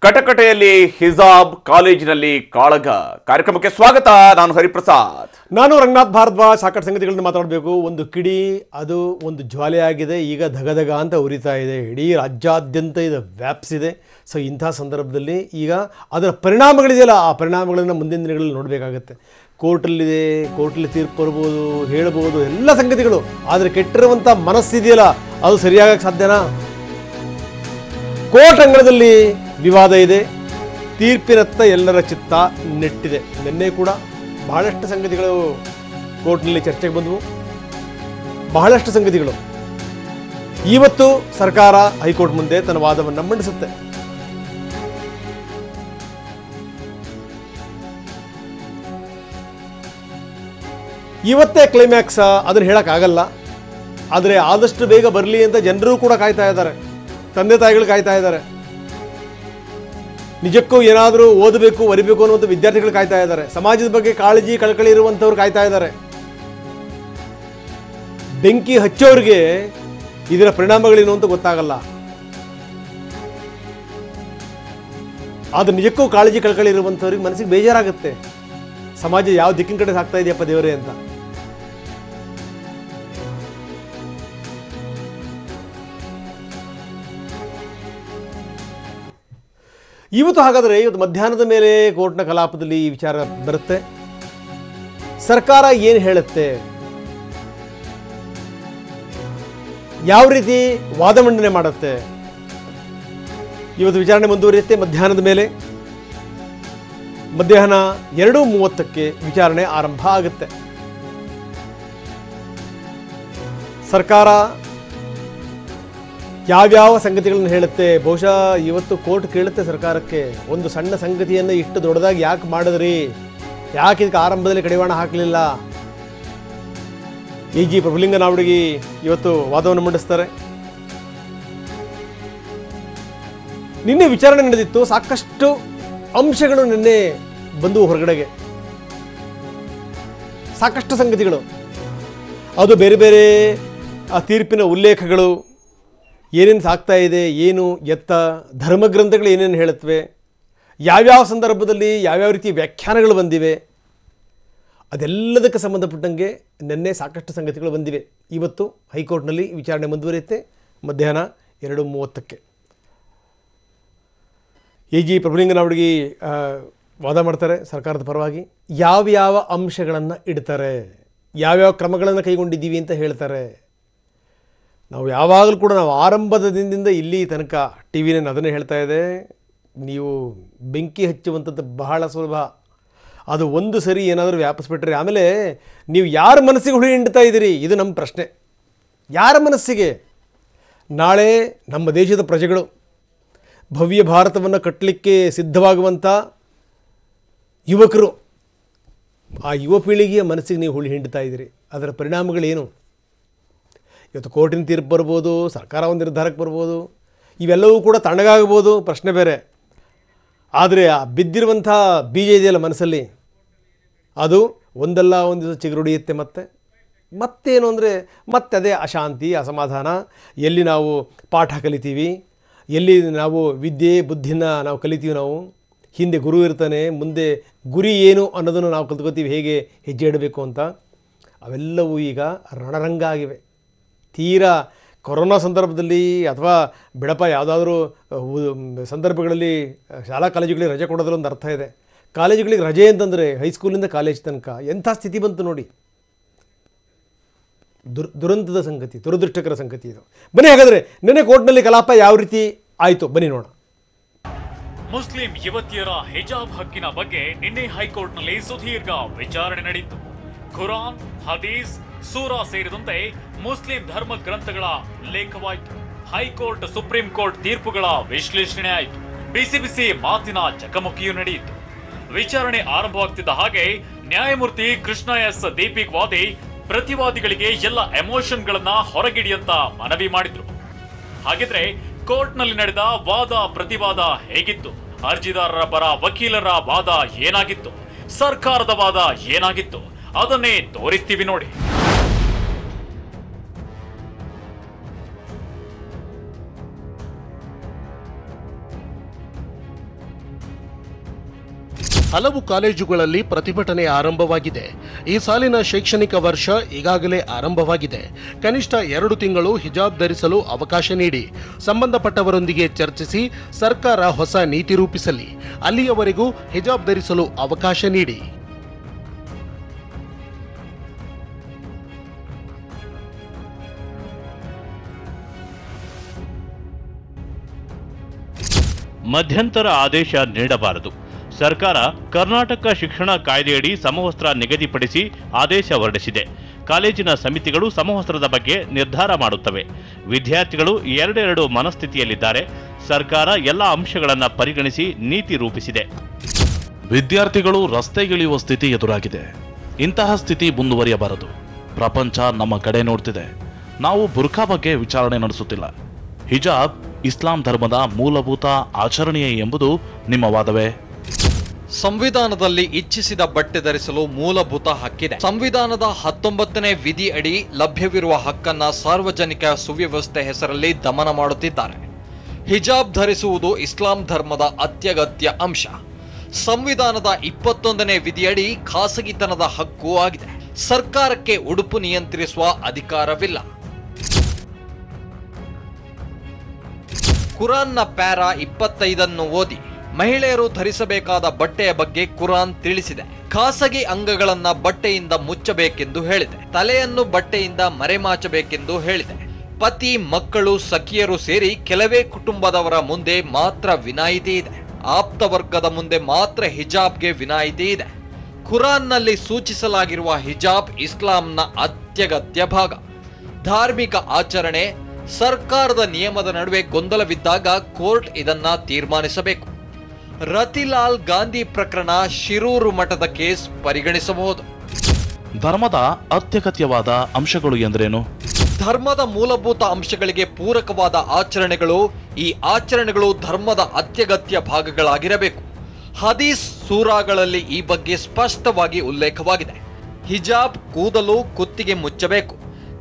ಕಟಕಟೆಯಲ್ಲಿ ಹಿಜಾಬ್ ಕಾಲೇಜಿನಲ್ಲಿ ಕಾಳಗ ಕಾರ್ಯಕ್ರಮಕ್ಕೆ ಸ್ವಾಗತ. ನಾನು ಹರಿಪ್ರಸಾದ್. ನಾನು ರಂಗನಾಥ್ ಭಾರದ್ವಾಜ್. ಸಾಕಷ್ಟು ಸಂಗತಿಗಳನ್ನ ಮಾತಾಡಬೇಕು. ಒಂದು ಕಿಡಿ ಅದು ಒಂದು ಜ್ವಾಲೆಯಾಗಿದೆ, ಈಗ ಧಗಧಗ ಅಂತ ಉರಿತಾ ಇದೆ, ಇಡೀ ರಾಜ್ಯಾದ್ಯಂತ ಇದು ವ್ಯಾಪಿಸಿದೆ. ಸೊ ಇಂಥ ಸಂದರ್ಭದಲ್ಲಿ ಈಗ ಅದರ ಪರಿಣಾಮಗಳಿದೆಯಲ್ಲ, ಆ ಪರಿಣಾಮಗಳನ್ನು ಮುಂದಿನ ದಿನಗಳಲ್ಲಿ ನೋಡಬೇಕಾಗತ್ತೆ. ಕೋರ್ಟಲ್ಲಿ ತೀರ್ಪು ಬರ್ಬೋದು, ಹೇಳ್ಬೋದು, ಎಲ್ಲ ಸಂಗತಿಗಳು. ಆದರೆ ಕೆಟ್ಟಿರುವಂಥ ಮನಸ್ಸಿದೆಯಲ್ಲ, ಅದು ಸರಿಯಾಗಕ್ಕೆ ಸಾಧ್ಯನಾ? ಕೋರ್ಟ್ ಅಂಗಳದಲ್ಲಿ ವಿವಾದ ಇದೆ, ತೀರ್ಪಿನತ್ತ ಎಲ್ಲರ ಚಿತ್ತ ನೆಟ್ಟಿದೆ. ನಿನ್ನೆ ಕೂಡ ಬಹಳಷ್ಟು ಸಂಗತಿಗಳು ಕೋರ್ಟ್ನಲ್ಲಿ ಚರ್ಚೆಗೆ ಬಂದವು, ಬಹಳಷ್ಟು ಸಂಗತಿಗಳು. ಇವತ್ತು ಸರ್ಕಾರ ಹೈಕೋರ್ಟ್ ಮುಂದೆ ತನ್ನ ವಾದವನ್ನು ಮಂಡಿಸುತ್ತೆ. ಇವತ್ತೇ ಕ್ಲೈಮ್ಯಾಕ್ಸ್ ಅದನ್ನು ಹೇಳೋಕ್ಕಾಗಲ್ಲ. ಆದರೆ ಆದಷ್ಟು ಬೇಗ ಬರಲಿ ಅಂತ ಜನರು ಕೂಡ ಕಾಯ್ತಾ ಇದ್ದಾರೆ, ತಂದೆ ತಾಯಿಗಳು ಕಾಯ್ತಾ ಇದ್ದಾರೆ. ನಿಜಕ್ಕೂ ಏನಾದರೂ ಓದಬೇಕು, ಬರಿಬೇಕು ಅನ್ನುವಂಥ ವಿದ್ಯಾರ್ಥಿಗಳು ಕಾಯ್ತಾ ಇದ್ದಾರೆ. ಸಮಾಜದ ಬಗ್ಗೆ ಕಾಳಜಿ ಕಳಕಳಿ ಇರುವಂಥವ್ರು ಕಾಯ್ತಾ ಇದ್ದಾರೆ. ಬೆಂಕಿ ಹಚ್ಚೋರಿಗೆ ಇದರ ಪರಿಣಾಮಗಳೇನು ಅಂತ ಗೊತ್ತಾಗಲ್ಲ. ಆದರೆ ನಿಜಕ್ಕೂ ಕಾಳಜಿ ಕಳಕಳಿ ಇರುವಂಥವ್ರಿಗೆ ಮನಸ್ಸಿಗೆ ಬೇಜಾರಾಗುತ್ತೆ. ಸಮಾಜ ಯಾವ ದಿಕ್ಕಿನ ಕಡೆ ಸಾಗ್ತಾ ಇದೆಯಪ್ಪ ದೇವರೇ ಅಂತ. ಇವತ್ತು ಹಾಗಾದರೆ ಇವತ್ತು ಮಧ್ಯಾಹ್ನದ ಮೇಲೆ ಕೋರ್ಟ್ನ ಕಲಾಪದಲ್ಲಿ ಈ ವಿಚಾರ ಬರುತ್ತೆ. ಸರ್ಕಾರ ಏನು ಹೇಳುತ್ತೆ, ಯಾವ ರೀತಿ ವಾದ ಮಂಡನೆ ಮಾಡುತ್ತೆ, ಇವತ್ತು ವಿಚಾರಣೆ ಮುಂದುವರಿಯುತ್ತೆ. ಮಧ್ಯಾಹ್ನದ ಮೇಲೆ ಮಧ್ಯಾಹ್ನ 2:30ಕ್ಕೆ ವಿಚಾರಣೆ ಆರಂಭ ಆಗುತ್ತೆ. ಸರ್ಕಾರ ಯಾವ್ಯಾವ ಸಂಗತಿಗಳನ್ನು ಹೇಳುತ್ತೆ, ಬಹುಶಃ ಇವತ್ತು ಕೋರ್ಟ್ ಕೇಳುತ್ತೆ ಸರ್ಕಾರಕ್ಕೆ, ಒಂದು ಸಣ್ಣ ಸಂಗತಿಯನ್ನು ಇಷ್ಟು ದೊಡ್ಡದಾಗಿ ಯಾಕೆ ಮಾಡಿದ್ರಿ, ಯಾಕೆ ಇದಕ್ಕೆ ಆರಂಭದಲ್ಲಿ ಕಡಿವಾಣ ಹಾಕಲಿಲ್ಲ. AG ಪ್ರಭುಲಿಂಗನಾವಡಗಿ ಇವತ್ತು ವಾದವನ್ನು ಮಂಡಿಸ್ತಾರೆ. ನಿನ್ನೆ ವಿಚಾರಣೆ ನಡೆದಿತ್ತು, ಸಾಕಷ್ಟು ಅಂಶಗಳು ನಿನ್ನೆ ಬಂದು ಹೊರಗಡೆಗೆ, ಸಾಕಷ್ಟು ಸಂಗತಿಗಳು. ಅದು ಬೇರೆ ಬೇರೆ ಆ ತೀರ್ಪಿನ ಉಲ್ಲೇಖಗಳು, ಏನೇನು ಸಾಗ್ತಾ ಇದೆ, ಏನು ಎತ್ತ, ಧರ್ಮಗ್ರಂಥಗಳು ಏನೇನು ಹೇಳುತ್ತವೆ, ಯಾವ್ಯಾವ ಸಂದರ್ಭದಲ್ಲಿ ಯಾವ್ಯಾವ ರೀತಿ ವ್ಯಾಖ್ಯಾನಗಳು ಬಂದಿವೆ, ಅದೆಲ್ಲದಕ್ಕೆ ಸಂಬಂಧಪಟ್ಟಂಗೆ ನಿನ್ನೆ ಸಾಕಷ್ಟು ಸಂಗತಿಗಳು ಬಂದಿವೆ. ಇವತ್ತು ಹೈಕೋರ್ಟ್ನಲ್ಲಿ ವಿಚಾರಣೆ ಮುಂದುವರಿಯುತ್ತೆ. ಮಧ್ಯಾಹ್ನ 2:30ಕ್ಕೆ AG ಪ್ರಭುಲಿಂಗನಾವಡಗಿ ವಾದ ಮಾಡ್ತಾರೆ ಸರ್ಕಾರದ ಪರವಾಗಿ. ಯಾವ್ಯಾವ ಅಂಶಗಳನ್ನು ಇಡ್ತಾರೆ, ಯಾವ್ಯಾವ ಕ್ರಮಗಳನ್ನು ಕೈಗೊಂಡಿದ್ದೀವಿ ಅಂತ ಹೇಳ್ತಾರೆ. ನಾವು ಯಾವಾಗಲೂ ಕೂಡ ನಾವು ಆರಂಭದ ದಿನದಿಂದ ಇಲ್ಲಿ ತನಕ TV ಅದನ್ನೇ ಹೇಳ್ತಾ ಇದೆ, ನೀವು ಬೆಂಕಿ ಹಚ್ಚುವಂಥದ್ದು ಬಹಳ ಸುಲಭ. ಅದು ಒಂದು ಸರಿ ಏನಾದರೂ ವ್ಯಾಪಿಸ್ಬಿಟ್ರೆ ಆಮೇಲೆ ನೀವು ಯಾರ ಮನಸ್ಸಿಗೆ ಹುಳಿ ಹಿಂಡ್ತಾ ಇದ್ದೀರಿ, ಇದು ನಮ್ಮ ಪ್ರಶ್ನೆ. ಯಾರ ಮನಸ್ಸಿಗೆ? ನಾಳೆ ನಮ್ಮ ದೇಶದ ಪ್ರಜೆಗಳು ಭವ್ಯ ಭಾರತವನ್ನು ಕಟ್ಟಲಿಕ್ಕೆ ಸಿದ್ಧವಾಗುವಂಥ ಯುವಕರು, ಆ ಯುವ ಪೀಳಿಗೆಯ ಮನಸ್ಸಿಗೆ ನೀವು ಹುಳಿ ಹಿಂಡ್ತಾ ಇದ್ದೀರಿ. ಅದರ ಪರಿಣಾಮಗಳೇನು? ಇವತ್ತು ಕೋರ್ಟಿನ ತೀರ್ಪು ಬರ್ಬೋದು, ಸರ್ಕಾರ ಒಂದು ನಿರ್ಧಾರಕ್ಕೆ ಬರ್ಬೋದು, ಇವೆಲ್ಲವೂ ಕೂಡ ತಣ್ಣಗಾಗ್ಬೋದು, ಪ್ರಶ್ನೆ ಬೇರೆ. ಆದರೆ ಆ ಬಿದ್ದಿರುವಂಥ ಬೀಜ ಇದೆಯಲ್ಲ ಮನಸ್ಸಲ್ಲಿ, ಅದು ಒಂದಲ್ಲ ಒಂದು ದಿವಸ ಚಿಗುರುಡಿಯುತ್ತೆ. ಮತ್ತೇನು ಅಂದರೆ ಮತ್ತೆ ಅದೇ ಅಶಾಂತಿ, ಅಸಮಾಧಾನ. ಎಲ್ಲಿ ನಾವು ಪಾಠ ಕಲಿತೀವಿ, ಎಲ್ಲಿ ನಾವು ವಿದ್ಯೆ ಬುದ್ಧಿನ ನಾವು ಕಲಿತೀವಿ, ನಾವು ಹಿಂದೆ ಗುರು ಇರ್ತಾನೆ, ಮುಂದೆ ಗುರಿ ಏನು ಅನ್ನೋದನ್ನು ನಾವು ಕಲ್ತ್ಕೋತೀವಿ, ಹೇಗೆ ಹೆಜ್ಜೆ ಇಡಬೇಕು ಅಂತ. ಅವೆಲ್ಲವೂ ಈಗ ರಣರಂಗ ಆಗಿವೆ. ತೀರಾ ಕೊರೋನಾ ಸಂದರ್ಭದಲ್ಲಿ ಅಥವಾ ಬಿಡಪ ಯಾವುದಾದ್ರೂ ಸಂದರ್ಭಗಳಲ್ಲಿ ಶಾಲಾ ಕಾಲೇಜುಗಳಿಗೆ ರಜೆ ಕೊಡೋದ್ರಲ್ಲಿ ಒಂದು ಅರ್ಥ ಇದೆ. ಕಾಲೇಜುಗಳಿಗೆ ರಜೆ ಅಂತಂದರೆ ಹೈಸ್ಕೂಲಿಂದ ಕಾಲೇಜ್ ತನಕ ಎಂಥ ಸ್ಥಿತಿ ಬಂತು ನೋಡಿ. ದುರಂತದ ಸಂಗತಿ, ದುರದೃಷ್ಟಕರ ಸಂಗತಿ ಇದು. ಬನ್ನಿ ಹಾಗಾದರೆ ನಿನ್ನೆ ಕೋರ್ಟ್ನಲ್ಲಿ ಕಲಾಪ ಯಾವ ರೀತಿ ಆಯಿತು ಬನ್ನಿ ನೋಡೋಣ. ಮುಸ್ಲಿಂ ಯುವತಿಯರ ಹಿಜಾಬ್ ಹಕ್ಕಿನ ಬಗ್ಗೆ ನಿನ್ನೆ ಹೈಕೋರ್ಟ್ನಲ್ಲಿ ಸುದೀರ್ಘ ವಿಚಾರಣೆ ನಡೆಯಿತು. ಖುರಾನ್, ಹದೀಸ್, ಸೂರಾ ಸೇರಿದಂತೆ ಮುಸ್ಲಿಂ ಧರ್ಮ ಗ್ರಂಥಗಳ ಉಲ್ಲೇಖವಾಯಿತು. ಹೈಕೋರ್ಟ್, ಸುಪ್ರೀಂ ಕೋರ್ಟ್ ತೀರ್ಪುಗಳ ವಿಶ್ಲೇಷಣೆ ಆಯಿತು. ಬಿಸಿ ಮಾತಿನ ಚಕಮಕಿಯೂ ನಡೆಯಿತು. ವಿಚಾರಣೆ ಆರಂಭವಾಗ್ತಿದ್ದ ಹಾಗೆ ನ್ಯಾಯಮೂರ್ತಿ ಕೃಷ್ಣ ಎಸ್ ದೀಪಿಕ್ ವಾದಿ ಪ್ರತಿವಾದಿಗಳಿಗೆ ಎಲ್ಲ ಎಮೋಷನ್ಗಳನ್ನ ಹೊರಗಿಡಿಯಂತ ಮನವಿ ಮಾಡಿದ್ರು. ಹಾಗಿದ್ರೆ ಕೋರ್ಟ್ನಲ್ಲಿ ನಡೆದ ವಾದ ಪ್ರತಿವಾದ ಹೇಗಿತ್ತು? ಅರ್ಜಿದಾರರ ಪರ ವಕೀಲರ ವಾದ ಏನಾಗಿತ್ತು? ಸರ್ಕಾರದ ವಾದ ಏನಾಗಿತ್ತು? ಅದನ್ನೇ ತೋರಿಸ್ತೀವಿ ನೋಡಿ. ಹಲವು ಕಾಲೇಜುಗಳಲ್ಲಿ ಪ್ರತಿಭಟನೆ ಆರಂಭವಾಗಿದೆ. ಈ ಸಾಲಿನ ಶೈಕ್ಷಣಿಕ ವರ್ಷ ಈಗಾಗಲೇ ಆರಂಭವಾಗಿದೆ. ಕನಿಷ್ಠ 2 ತಿಂಗಳು ಹಿಜಾಬ್ ಧರಿಸಲು ಅವಕಾಶ ನೀಡಿ ಸಂಬಂಧಪಟ್ಟವರೊಂದಿಗೆ ಚರ್ಚಿಸಿ ಸರ್ಕಾರ ಹೊಸ ನೀತಿ ರೂಪಿಸಲಿ. ಅಲ್ಲಿಯವರೆಗೂ ಹಿಜಾಬ್ ಧರಿಸಲು ಅವಕಾಶ ನೀಡಿ. ಮಧ್ಯಂತರ ಆದೇಶ ನೀಡಬಾರದು. ಸರ್ಕಾರ ಕರ್ನಾಟಕ ಶಿಕ್ಷಣ ಕಾಯ್ದೆಯಡಿ ಸಮವಸ್ತ್ರ ನಿಗದಿಪಡಿಸಿ ಆದೇಶ ಹೊರಡಿಸಿದೆ. ಕಾಲೇಜಿನ ಸಮಿತಿಗಳು ಸಮವಸ್ತ್ರದ ಬಗ್ಗೆ ನಿರ್ಧಾರ ಮಾಡುತ್ತವೆ. ವಿದ್ಯಾರ್ಥಿಗಳು 2 ಮನಸ್ಥಿತಿಯಲ್ಲಿದ್ದಾರೆ. ಸರ್ಕಾರ ಎಲ್ಲ ಅಂಶಗಳನ್ನು ಪರಿಗಣಿಸಿ ನೀತಿ ರೂಪಿಸಿದೆ. ವಿದ್ಯಾರ್ಥಿಗಳು ರಸ್ತೆಗಿಳಿಯುವ ಸ್ಥಿತಿ ಎದುರಾಗಿದೆ. ಇಂತಹ ಸ್ಥಿತಿ ಮುಂದುವರಿಯಬಾರದು. ಪ್ರಪಂಚ ನಮ್ಮ ಕಡೆ ನೋಡ್ತಿದೆ. ನಾವು ಬುರ್ಖಾ ಬಗ್ಗೆ ವಿಚಾರಣೆ ನಡೆಸುತ್ತಿಲ್ಲ. ಹಿಜಾಬ್ ಇಸ್ಲಾಂ ಧರ್ಮದ ಮೂಲಭೂತ ಆಚರಣೆಯೇ ಎಂಬುದು ನಿಮ್ಮ ವಾದವೇ? ಸಂವಿಧಾನದಲ್ಲಿ ಇಚ್ಛಿಸಿದ ಬಟ್ಟೆ ಧರಿಸಲು ಮೂಲಭೂತ ಹಕ್ಕಿದೆ. ಸಂವಿಧಾನದ 19ನೇ ವಿಧಿ ಅಡಿ ಲಭ್ಯವಿರುವ ಹಕ್ಕನ್ನ ಸಾರ್ವಜನಿಕ ಸುವ್ಯವಸ್ಥೆ ಹೆಸರಲ್ಲಿ ದಮನ ಮಾಡುತ್ತಿದ್ದಾರೆ. ಹಿಜಾಬ್ ಧರಿಸುವುದು ಇಸ್ಲಾಂ ಧರ್ಮದ ಅತ್ಯಗತ್ಯ ಅಂಶ. ಸಂವಿಧಾನದ 21ನೇ ವಿಧಿಯಡಿ ಖಾಸಗಿತನದ ಹಕ್ಕು ಆಗಿದೆ. ಸರ್ಕಾರಕ್ಕೆ ಉಡುಪು ನಿಯಂತ್ರಿಸುವ ಅಧಿಕಾರವಿಲ್ಲ. ಕುರಾನ್ನ ಪ್ಯಾರಾ 25 ಓದಿ. ಮಹಿಳೆಯರು ಧರಿಸಬೇಕಾದ ಬಟ್ಟೆಯ ಬಗ್ಗೆ ಕುರಾನ್ ತಿಳಿಸಿದೆ. ಖಾಸಗಿ ಅಂಗಗಳನ್ನ ಬಟ್ಟೆಯಿಂದ ಮುಚ್ಚಬೇಕೆಂದು ಹೇಳಿದೆ. ತಲೆಯನ್ನು ಬಟ್ಟೆಯಿಂದ ಮರೆಮಾಚಬೇಕೆಂದು ಹೇಳಿದೆ. ಪತಿ, ಮಕ್ಕಳು, ಸಖಿಯರು ಸೇರಿ ಕೆಲವೇ ಕುಟುಂಬದವರ ಮುಂದೆ ಮಾತ್ರ ವಿನಾಯಿತಿ ಇದೆ. ಆಪ್ತ ವರ್ಗದ ಮುಂದೆ ಮಾತ್ರ ಹಿಜಾಬ್ಗೆ ವಿನಾಯಿತಿ ಇದೆ. ಕುರಾನ್ನಲ್ಲಿ ಸೂಚಿಸಲಾಗಿರುವ ಹಿಜಾಬ್ ಇಸ್ಲಾಂನ ಅತ್ಯಗತ್ಯ ಭಾಗ. ಧಾರ್ಮಿಕ ಆಚರಣೆ, ಸರ್ಕಾರದ ನಿಯಮದ ನಡುವೆ ಗೊಂದಲವಿದ್ದಾಗ ಕೋರ್ಟ್ ಇದನ್ನ ತೀರ್ಮಾನಿಸಬೇಕು. ರತಿಲಾಲ್ ಗಾಂಧಿ ಪ್ರಕರಣ ಶಿರೂರು ಮಠದ ಕೇಸ್ ಪರಿಗಣಿಸಬಹುದು. ಧರ್ಮದ ಅತ್ಯಗತ್ಯವಾದ ಅಂಶಗಳು ಎಂದರೇನು? ಧರ್ಮದ ಮೂಲಭೂತ ಅಂಶಗಳಿಗೆ ಪೂರಕವಾದ ಆಚರಣೆಗಳು. ಈ ಆಚರಣೆಗಳು ಧರ್ಮದ ಅತ್ಯಗತ್ಯ ಭಾಗಗಳಾಗಿರಬೇಕು. ಹದೀಸ್ ಸೂರಾಗಳಲ್ಲಿ ಈ ಬಗ್ಗೆ ಸ್ಪಷ್ಟವಾಗಿ ಉಲ್ಲೇಖವಾಗಿದೆ. ಹಿಜಾಬ್ ಕೂದಲು ಕುತ್ತಿಗೆ ಮುಚ್ಚಬೇಕು.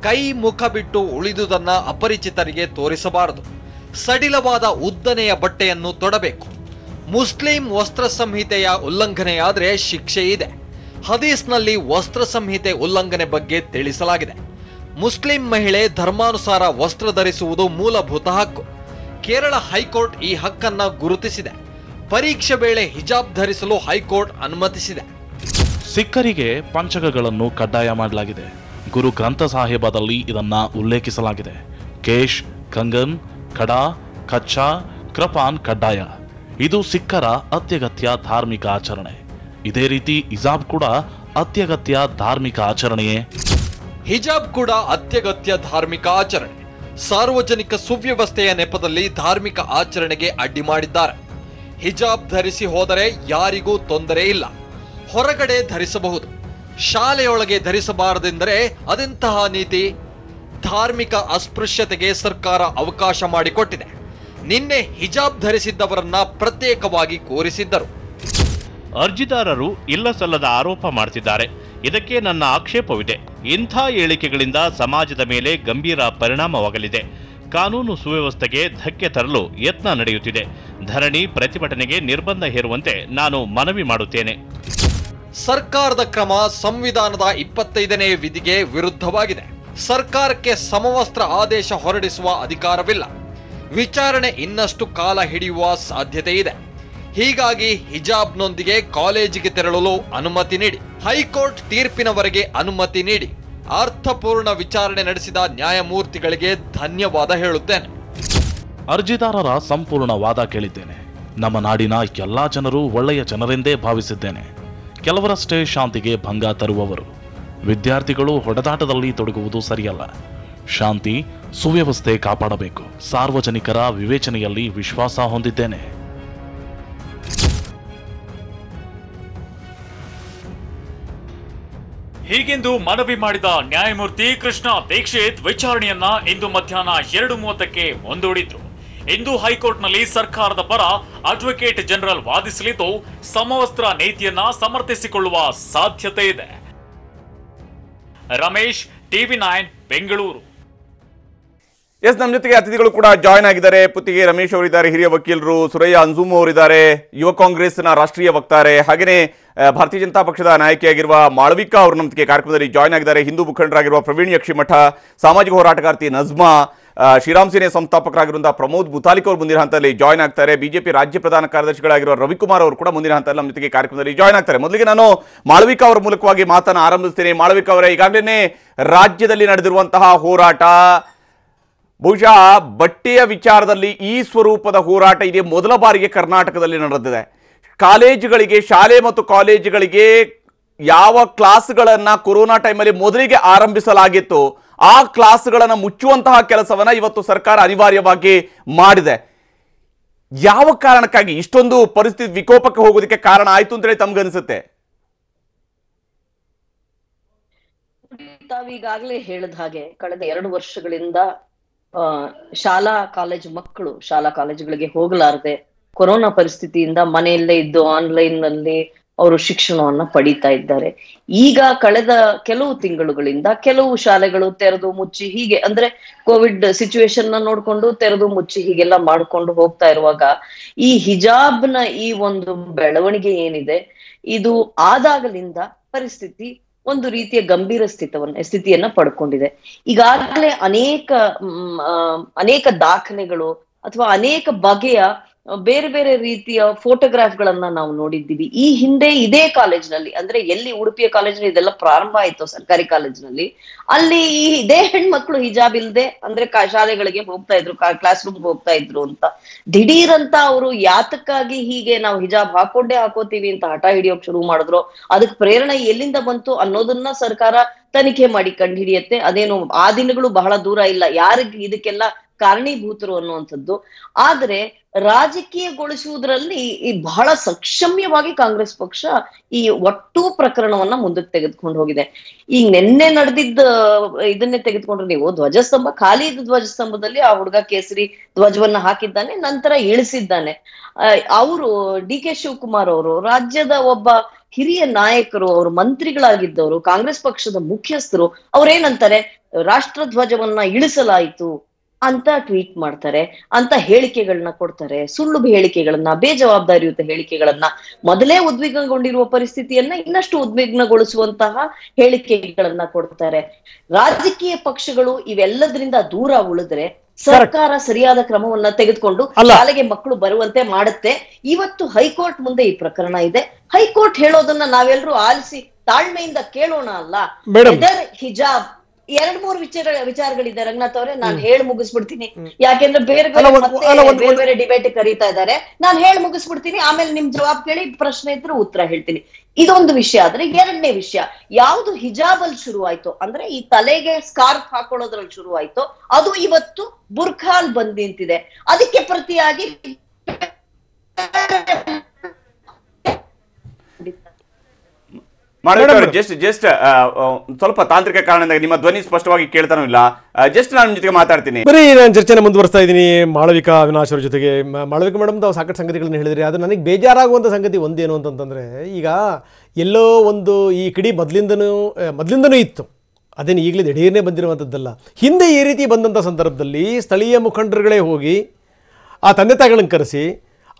ಕೈ ಮುಖ ಬಿಟ್ಟು ಉಳಿದುದನ್ನ ಅಪರಿಚಿತರಿಗೆ ತೋರಿಸಬಾರದು. ಸಡಿಲವಾದ ಉದ್ದನೆಯ ಬಟ್ಟೆಯನ್ನು ತೊಡಬೇಕು. ಮುಸ್ಲಿಂ ವಸ್ತ್ರ ಸಂಹಿತೆಯ ಉಲ್ಲಂಘನೆಯಾದರೆ ಶಿಕ್ಷೆ ಇದೆ. ಹದೀಸ್ನಲ್ಲಿ ವಸ್ತ್ರ ಸಂಹಿತೆ ಉಲ್ಲಂಘನೆ ಬಗ್ಗೆ ತಿಳಿಸಲಾಗಿದೆ. ಮುಸ್ಲಿಂ ಮಹಿಳೆ ಧರ್ಮಾನುಸಾರ ವಸ್ತ್ರ ಧರಿಸುವುದು ಮೂಲಭೂತ ಹಕ್ಕು. ಕೇರಳ ಹೈಕೋರ್ಟ್ ಈ ಹಕ್ಕನ್ನ ಗುರುತಿಸಿದೆ. ಪರೀಕ್ಷೆ ವೇಳೆ ಹಿಜಾಬ್ ಧರಿಸಲು ಹೈಕೋರ್ಟ್ ಅನುಮತಿಸಿದೆ. ಸಿಖ್ಖರಿಗೆ ಪಂಚಕಗಳನ್ನು ಕಡ್ಡಾಯ ಮಾಡಲಾಗಿದೆ. ಗುರು ಗ್ರಂಥ ಸಾಹಿಬದಲ್ಲಿ ಇದನ್ನ ಉಲ್ಲೇಖಿಸಲಾಗಿದೆ. ಕೇಶ್, ಕಂಗನ್, ಕಡಾ, ಕಚ್ಚಾ, ಕೃಪಾನ್ ಕಡ್ಡಾಯ. ಇದು ಸಿಖ್ಖರ ಅತ್ಯಗತ್ಯ ಧಾರ್ಮಿಕ ಆಚರಣೆ. ಇದೇ ರೀತಿ ಹಿಜಾಬ್ ಕೂಡ ಅತ್ಯಗತ್ಯ ಧಾರ್ಮಿಕ ಆಚರಣೆಯೇ? ಹಿಜಾಬ್ ಕೂಡ ಅತ್ಯಗತ್ಯ ಧಾರ್ಮಿಕ ಆಚರಣೆ. ಸಾರ್ವಜನಿಕ ಸುವ್ಯವಸ್ಥೆಯ ನೆಪದಲ್ಲಿ ಧಾರ್ಮಿಕ ಆಚರಣೆಗೆ ಅಡ್ಡಿ ಮಾಡಿದ್ದಾರೆ. ಹಿಜಾಬ್ ಧರಿಸಿ ಹೋದರೆ ಯಾರಿಗೂ ತೊಂದರೆ ಇಲ್ಲ. ಹೊರಗಡೆ ಧರಿಸಬಹುದು. ಶಾಲೆಯೊಳಗೆ ಧರಿಸಬಾರದೆಂದರೆ ಅದೆಂತಹ ನೀತಿ? ಧಾರ್ಮಿಕ ಅಸ್ಪೃಶ್ಯತೆಗೆ ಸರ್ಕಾರ ಅವಕಾಶ ಮಾಡಿಕೊಟ್ಟಿದೆ. ನಿನ್ನೆ ಹಿಜಾಬ್ ಧರಿಸಿದ್ದವರನ್ನ ಪ್ರತ್ಯೇಕವಾಗಿ ಕೂರಿಸಿದ್ದರು. ಅರ್ಜಿದಾರರು ಇಲ್ಲಸಲ್ಲದ ಆರೋಪ ಮಾಡುತ್ತಿದ್ದಾರೆ. ಇದಕ್ಕೆ ನನ್ನ ಆಕ್ಷೇಪವಿದೆ. ಇಂಥ ಹೇಳಿಕೆಗಳಿಂದ ಸಮಾಜದ ಮೇಲೆ ಗಂಭೀರ ಪರಿಣಾಮವಾಗಲಿದೆ. ಕಾನೂನು ಸುವ್ಯವಸ್ಥೆಗೆ ಧಕ್ಕೆ ತರಲು ಯತ್ನ ನಡೆಯುತ್ತಿದೆ. ಧರಣಿ, ಪ್ರತಿಭಟನೆಗೆ ನಿರ್ಬಂಧ ಹೇರುವಂತೆ ನಾನು ಮನವಿ ಮಾಡುತ್ತೇನೆ. ಸರ್ಕಾರದ ಕ್ರಮ ಸಂವಿಧಾನದ 25ನೇ ವಿಧಿಗೆ ವಿರುದ್ಧವಾಗಿದೆ. ಸರ್ಕಾರಕ್ಕೆ ಸಮವಸ್ತ್ರ ಆದೇಶ ಹೊರಡಿಸುವ ಅಧಿಕಾರವಿಲ್ಲ. ವಿಚಾರಣೆ ಇನ್ನಷ್ಟು ಕಾಲ ಹಿಡಿಯುವ ಸಾಧ್ಯತೆ ಇದೆ. ಹೀಗಾಗಿ ಹಿಜಾಬ್ನೊಂದಿಗೆ ಕಾಲೇಜಿಗೆ ತೆರಳಲು ಅನುಮತಿ ನೀಡಿ. ಹೈಕೋರ್ಟ್ ತೀರ್ಪಿನವರೆಗೆ ಅನುಮತಿ ನೀಡಿ. ಅರ್ಥಪೂರ್ಣ ವಿಚಾರಣೆ ನಡೆಸಿದ ನ್ಯಾಯಮೂರ್ತಿಗಳಿಗೆ ಧನ್ಯವಾದ ಹೇಳುತ್ತೇನೆ. ಅರ್ಜಿದಾರರ ಸಂಪೂರ್ಣ ವಾದ ಕೇಳಿದ್ದೇನೆ. ನಮ್ಮ ನಾಡಿನ ಎಲ್ಲಾ ಜನರು ಒಳ್ಳೆಯ ಜನರೆಂದೇ ಭಾವಿಸಿದ್ದೇನೆ. ಕೆಲವರಷ್ಟೇ ಶಾಂತಿಗೆ ಭಂಗ ತರುವವರು. ವಿದ್ಯಾರ್ಥಿಗಳು ಹೊಡೆದಾಟದಲ್ಲಿ ತೊಡಗುವುದು ಸರಿಯಲ್ಲ. ಶಾಂತಿ, ಸುವ್ಯವಸ್ಥೆ ಕಾಪಾಡಬೇಕು. ಸಾರ್ವಜನಿಕರ ವಿವೇಚನೆಯಲ್ಲಿ ವಿಶ್ವಾಸ ಹೊಂದಿದ್ದೇನೆ. ಹೀಗೆಂದು ಮನವಿ ಮಾಡಿದ ನ್ಯಾಯಮೂರ್ತಿ ಕೃಷ್ಣ ದೀಕ್ಷಿತ್ ವಿಚಾರಣೆಯನ್ನ ಇಂದು ಮಧ್ಯಾಹ್ನ 2:30ಕ್ಕೆ ಮುಂದೂಡಿದ್ರು. ಇಂದು ಹೈಕೋರ್ಟ್ನಲ್ಲಿ ಸರ್ಕಾರದ ಪರ ಅಡ್ವೊಕೇಟ್ ಜನರಲ್ ವಾದಿಸಲಿದ್ದು ಸಮವಸ್ತ್ರ ನೀತಿಯನ್ನ ಸಮರ್ಥಿಸಿಕೊಳ್ಳುವ ಸಾಧ್ಯತೆ ಇದೆ. ರಮೇಶ್, ಟಿವಿ9 ಬೆಂಗಳೂರು. ಎಸ್, ನಮ್ಮ ಜೊತೆಗೆ ಅತಿಥಿಗಳು ಕೂಡ ಜಾಯ್ನ್ ಆಗಿದ್ದಾರೆ. ಪುತ್ತಿಗೆ ರಮೇಶ್ ಅವರಿದ್ದಾರೆ, ಹಿರಿಯ ವಕೀಲರು. ಸುರಯ್ಯ ಅಂಜುಮ್ ಅವರಿದ್ದಾರೆ, ಯುವ ಕಾಂಗ್ರೆಸ್ನ ರಾಷ್ಟ್ರೀಯ ವಕ್ತಾರೆ. ಹಾಗೆಯೇ ಭಾರತೀಯ ಜನತಾ ಪಕ್ಷದ ನಾಯಕಿಯಾಗಿರುವ ಮಾಳವಿಕಾ ಅವರು ನಮ್ಮ ಕಾರ್ಯಕ್ರಮದಲ್ಲಿ ಜಾಯ್ನ್ ಆಗಿದ್ದಾರೆ. ಹಿಂದೂ ಮುಖಂಡರಾಗಿರುವ ಪ್ರವೀಣ್ ಯಕ್ಷಿಮಠ, ಸಾಮಾಜಿಕ ಹೋರಾಟಗಾರ್ತಿ ನಜ್ಮಾ, ಶ್ರೀರಾಮ್ ಸೇನೆ ಸಂಸ್ಥಾಪಕರಾಗಿರುವಂತಹ ಪ್ರಮೋದ್ ಮುತಾಲಿಕ್ ಅವರು ಮುಂದಿನ ಹಂತದಲ್ಲಿ ಜಾಯ್ನ್ ಆಗ್ತಾರೆ. ಬಿಜೆಪಿ ರಾಜ್ಯ ಪ್ರಧಾನ ಕಾರ್ಯದರ್ಶಿಗಳಾಗಿರುವ ರವಿಕುಮಾರ್ ಅವರು ಕೂಡ ಮುಂದಿನ ಹಂತದಲ್ಲಿ ನಮ್ಮ ಜೊತೆಗೆ ಕಾರ್ಯಕ್ರಮದಲ್ಲಿ ಜಾಯ್ನ್ ಆಗ್ತಾರೆ. ಮೊದಲಿಗೆ ನಾನು ಮಾಳವಿಕಾ ಅವರ ಮೂಲಕವಾಗಿ ಮಾತನ್ನು ಆರಂಭಿಸ್ತೇನೆ. ಮಾಳವಿಕಾ ಅವರೇ, ಈಗಾಗಲೇ ರಾಜ್ಯದಲ್ಲಿ ನಡೆದಿರುವಂತಹ ಹೋರಾಟ, ಬಹುಶಃ ಬಟ್ಟೆಯ ವಿಚಾರದಲ್ಲಿ ಈ ಸ್ವರೂಪದ ಹೋರಾಟ ಇದೇ ಮೊದಲ ಬಾರಿಗೆ ಕರ್ನಾಟಕದಲ್ಲಿ ನಡೆದಿದೆ. ಕಾಲೇಜುಗಳಿಗೆ, ಶಾಲೆ ಮತ್ತು ಕಾಲೇಜುಗಳಿಗೆ ಯಾವ ಕ್ಲಾಸ್ಗಳನ್ನು ಕೊರೋನಾ ಟೈಮಲ್ಲಿ ಮೊದಲಿಗೆ ಆರಂಭಿಸಲಾಗಿತ್ತು ಆ ಕ್ಲಾಸ್ಗಳನ್ನು ಮುಚ್ಚುವಂತಹ ಕೆಲಸವನ್ನ ಇವತ್ತು ಸರ್ಕಾರ ಅನಿವಾರ್ಯವಾಗಿ ಮಾಡಿದೆ. ಯಾವ ಕಾರಣಕ್ಕಾಗಿ ಇಷ್ಟೊಂದು ಪರಿಸ್ಥಿತಿ ವಿಕೋಪಕ್ಕೆ ಹೋಗೋದಕ್ಕೆ ಕಾರಣ ಆಯ್ತು ಅಂತ ಹೇಳಿ ತಮ್ಗನ್ಸುತ್ತೆ? ತಾವೀಗಾಗಲೇ ಹೇಳಿದ ಹಾಗೆ ಕಳೆದ 2 ವರ್ಷಗಳಿಂದ ಶಾಲಾ ಕಾಲೇಜುಗಳಿಗೆ ಹೋಗಲಾರದೆ ಕೊರೋನಾ ಪರಿಸ್ಥಿತಿಯಿಂದ ಮನೆಯಲ್ಲೇ ಇದ್ದು ಆನ್ಲೈನ್ ನಲ್ಲಿ ಅವರು ಶಿಕ್ಷಣವನ್ನ ಪಡೀತಾ ಇದ್ದಾರೆ. ಈಗ ಕಳೆದ ಕೆಲವು ತಿಂಗಳುಗಳಿಂದ ಕೆಲವು ಶಾಲೆಗಳು ತೆರೆದು ಮುಚ್ಚಿ, ಹೀಗೆ ಅಂದ್ರೆ ಕೋವಿಡ್ ಸಿಚುವೇಶನ್ ನ ನೋಡ್ಕೊಂಡು ತೆರೆದು ಮುಚ್ಚಿ ಹೀಗೆಲ್ಲ ಮಾಡ್ಕೊಂಡು ಹೋಗ್ತಾ ಇರುವಾಗ ಈ ಹಿಜಾಬ್ನ ಈ ಒಂದು ಬೆಳವಣಿಗೆ ಏನಿದೆ, ಇದು ಆದಾಗಲಿಂದ ಪರಿಸ್ಥಿತಿ ಒಂದು ರೀತಿಯ ಗಂಭೀರ ಸ್ಥಿತಿಯನ್ನ ಪಡ್ಕೊಂಡಿದೆ. ಈಗಾಗಲೇ ಅನೇಕ ದಾಖಲೆಗಳು ಅಥವಾ ಅನೇಕ ಬಗೆಯ ಬೇರೆ ಬೇರೆ ರೀತಿಯ ಫೋಟೋಗ್ರಾಫ್ಗಳನ್ನ ನಾವು ನೋಡಿದ್ದೀವಿ. ಈ ಹಿಂದೆ ಇದೇ ಕಾಲೇಜ್ನಲ್ಲಿ, ಅಂದ್ರೆ ಎಲ್ಲಿ ಉಡುಪಿಯ ಕಾಲೇಜ್ನಲ್ಲಿ ಇದೆಲ್ಲ ಪ್ರಾರಂಭ ಆಯ್ತು, ಸರ್ಕಾರಿ ಕಾಲೇಜ್ನಲ್ಲಿ, ಅಲ್ಲಿ ಇದೇ ಹೆಣ್ಮಕ್ಳು ಹಿಜಾಬ್ ಇಲ್ದೆ ಅಂದ್ರೆ ಶಾಲೆಗಳಿಗೆ ಹೋಗ್ತಾ ಇದ್ರು, ಕ್ಲಾಸ್ ರೂಮ್ ಹೋಗ್ತಾ ಇದ್ರು ಅಂತ ದಿಢೀರಂತ ಅವರು ಯಾತಕ್ಕಾಗಿ ಹೀಗೆ ನಾವು ಹಿಜಾಬ್ ಹಾಕೋತೀವಿ ಅಂತ ಹಠ ಹಿಡಿಯೋಕ್ ಶುರು ಮಾಡಿದ್ರು, ಅದಕ್ಕೆ ಪ್ರೇರಣೆ ಎಲ್ಲಿಂದ ಬಂತು ಅನ್ನೋದನ್ನ ಸರ್ಕಾರ ತನಿಖೆ ಮಾಡಿ ಕಂಡು ಹಿಡಿಯತ್ತೆ. ಅದೇನು ಆ ದಿನಗಳು ಬಹಳ ದೂರ ಇಲ್ಲ ಯಾರಿಗೆ ಇದಕ್ಕೆಲ್ಲ ಕಾರಣೀಭೂತರು ಅನ್ನುವಂಥದ್ದು. ಆದ್ರೆ ರಾಜಕೀಯಗೊಳಿಸುವುದರಲ್ಲಿ ಬಹಳ ಸಕ್ಷಮ್ಯವಾಗಿ ಕಾಂಗ್ರೆಸ್ ಪಕ್ಷ ಈ ಒಟ್ಟು ಪ್ರಕರಣವನ್ನ ಮುಂದಕ್ಕೆ ತೆಗೆದುಕೊಂಡು ಹೋಗಿದೆ. ಈಗ ನಿನ್ನೆ ನಡೆದಿದ್ದ ಇದನ್ನೇ ತೆಗೆದುಕೊಂಡ್ರೆ ನೀವು, ಧ್ವಜಸ್ತಂಭ ಖಾಲಿ ಇದ್ದ ಧ್ವಜಸ್ತಂಭದಲ್ಲಿ ಆ ಹುಡುಗ ಕೇಸರಿ ಧ್ವಜವನ್ನ ಹಾಕಿದ್ದಾನೆ, ನಂತರ ಇಳಿಸಿದ್ದಾನೆ. ಅವರು ಡಿ ಕೆ ಶಿವಕುಮಾರ್ ಅವರು ರಾಜ್ಯದ ಒಬ್ಬ ಹಿರಿಯ ನಾಯಕರು, ಅವರು ಮಂತ್ರಿಗಳಾಗಿದ್ದವರು, ಕಾಂಗ್ರೆಸ್ ಪಕ್ಷದ ಮುಖ್ಯಸ್ಥರು, ಅವ್ರೇನಂತಾರೆ, ರಾಷ್ಟ್ರ ಧ್ವಜವನ್ನ ಇಳಿಸಲಾಯಿತು ಅಂತ ಟ್ವೀಟ್ ಮಾಡ್ತಾರೆ, ಅಂತ ಹೇಳಿಕೆಗಳನ್ನ ಕೊಡ್ತಾರೆ, ಸುಳ್ಳು ಹೇಳಿಕೆಗಳನ್ನ, ಬೇಜವಾಬ್ದಾರಿಯುತ ಹೇಳಿಕೆಗಳನ್ನ, ಮೊದಲೇ ಉದ್ವಿಗ್ನಗೊಂಡಿರುವ ಪರಿಸ್ಥಿತಿಯನ್ನ ಇನ್ನಷ್ಟು ಉದ್ವಿಗ್ನಗೊಳಿಸುವಂತಹ ಹೇಳಿಕೆಗಳನ್ನ ಕೊಡ್ತಾರೆ. ರಾಜಕೀಯ ಪಕ್ಷಗಳು ಇವೆಲ್ಲದರಿಂದ ದೂರ ಉಳಿದ್ರೆ ಸರ್ಕಾರ ಸರಿಯಾದ ಕ್ರಮವನ್ನ ತೆಗೆದುಕೊಂಡು ಶಾಲೆಗೆ ಮಕ್ಕಳು ಬರುವಂತೆ ಮಾಡುತ್ತೆ. ಇವತ್ತು ಹೈಕೋರ್ಟ್ ಮುಂದೆ ಈ ಪ್ರಕರಣ ಇದೆ. ಹೈಕೋರ್ಟ್ ಹೇಳೋದನ್ನ ನಾವೆಲ್ಲರೂ ಆಲಿಸಿ ತಾಳ್ಮೆಯಿಂದ ಕೇಳೋಣ ಅಲ್ಲ. ವೆದರ್ ಹಿಜಾಬ್ 2-3 ವಿಚಾರಗಳಿದೆ ರಂಗನಾಥ್ ಅವರೇ, ನಾನು ಹೇಳಿ ಮುಗಿಸ್ಬಿಡ್ತೀನಿ. ಯಾಕೆಂದ್ರೆ ಬೇರೆ ಬೇರೆ ಡಿಬೇಟ್ ಕರೀತಾ ಇದ್ದಾರೆ. ನಾನು ಹೇಳಿ ಮುಗಿಸ್ಬಿಡ್ತೀನಿ, ಆಮೇಲೆ ನಿಮ್ ಜವಾಬ್ ಕೇಳಿ ಪ್ರಶ್ನೆ ಇದ್ರೆ ಉತ್ತರ ಹೇಳ್ತೀನಿ. ಇದೊಂದು ವಿಷಯ. ಆದ್ರೆ 2ನೇ ವಿಷಯ, ಯಾವ್ದು ಹಿಜಾಬ್ ಅಲ್ಲಿ ಶುರುವಾಯ್ತು ಅಂದ್ರೆ ಈ ತಲೆಗೆ ಸ್ಕಾರ್ಫ್ ಹಾಕೊಳ್ಳೋದ್ರಲ್ಲಿ ಶುರುವಾಯ್ತು, ಅದು ಇವತ್ತು ಬುರ್ಖಾಲ್ ಬಂದ್ ನಿಂತಿದೆ. ಅದಕ್ಕೆ ಪ್ರತಿಯಾಗಿ ಜಸ್ಟ್ ಸ್ವಲ್ಪ ತಾಂತ್ರಿಕ ಕಾರಣದಿಂದ ನಿಮ್ಮ ಧ್ವನಿ ಸ್ಪಷ್ಟವಾಗಿ ಕೇಳ್ತಾನೂ ಇಲ್ಲ. ಜಸ್ಟ್ ನಾನು ಜೊತೆಗೆ ಮಾತಾಡ್ತೀನಿ. ಬರೀ ನಾನು ಚರ್ಚೆನ ಮುಂದುವರಿಸ್ತಾ ಇದ್ದೀನಿ ಮಾಳವಿಕಾ ಅವಿನಾಶ್ ಅವ್ರ ಜೊತೆಗೆ. ಮಾಳವಿಕಾ ಮೇಡಮ್ ತಾವು ಸಾಕಷ್ಟು ಸಂಗತಿಗಳನ್ನ ಹೇಳಿದ್ರಿ. ಅದು ನನಗೆ ಬೇಜಾರಾಗುವಂಥ ಸಂಗತಿ ಒಂದೇನು ಅಂತಂತಂದರೆ, ಈಗ ಎಲ್ಲೋ ಒಂದು ಈ ಕಿಡಿ ಮೊದಲಿಂದನೂ ಇತ್ತು, ಅದೇನು ಈಗಲೇ ದಿಢೀರ್ನೇ ಬಂದಿರುವಂಥದ್ದಲ್ಲ. ಹಿಂದೆ ಈ ರೀತಿ ಬಂದಂಥ ಸಂದರ್ಭದಲ್ಲಿ ಸ್ಥಳೀಯ ಮುಖಂಡರುಗಳೇ ಹೋಗಿ ಆ ತಂದೆ ತಾಯಿಗಳನ್ನು ಕರೆಸಿ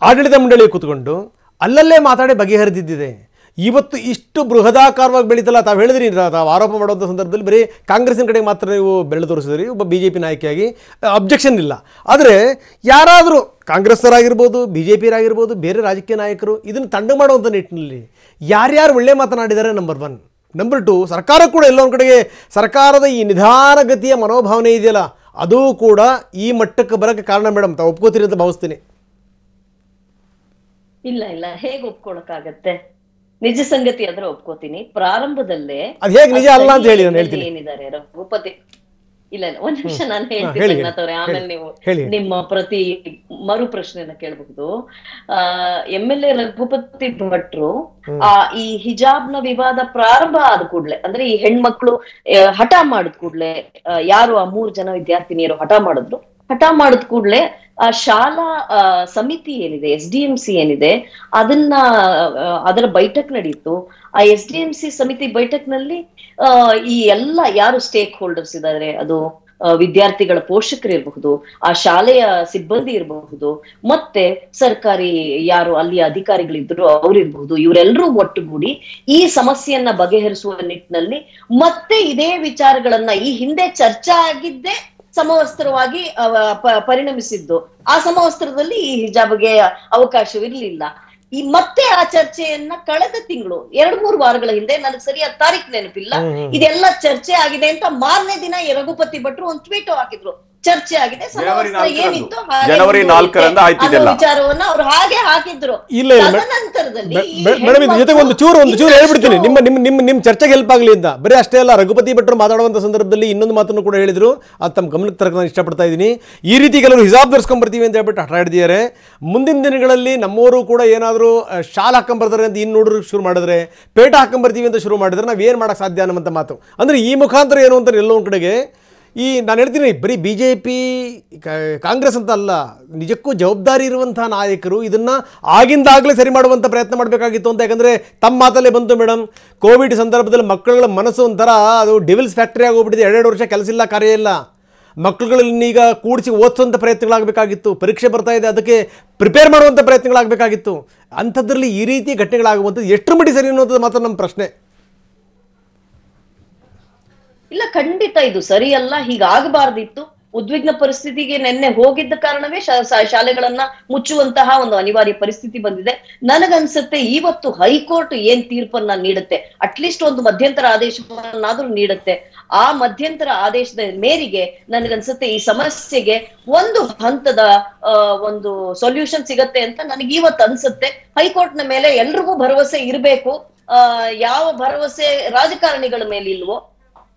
ಆಡಳಿತ ಮಂಡಳಿ ಕೂತ್ಕೊಂಡು ಅಲ್ಲಲ್ಲೇ ಮಾತಾಡಿ ಬಗೆಹರಿದಿದ್ದಿದೆ. ಇವತ್ತು ಇಷ್ಟು ಬೃಹದಾಕಾರವಾಗಿ ಬೆಳೀತಲ್ಲ. ತಾವು ಹೇಳಿದ್ರಿ, ತಾವು ಆರೋಪ ಮಾಡುವಂಥ ಸಂದರ್ಭದಲ್ಲಿ ಬರೀ ಕಾಂಗ್ರೆಸ್ಸಿನ ಕಡೆಗೆ ಮಾತ್ರ ನೀವು ಬೆಳೆ ತೋರಿಸಿದ್ರಿ, ಒಬ್ಬ BJP ನಾಯಕಿಯಾಗಿ ಅಬ್ಜೆಕ್ಷನ್ ಇಲ್ಲ. ಆದರೆ ಯಾರಾದರೂ ಕಾಂಗ್ರೆಸ್ನವರಾಗಿರ್ಬೋದು, BJPಯರಾಗಿರ್ಬೋದು, ಬೇರೆ ರಾಜಕೀಯ ನಾಯಕರು ಇದನ್ನು ತಂಡ ಮಾಡುವಂಥ ನಿಟ್ಟಿನಲ್ಲಿ ಯಾರ್ಯಾರು ಒಳ್ಳೆ ಮಾತನಾಡಿದ್ದಾರೆ, ನಂಬರ್ 1. ನಂಬರ್ 2, ಸರ್ಕಾರ ಕೂಡ ಎಲ್ಲೋ ಒಂದು ಕಡೆಗೆ ಸರ್ಕಾರದ ಈ ನಿಧಾನಗತಿಯ ಮನೋಭಾವನೆ ಇದೆಯಲ್ಲ, ಅದು ಕೂಡ ಈ ಮಟ್ಟಕ್ಕೆ ಬರೋಕ್ಕೆ ಕಾರಣ. ಮೇಡಮ್, ತಾವು ಒಪ್ಕೋತೀರಿ ಅಂತ ಭಾವಿಸ್ತೀನಿ. ಇಲ್ಲ, ಹೇಗೆ ಒಪ್ಕೊಳಕ್ಕಾಗತ್ತೆ? ನಿಜ ಸಂಗತಿ ಆದ್ರೆ ಒಪ್ಕೋತೀನಿ. ಪ್ರಾರಂಭದಲ್ಲೇ ಅದು ಹೇಗೆ ನಿಜ ಅಲ್ಲ ಅಂತ ಹೇಳಿ ನಾನು ಹೇಳ್ತೀನಿ. ಏನಿದ್ದಾರೆ ರಘುಪತಿ, ಇಲ್ಲ ಒಂದ್ ನಿಮಿಷ ನಾನು ಹೇಳ್ತೀನಿ, ಆಮೇಲೆ ನೀವು ನಿಮ್ಮ ಮರು ಪ್ರಶ್ನೆಯನ್ನ ಕೇಳಬಹುದು. MLA ರಘುಪತಿ ಭಟ್ರು ಈ ಹಿಜಾಬ್ ನ ವಿವಾದ ಪ್ರಾರಂಭ ಆದ ಕೂಡ್ಲೆ, ಅಂದ್ರೆ ಈ ಹೆಣ್ಮಕ್ಳು ಹಠ ಮಾಡಿದ ಕೂಡ್ಲೆ, ಯಾರು ಆ 3 ಜನ ವಿದ್ಯಾರ್ಥಿನಿಯರು ಹಠ ಮಾಡಿದ ಕೂಡ್ಲೆ ಆ ಶಾಲಾ ಸಮಿತಿ ಏನಿದೆ, SDMC ಏನಿದೆ, ಅದರ ಬೈಠಕ್ ನಡೀತು. ಆ SDMC ಸಮಿತಿ ಬೈಠಕ್ನಲ್ಲಿ ಈ ಎಲ್ಲ ಯಾರು ಸ್ಟೇಕ್ ಹೋಲ್ಡರ್ಸ್ ಇದ್ದಾರೆ, ಅದು ವಿದ್ಯಾರ್ಥಿಗಳ ಪೋಷಕರು ಇರಬಹುದು, ಆ ಶಾಲೆಯ ಸಿಬ್ಬಂದಿ ಇರಬಹುದು, ಮತ್ತೆ ಸರ್ಕಾರಿ ಯಾರು ಅಲ್ಲಿ ಅಧಿಕಾರಿಗಳಿದ್ರು ಅವ್ರಿರ್ಬಹುದು, ಇವರೆಲ್ಲರೂ ಒಟ್ಟುಗೂಡಿ ಈ ಸಮಸ್ಯೆಯನ್ನ ಬಗೆಹರಿಸುವ ನಿಟ್ಟಿನಲ್ಲಿ ಮತ್ತೆ ಇದೇ ವಿಚಾರಗಳನ್ನ ಈ ಹಿಂದೆ ಚರ್ಚೆ ಆಗಿದ್ದೇ ಸಮವಸ್ತ್ರವಾಗಿ ಪರಿಣಮಿಸಿದ್ದು. ಆ ಸಮವಸ್ತ್ರದಲ್ಲಿ ಈ ಹಿಜಾಬ್ಗೆ ಅವಕಾಶವಿರ್ಲಿಲ್ಲ. ಈ ಮತ್ತೆ ಆ ಚರ್ಚೆಯನ್ನ ಕಳೆದ ತಿಂಗಳು 2-3 ವಾರಗಳ ಹಿಂದೆ, ನನಗೆ ಸರಿಯಾದ ತಾರೀಖ್ ನೆನಪಿಲ್ಲ, ಇದೆಲ್ಲ ಚರ್ಚೆ ಆಗಿದೆ ಅಂತ ಮಾರನೇ ದಿನ ರಘುಪತಿ ಭಟ್ರು ಒಂದು ಟ್ವೀಟ್ ಹಾಕಿದ್ರು. ಚರ್ಚೆ ಆಗಿದೆ, ಏನಿತ್ತು ಜನವರಿ 4ರಂದು ಆಯ್ತಿದೆಲ್ಲ ವಿಚಾರವನ್ನ ಅವ್ರು ಹಾಗೆ ಹಾಕಿದ್ರು. ಇಲ್ಲ ಮೇಡಮ್, ಇದ್ರ ಜೊತೆಗೆ ಒಂದು ಚೂರು ಹೇಳ್ಬಿಡ್ತೀನಿ, ನಿಮ್ಮ ಚರ್ಚೆಗೆ ಹೆಲ್ಪ್ ಆಗಲಿ ಅಂತ. ಬರೀ ಅಷ್ಟೇ ಅಲ್ಲ, ರಘುಪತಿ ಭಟ್ರು ಮಾತಾಡುವಂತ ಸಂದರ್ಭದಲ್ಲಿ ಇನ್ನೊಂದು ಮಾತನ್ನು ಕೂಡ ಹೇಳಿದ್ರು, ಅದು ತಮ್ಮ ಗಮನಕ್ಕೆ ತರಕ್ಕೆ ನಾನು ಇಷ್ಟಪಡ್ತಾ ಇದ್ದೀನಿ. ಈ ರೀತಿ ಕೆಲವರು ಹಿಜಾಬ್ ಧರಿಸ್ಕೊಂಡ್ ಬರ್ತೀವಿ ಅಂತ ಹೇಳ್ಬಿಟ್ಟು ಹಠ ಹಿಡಿದಿದ್ದಾರೆ. ಮುಂದಿನ ದಿನಗಳಲ್ಲಿ ನಮ್ಮವರು ಕೂಡ ಏನಾದರೂ ಶಾಲ್ ಹಾಕೊಂಬರ್ತಾರೆ ಅಂತ ಇನ್ನು ನೋಡ್ರು ಶುರು ಮಾಡಿದ್ರೆ, ಪೇಟ ಹಾಕೊಂಬರ್ತೀವಿ ಅಂತ ಶುರು ಮಾಡಿದ್ರೆ ನಾವು ಏನು ಮಾಡೋಕ್ಕೆ ಸಾಧ್ಯ ಅನ್ನೋಂಥ ಮಾತು. ಅಂದರೆ ಈ ಮುಖಾಂತರ ಏನು ಅಂತ ಎಲ್ಲೋ ಒಂದು ಕಡೆಗೆ ನಾನು ಹೇಳ್ತೀನಿ, ಬರೀ BJP ಕಾಂಗ್ರೆಸ್ ಅಂತ ಅಲ್ಲ, ನಿಜಕ್ಕೂ ಜವಾಬ್ದಾರಿ ಇರುವಂತಹ ನಾಯಕರು ಇದನ್ನು ಆಗಿಂದಾಗಲೇ ಸರಿ ಮಾಡುವಂಥ ಪ್ರಯತ್ನ ಮಾಡಬೇಕಾಗಿತ್ತು ಅಂತ. ಯಾಕಂದರೆ ತಮ್ಮ ಮಾತಲ್ಲೇ ಬಂತು ಮೇಡಮ್, ಕೋವಿಡ್ ಸಂದರ್ಭದಲ್ಲಿ ಮಕ್ಕಳ ಮನಸ್ಸು ಒಂಥರ ಅದು ಡೆವಿಲ್ಸ್ ಫ್ಯಾಕ್ಟ್ರಿ ಆಗೋಗ್ಬಿಟ್ಟಿದೆ. 2 ವರ್ಷ ಕೆಲಸ ಇಲ್ಲ, ಕಾರ್ಯ ಇಲ್ಲ. ಮಕ್ಕಳುಗಳನ್ನೀಗ ಕೂಡಿಸಿ ಓದಿಸುವಂಥ ಪ್ರಯತ್ನಗಳಾಗಬೇಕಾಗಿತ್ತು. ಪರೀಕ್ಷೆ ಬರ್ತಾ ಇದೆ, ಅದಕ್ಕೆ ಪ್ರಿಪೇರ್ ಮಾಡುವಂಥ ಪ್ರಯತ್ನಗಳಾಗಬೇಕಾಗಿತ್ತು. ಅಂಥದ್ರಲ್ಲಿ ಈ ರೀತಿ ಘಟನೆಗಳಾಗುವಂಥದ್ದು ಎಷ್ಟರ ಮಟ್ಟಿಗೆ ಸರಿ ಅನ್ನೋದು ಮಾತ್ರ ನಮ್ಮ ಪ್ರಶ್ನೆ. ಇಲ್ಲ, ಖಂಡಿತ ಇದು ಸರಿಯಲ್ಲ, ಹೀಗಾಗಬಾರ್ದಿತ್ತು. ಉದ್ವಿಗ್ನ ಪರಿಸ್ಥಿತಿಗೆ ನಿನ್ನೆ ಹೋಗಿದ್ದ ಕಾರಣವೇ ಶಾಲೆಗಳನ್ನ ಮುಚ್ಚುವಂತಹ ಒಂದು ಅನಿವಾರ್ಯ ಪರಿಸ್ಥಿತಿ ಬಂದಿದೆ. ನನಗನ್ಸುತ್ತೆ ಇವತ್ತು ಹೈಕೋರ್ಟ್ ಏನ್ ತೀರ್ಪನ್ನ ನೀಡುತ್ತೆ, ಅಟ್ಲೀಸ್ಟ್ ಒಂದು ಮಧ್ಯಂತರ ಆದೇಶವನ್ನಾದ್ರೂ ನೀಡುತ್ತೆ. ಆ ಮಧ್ಯಂತರ ಆದೇಶದ ಮೇರೆಗೆ ನನಗನ್ಸುತ್ತೆ ಈ ಸಮಸ್ಯೆಗೆ ಒಂದು ಹಂತದ ಒಂದು ಸೊಲ್ಯೂಷನ್ ಸಿಗತ್ತೆ ಅಂತ ನನಗೆ ಇವತ್ತು ಅನ್ಸುತ್ತೆ. ಹೈಕೋರ್ಟ್ ನ ಮೇಲೆ ಎಲ್ರಿಗೂ ಭರವಸೆ ಇರಬೇಕು. ಯಾವ ಭರವಸೆ ರಾಜಕಾರಣಿಗಳ ಮೇಲೆ ಇಲ್ವೋ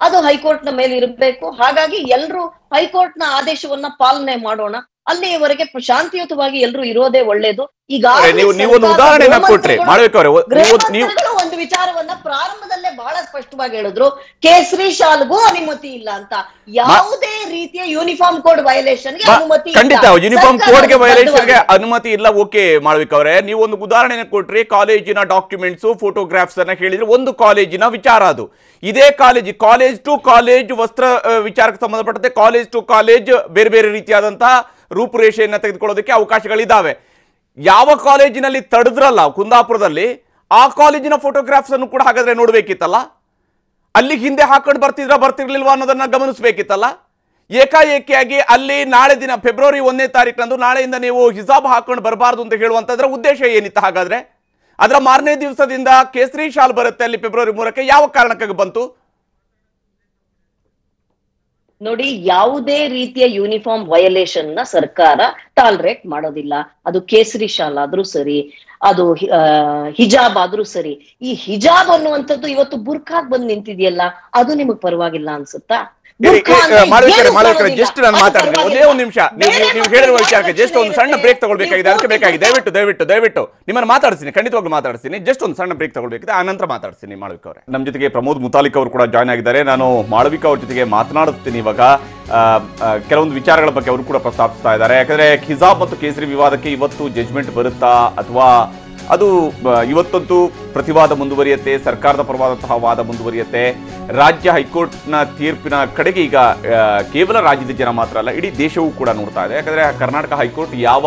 ಅದು ಹೈಕೋರ್ಟ್ ನ ಮೇಲೆ ಇರಬೇಕು. ಹಾಗಾಗಿ ಎಲ್ರು ಹೈಕೋರ್ಟ್ ನ ಆದೇಶವನ್ನ ಪಾಲನೆ ಮಾಡೋಣ. ಅಲ್ಲಿಯವರೆಗೆ ಶಾಂತಿಯುತವಾಗಿ ಎಲ್ರು ಇರೋದೇ ಒಳ್ಳೇದು. ಈಗ ನೀವೊಂದು ಉದಾಹರಣೆನ ಕೊಟ್ರಿ ಒಂದು ವಿಚಾರವನ್ನ ಪ್ರಾರಂಭದಲ್ಲೇ ಬಹಳ ಸ್ಪಷ್ಟವಾಗಿ ಹೇಳಿದ್ರು, ಕೇಸರಿ ಶಾಲ್ಗೂ ಅನುಮತಿ ಇಲ್ಲ ಅಂತ. ಯಾವುದೇ ರೀತಿಯ ಯೂನಿಫಾರ್ಮ್ ಕೋಡ್ ವೈಲೇಷನ್ಗೆ ಅನುಮತಿ ಖಂಡಿತ ಯೂನಿಫಾರ್ಮ್ ಕೋಡ್ಗೆ ವೈಲೇಷನ್ಗೆ ಅನುಮತಿ ಇಲ್ಲ. ಓಕೆ ಮಾಳವಿಕ ಅವರೇ, ನೀವೊಂದು ಉದಾಹರಣೆನ ಕೊಟ್ರಿ, ಕಾಲೇಜಿನ ಡಾಕ್ಯುಮೆಂಟ್ಸ್ ಫೋಟೋಗ್ರಾಫ್ಸ್ ಅನ್ನ ಹೇಳಿದ್ರೆ ಒಂದು ಕಾಲೇಜಿನ ವಿಚಾರ. ಅದು ಇದೇ ಕಾಲೇಜ್ ಟು ಕಾಲೇಜ್ ವಸ್ತ್ರ ವಿಚಾರಕ್ಕೆ ಸಂಬಂಧಪಟ್ಟಂತೆ ಕಾಲೇಜ್ ಟು ಕಾಲೇಜ್ ಬೇರೆ ಬೇರೆ ರೀತಿಯಾದಂತಹ ರೂಪುರೇಷೆಯನ್ನ ತೆಗೆದುಕೊಳ್ಳೋದಕ್ಕೆ ಅವಕಾಶಗಳಿದ್ದಾವೆ. ಯಾವ ಕಾಲೇಜಿನಲ್ಲಿ ತಡೆದ್ರಲ್ಲ ಕುಂದಾಪುರದಲ್ಲಿ, ಆ ಕಾಲೇಜಿನ ಫೋಟೋಗ್ರಾಫ್ಸ್ ಅನ್ನು ಕೂಡ ಹಾಗಾದ್ರೆ ನೋಡ್ಬೇಕಿತ್ತಲ್ಲ. ಅಲ್ಲಿ ಹಿಂದೆ ಹಾಕೊಂಡು ಬರ್ತಿರ್ಲಿಲ್ವಾ ಅನ್ನೋದನ್ನ ಗಮನಿಸಬೇಕಿತ್ತಲ್ಲ. ಏಕಾಏಕಿಯಾಗಿ ಅಲ್ಲಿ ನಾಳೆ ದಿನ ಫೆಬ್ರವರಿ 1ನೇ ತಾರೀಕಿನಂದು ನಾಳೆಯಿಂದ ನೀವು ಹಿಜಾಬ್ ಹಾಕೊಂಡು ಬರಬಾರ್ದು ಅಂತ ಹೇಳುವಂತದ್ರ ಉದ್ದೇಶ ಏನಿತ್ತು ಹಾಗಾದ್ರೆ? ಅದರ ಮಾರನೇ ದಿವಸದಿಂದ ಕೇಸರಿ ಶಾಲ್ ಬರುತ್ತೆ ಅಲ್ಲಿ ಫೆಬ್ರವರಿ 3ಕ್ಕೆ, ಯಾವ ಕಾರಣಕ್ಕಾಗಿ ಬಂತು ನೋಡಿ? ಯಾವುದೇ ರೀತಿಯ ಯೂನಿಫಾರ್ಮ್ ವಯಲೇಷನ್ ನ ಸರ್ಕಾರ ಟಾಲರೇಟ್ ಮಾಡೋದಿಲ್ಲ. ಅದು ಕೇಸರಿ ಶಾಲ್ ಆದ್ರೂ ಸರಿ, ಅದು ಹಿಜಾಬ್ ಆದ್ರೂ ಸರಿ. ಈ ಹಿಜಾಬ್ ಅನ್ನುವಂಥದ್ದು ಇವತ್ತು ಬುರ್ಖಾಗ್ ಬಂದು ನಿಂತಿದೆಯಲ್ಲ, ಅದು ನಿಮಗ್ ಪರವಾಗಿಲ್ಲ ಅನ್ಸುತ್ತಾ? ಜಸ್ಟ್ ನಾನು ಮಾತಾಡ್ತೀನಿ, ಒಂದೇ ಒಂದು ನಿಮಿಷ. ನೀವು ಹೇಳಿರುವ ವಿಚಾರಕ್ಕೆ ಜಸ್ಟ್ ಒಂದು ಸಣ್ಣ ಬ್ರೇಕ್ ತಗೊಳ್ಬೇಕಾಗಿದೆ, ಅದಕ್ಕೆ ಬೇಕಾಗಿದೆ. ದಯವಿಟ್ಟು ನಿಮ್ಮನ್ನು ಮಾತಾಡ್ತೀನಿ, ಖಂಡಿತವಾಗ್ಲೂ ಮಾತಾಡ್ತೀನಿ. ಜಸ್ಟ್ ಒಂದು ಸಣ್ಣ ಬ್ರೇಕ್ ತಗೊಳ್ಬೇಕಿದೆ, ಆ ನಂತರ ಮಾತಾಡ್ತೀನಿ. ಮಾಳವಿಕ ಅವರೇ, ನಮ್ಮ ಜೊತೆಗೆ ಪ್ರಮೋದ್ ಮುತಾಲಿಕ್ ಅವರು ಕೂಡ ಜಾಯ್ನ್ ಆಗಿದ್ದಾರೆ. ನಾನು ಮಾಳವಿಕ ಅವ್ರ ಜೊತೆಗೆ ಮಾತನಾಡುತ್ತೀನಿ ಇವಾಗ. ಕೆಲವೊಂದು ವಿಚಾರಗಳ ಬಗ್ಗೆ ಅವರು ಕೂಡ ಪ್ರಸ್ತಾಪಿಸ್ತಾ ಇದ್ದಾರೆ. ಯಾಕಂದ್ರೆ ಹಿಜಾಬ್ ಮತ್ತು ಕೇಸರಿ ವಿವಾದಕ್ಕೆ ಇವತ್ತು ಜಡ್ಜ್ಮೆಂಟ್ ಬರುತ್ತಾ, ಅಥವಾ ಅದು ಇವತ್ತಂತೂ ಪ್ರತಿವಾದ ಮುಂದುವರಿಯುತ್ತೆ, ಸರ್ಕಾರದ ಪರವಾದಂತಹ ವಾದ ಮುಂದುವರಿಯುತ್ತೆ. ರಾಜ್ಯ ಹೈಕೋರ್ಟ್ನ ತೀರ್ಪಿನ ಕಡೆಗೆ ಈಗ ಕೇವಲ ರಾಜ್ಯದ ಜನ ಮಾತ್ರ ಅಲ್ಲ, ಇಡೀ ದೇಶವೂ ಕೂಡ ನೋಡ್ತಾ ಇದೆ. ಯಾಕಂದ್ರೆ ಕರ್ನಾಟಕ ಹೈಕೋರ್ಟ್ ಯಾವ